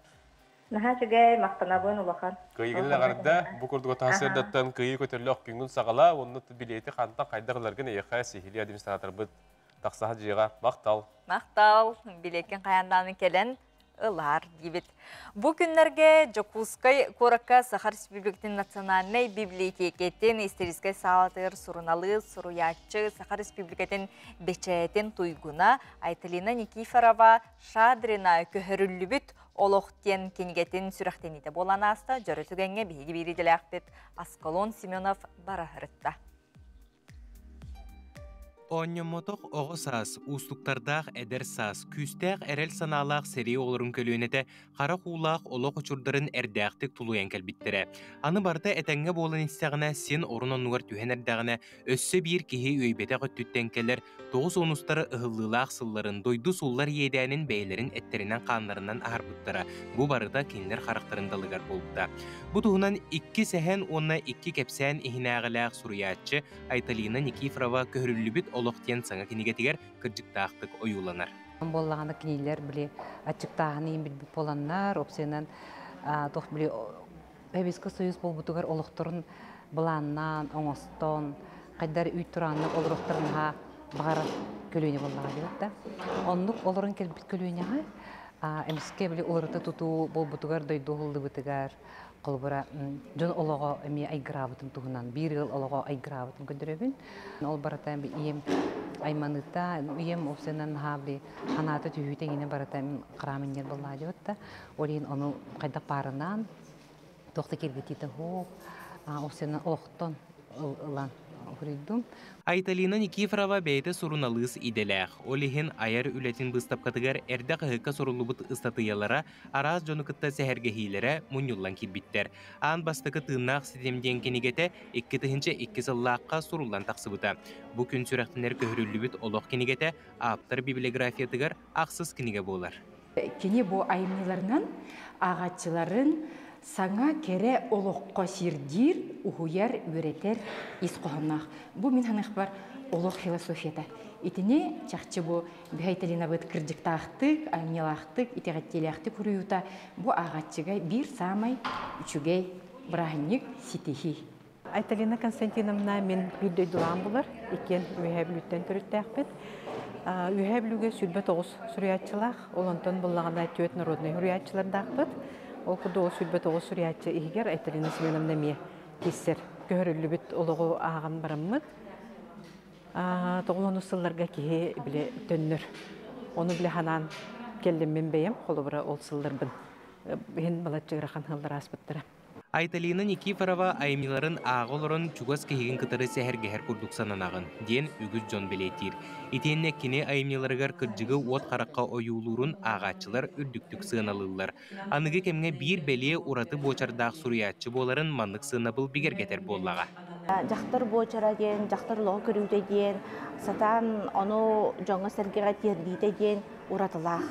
Наха жүгәй мақтанабын ұлақан. Күйгілі ағарда бұл күрдігі тасырдаттан күйі көтерліқ күнгін сағала, оныты билеті қантан қайдағыларғын ияқа сихили администратор бұд тақсаға жиға мақтал. Мақтал, билекен қаянданын келен ылар дебет. Бұл күнлерге Жокускай Коракка Сахар Республикатын национальный библиотекетін истерискай салатыр суруналы суруячы Сахар Республикатын бечәетін туйгуна Айталина Никифорова Шадрина көхірілі олоқтен кенігетін сүрақтеніде болан аста жөрітігенге бейгі беределі ақпет Аскалон Семенов барахырытта. Онньомотох оғысас, устуктардақ әдер сас, күстәқ әрел саналақ сәрей олырын көлуенеті қара қулақ олық ұчырдарын әрдәқтік тулуян кәлбіттірі. Аны барда әтәңге болын істіғіне сен орын онуғар түйен әрдәғіне өссі бір кеге өйбеті қөттүттен келер, тоғыз онустары ұғылылақ сылларын, дойду суллар едәнін бәйлерін әттерінен қанларынан ағарбыттыра. Бұ барыда кенлер қарақтарындалығар болыпта. Бұ тұғынан 2 сәхен онна 2 кәпсән ихінағылақ сұруятчы Айталина Никифорова көхірілібіт олықтен саңа кенегетігер кіржіктақтық ойуланар. Боллағаны кенелер біле ачықтағаны ең білбіт боланнар, опсенен тоқ біле әбескі союз бол бұтығар олықтырын бұланнан, оңыстон, қайдар үй тұранны олырықтырынға бағара көлуіне боллаға дебетті. Онлық олырын келбіт көлуіне әміске біле олырыты тұту бол бұтығар дойду ғылды бұтығар қолбыра жон олығы әме айгырабытын тұғынан, бір ел олығы айгырабытын көндіребін. Ол баратайын бір ем айманыта, ем опсенен хабли ханаты түйітеңіне баратайын қырамынер болла деп өтті. Олейін оны қайда парынан, тоқты кергететін хоп, опсенен олықтан ұлан хүрейдім. Айталина Никифорова бәйті сұрыналыз иделәқ. Олихин аяр үлетін бұстап қатығар әрді қығыққа сұрылыбыт ұстатыялара араз жоны күтті сәхәрге хейлері мұнюллан келбіттер. Ан бастықы тыңнақ сетемден кенегеті 2-2 сыллаққа сұрылан тақсыбыта. Бұ күн сүрәқтінер көхірілібіт олық кенегеті аптар библиографиятығар ақсыз кенеге болар. Кене бұ айымыларынан ағатчыларын саңа кере олыққа сирдир, ұғыяр, өретер, исқоғанақ. Бұл мен ханық бар олық философията. Итіне чақчы бұл бәйтеліна бұд кірдіктақтық, айнелақтық, итеғаттелақтық күріюта бұл ағатчыға бір самай үшігей бірағынник сетехи. Айталина Константиновна мен үйдей дұлан бұлар, екен үйәбіліттен түрітті әқпет. Үйәбіліге сүлбі 9 сүриятчылақ, олонтон бұллағында төт народный сүриятчыларды ақпет. Ол күді ол сүлбі 9 сүриятчы егер Айталина Семеновна ме кесер көрілі бүт олығы ағын барыммыд. Тоғылын ұсылларға кеге біле төннір. Оны біле ханан келдім мен бейім, қолы бұра ол сылларбын. Бен балатчығыра қанғылдар аспыттыра. Айталина Никифорова аймиларын ағылырын чугас кегін кытары сәхәргәхәр күрдік сананағын, ден үгіз жон білетір. Итенне кене аймиларығар кырджығы от қараққа ойулурын ағатчылар үрдіктік сығыналылар. Анығы кемге бір бәле ұраты бочардақ сұриятчы боларын манлық сығынабыл бігергетер боллаға. Жақтар боочара ден, жақтар лоғы көрүүтэ ден, сатан ону жоңа сәргеға тердейте ден уратылақ.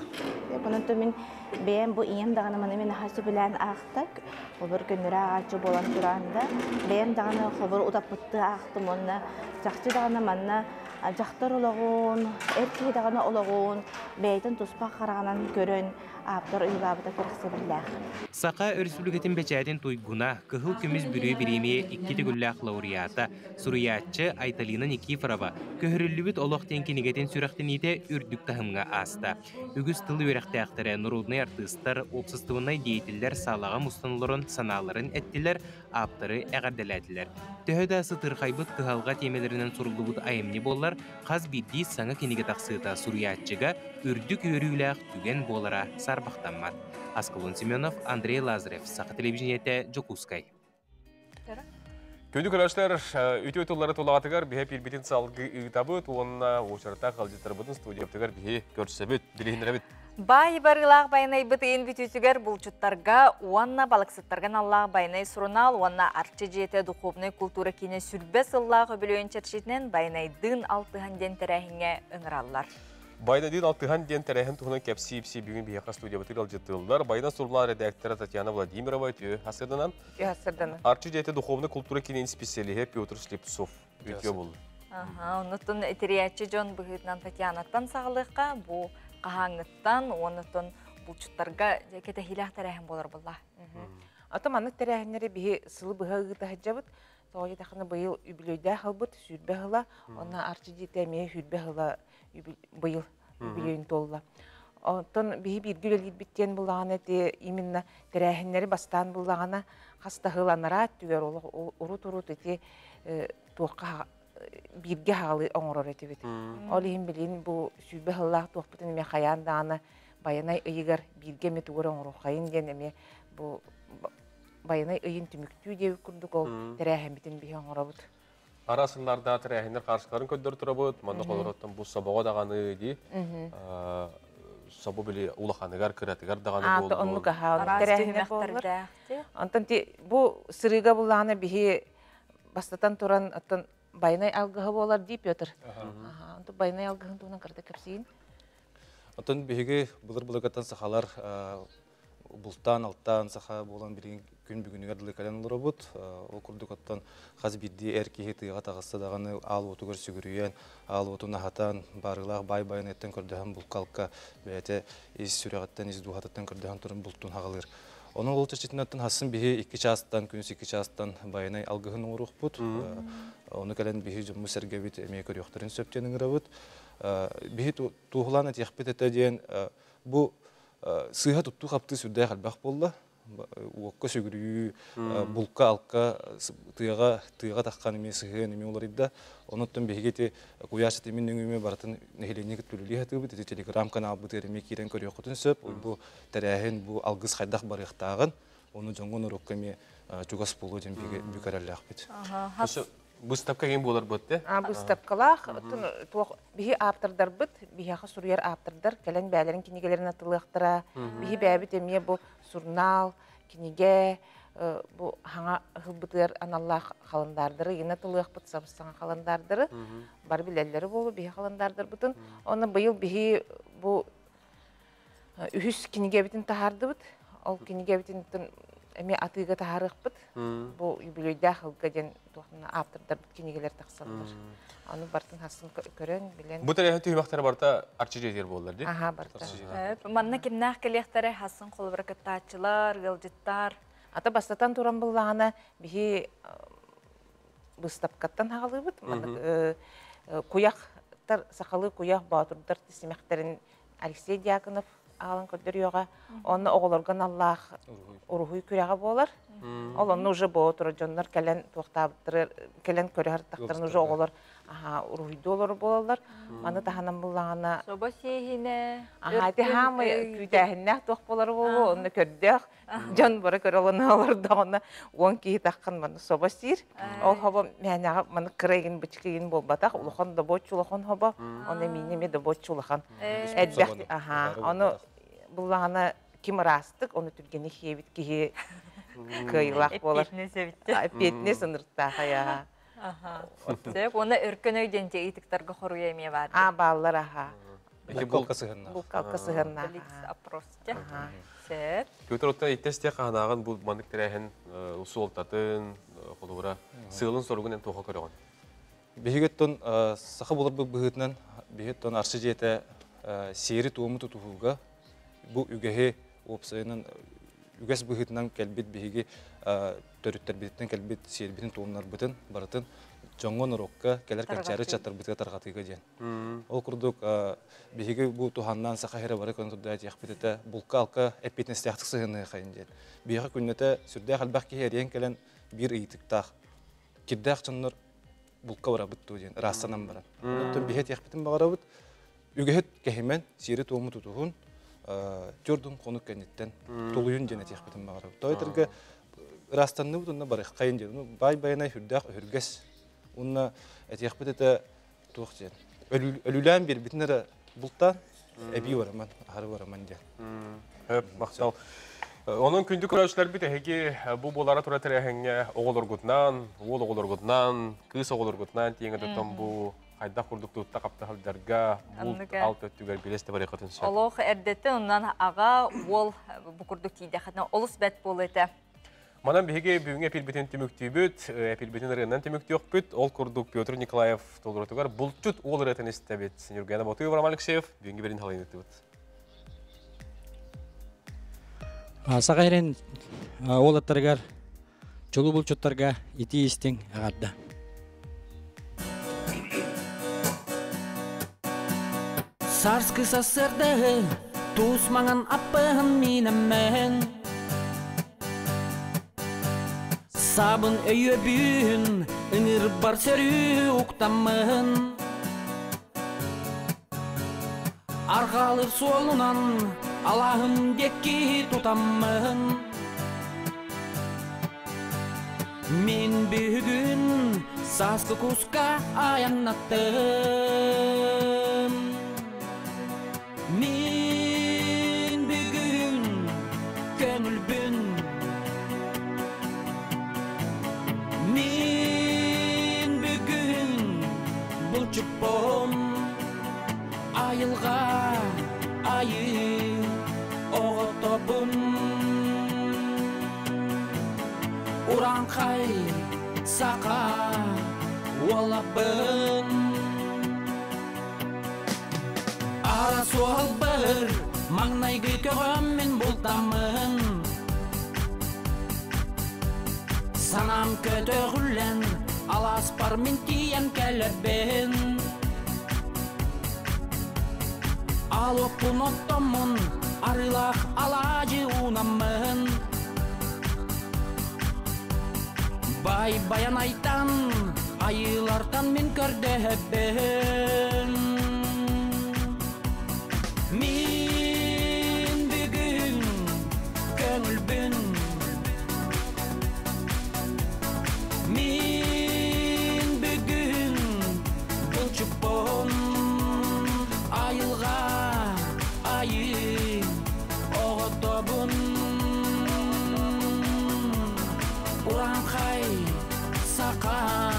Бұнынты мен бәйім бұл ием дағаны маны мен хасы білән ақтак, обыр күнірі ағачы болан тұранда, бәйім дағаны қобыр ұдаппытты ақтым онына, жақчы дағаны манна жақтар олағын, әркей дағаны олағын, бәйтін тұспақ қарағанан көрін, аптар ұйлабыда көріксе бірләқ. Сақа Республикатын бәчәден туйгуна кыхыл көміз бүрі біреме иккеті гүлләқ лауреата, суриятчы Айталина Никифорова, көхірілібіт олық тенкенегетен сүрәқтен ете үрдік тахымға аста. Үгіз тылы өрәқті ақтары нұруднай артыстар, опсыстығынай дейтілер салаға мұстанылырын саналарын әттілер, аптары әғарделәділер. Төхөді сытыр қайбыт кыхалға темелерінен сұрылыбыт айымны болар, қаз бидді саңа кенеге тақсыта суриятчыға үрдік өріләқ түген болара сарбақтанмат. Аскалон Семенов, Андрей Лазарев, Сақа телевизионеті Жокускай. Көндік көрәштер, үті өтілері толағатығар бігі пелбетін салғы ұйтабыт, онына очарта қалжеттар бұдың студияптығар бігі көрсөбіт, білігіндер әбіт. Бай барылақ байнай бітейін бүтүсігер бұлчуттарға, уанна балықсыттарған Аллах байнай сұрынал, уанна арчы жеті духовной культура кене сүрбес Аллахы білуін чершетінен байнай дын алтыған ден тәрәхіңе ұңыралар. Байна дин алтыған ден тәрәхін тұғының кәпсі-епсі бүгін бейеқа студия бұтыр алжеттілдер. Байна сұрман редакторы Татьяна Владимирова өтіе хасырдынан. Арчы жеті духовной культура кенен специалиге Петр Слепцов өтіе болды. Онытын әтериятчы жон бұғытынан Татьянаттан сағылыққа, бұл қағаңыттан, онытын бұлчуттарға кәті хилақ тәрәхін болар бұлла. Атым анық тәрәхінлері бігі сылы бұғы жабыт, соғай тақыны бұйыл үбілейді қалбыт, сүрбе ғыла, оны арчы жеті әмее сүрбе ғыла бұйыл үбілейін толла. Онтын бігі бір гүлелгіт біттен бұлағаны әте именно тәрәхінлері бастан бұлағаны қаста ғыланара түгер ұрут-ұрут әте туаққа бірге халы оңырыр әте бет. Ол ең білейін бұл сүрбе ғылақ туақпытын әме қаян дағаны баянай ұйығар бірге метуғыр оңыру қайын ден әме бұл баянай ұйын түміктүү деп күрдік ол тәрәхімбетін бейі оңыры бұд. Арасыларда тәрәхіндер қаршыларын көндір тұры бұд, маңда қолыраттың бұл сабаға дағаны де, сабы білі улақанығар, кіратығар дағаны болды. Аты онны қаға тәрәхімдер болыр. Антын бұл сырыға бұлағаны бейі бастатан тұран баянай алғығы болар дейп өтір. Баянай алғығын туынан қырды көпсейін. Атын бейге бұлыр-бұлығаттан сақалар бұлттан, алттан сақа болан бірген күн бүгінігер дылы кәлен ұлыры бұд. Ол күрдік оттан қаз бірді әркеге тыға тағысы дағаны ал отығыр сүгірүйен, ал отына хатан барылақ бай-байын еттен көрдіған бұл қалқа бәйті ез сүріғаттан, ез дуғаттан көрдіған тұрын бұлттың хағалыр. Оның ол чәрчетін аттан хасын бігі 2 частан, күнс 2 частан байынай алғығын ұңыруқ бұд. Оны кәлен бігі жұмы сәргебет әмей көріқтарын сөптен ұңыры бұд. Бігі туғылан әтеқпет әтәден бұл сыйға тұтту қапты сүрдәй қалбақ болды. Уаққа сөгірі, бұлқа, алқа, тыйға таққан еме, сыйған еме олар еді. Оныттың бейгеті қойашыт емен өңіме баратын нәхелене күтпілілі әті бұд. Телеграм канал бұд әреме керен көрі құтын сөп. Бұл тәрәхін, бұл алғыз қайдақ бар еқтағын. Оны жоңғын ұрыққаме жүгас болу ден бүкәрәлі ақпет. Бұстапқа ең болар бұд, де? Бұстапқалақ, бігі аптырдар бұд, бігіға сұрияр аптырдар, кәлін бәлерін кенегелерін атылықтыра, бігі бәбіт әме бұл сұрнал, кенеге, бұл хаңа ғылбытыр аналлақ қалындардыры, ені атылық бұд, сабыстаңа қалындардыры, бар біләлері болу, бігі қалындардыр бұдын. Оны бұйыл бігі бұл үхіс кенеге бітін тахарды бұд, ол кенеге бітін әме атыға тахарық бұд, бұл юбилейді қылға ден аптырдар бұд кенегелер тақсалдар. Оны бартын хасын көрін, білен. Бұл тәрәхін түймақтары барда арчы жетер болдар, де? Аха, барда. Манна кемнақ келектері хасын қолыбырақыттачылар, ғылжыттар. Ата бастатан туран бұлағына бігі бұстапқаттан хағалы бұд. Куяқтар, сақалы куяқ баутырдар тесімектерін Алексей Дьяконов ағалан көрдір еуға. Оны оғылырған Аллах ұрғый күрәға болар. Ол оны ұжы боғытыр, жонлар кәлен туақтабыттырыр, кәлен көрі ғырттақтарын ұжы оғылыр ұрғыйды олар болалар. Маны таханан бұлағына... Соба сейхіне... Әті хамы күйтәхіннәқ туақ болар болу, оны көрдіқ. Жон бұры көрі оланы оларды оны 10 кейі таққан маны соба сейір. Ол хоба мәнәға маны кірейгін бүчкейгін бол батақ. Улыған да боч улыған хоба, оны менеме да боч улыған. Оны бұлағына кем растық, оны түргені хебет кейі кыйлақ болар. Петіне сөбітті. Петіне сынырттаға, я. Тек, оны өркөн өйден те итиктарға хоруя еме бар. Баллар, аха. Булкалка сыгырна. Булкалка сыгырна. Опрос, те. Сет. Көтөр оттан иттесте қағанағын бұл мандық тірәхін ұсы олтатын, қолуыра сығылын сорғын тоға көріған. Бейгеттон сақы болар бұл бұғытынан, бейгеттон аршы жете сері туымы тұтуғыға, бұл үгеге опсайынан үгес бұғытынан кәлбет бейге төріттер беттен кәлбет сері бетін туымнар бұтын, барытын, жоңғын ұрыққа кәлер кәлчәрі чаттар бітіға тарғатыға ден. Ол күрдік бейге бұл туғаннан сақа хері бары көндірді әтияқ бітеті бұлқа алқа әппетін істияқтық сығыны қайын ден. Бейге күннеті сүрді қалбақ кейерен кәлін бір ийтіктақ. Кирдәқ чынныр бұлқа бара бұтты ден, растанан бара. Оттан бейге тияқ бітін бағара бұт, үгехет кәхімен сері туымы тұтуғын түрдің қонық кәнеттен тұлыйын ден әтияқ бітін бағара бұт. Тойытырға растанны бұтынна бары қайын ден. Бай-байына хүрдәқ үргес. Онна әтияқ бітеті туық ден. Өлілән бер бітінері бұлттан әбей бараман, ағары бараман ден. Мақсал. Onun kündük ölçüler bir de bu bolara tura terehenge oğul orgutnan, oğul orgutnan, kız oğul orgutnan diye tutam bu hayda kurduk tutta kapta halderga bu alt ötüger bileste var yakatın şey. Allah erdette ondan ağa ol bu kurduk diye hatna olus bet bolete. Manam bihege büyüğün epilbetin tümüktübüt, epilbetin renden tümüktü yok büt, ol kurduk Piotr Nikolayev doldurutugar, bulçut oğul üreten istebet. Senyor Gana Batuyev Ram Alekseyev, büyüğün berin halayını tübüt. Сағайрен олаттарғар, чолу бұлчуттарға ити істің ағадда. Сарскы сасырды, туыс маңан аппығын минеммен. Сабын өйі бүйін, үңір бар сөрі ұқтамын. Арғалыр солынан, Allah'ım dekki tutamın. Min bugün saskı kuska ayanattım. Min bugün kömülbün. Min bugün bulçupum. Ayılga ayı Oğutobun Urankay Saka Walabın Ara sual bir Magnay gülkörümün bultamın Sanam kötüğülen Alas parmintiyen kelebin Alopun ottomun Arılaq alacı unamın Bay bayan aytan Ayılardan min kördehebin Min bugün Köngülbün Min bugün Bulçupun Ayılğa Ayı Oğutobun Urankay Saka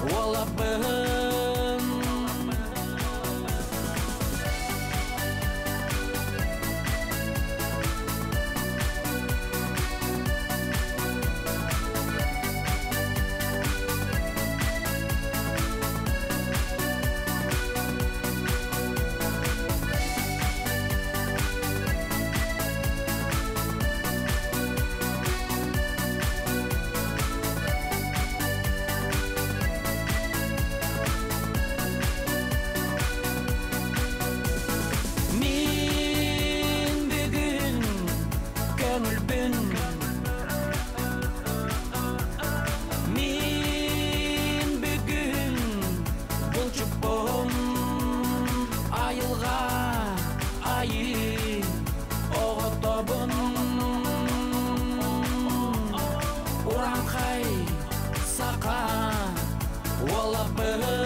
Walabın Saka Walabın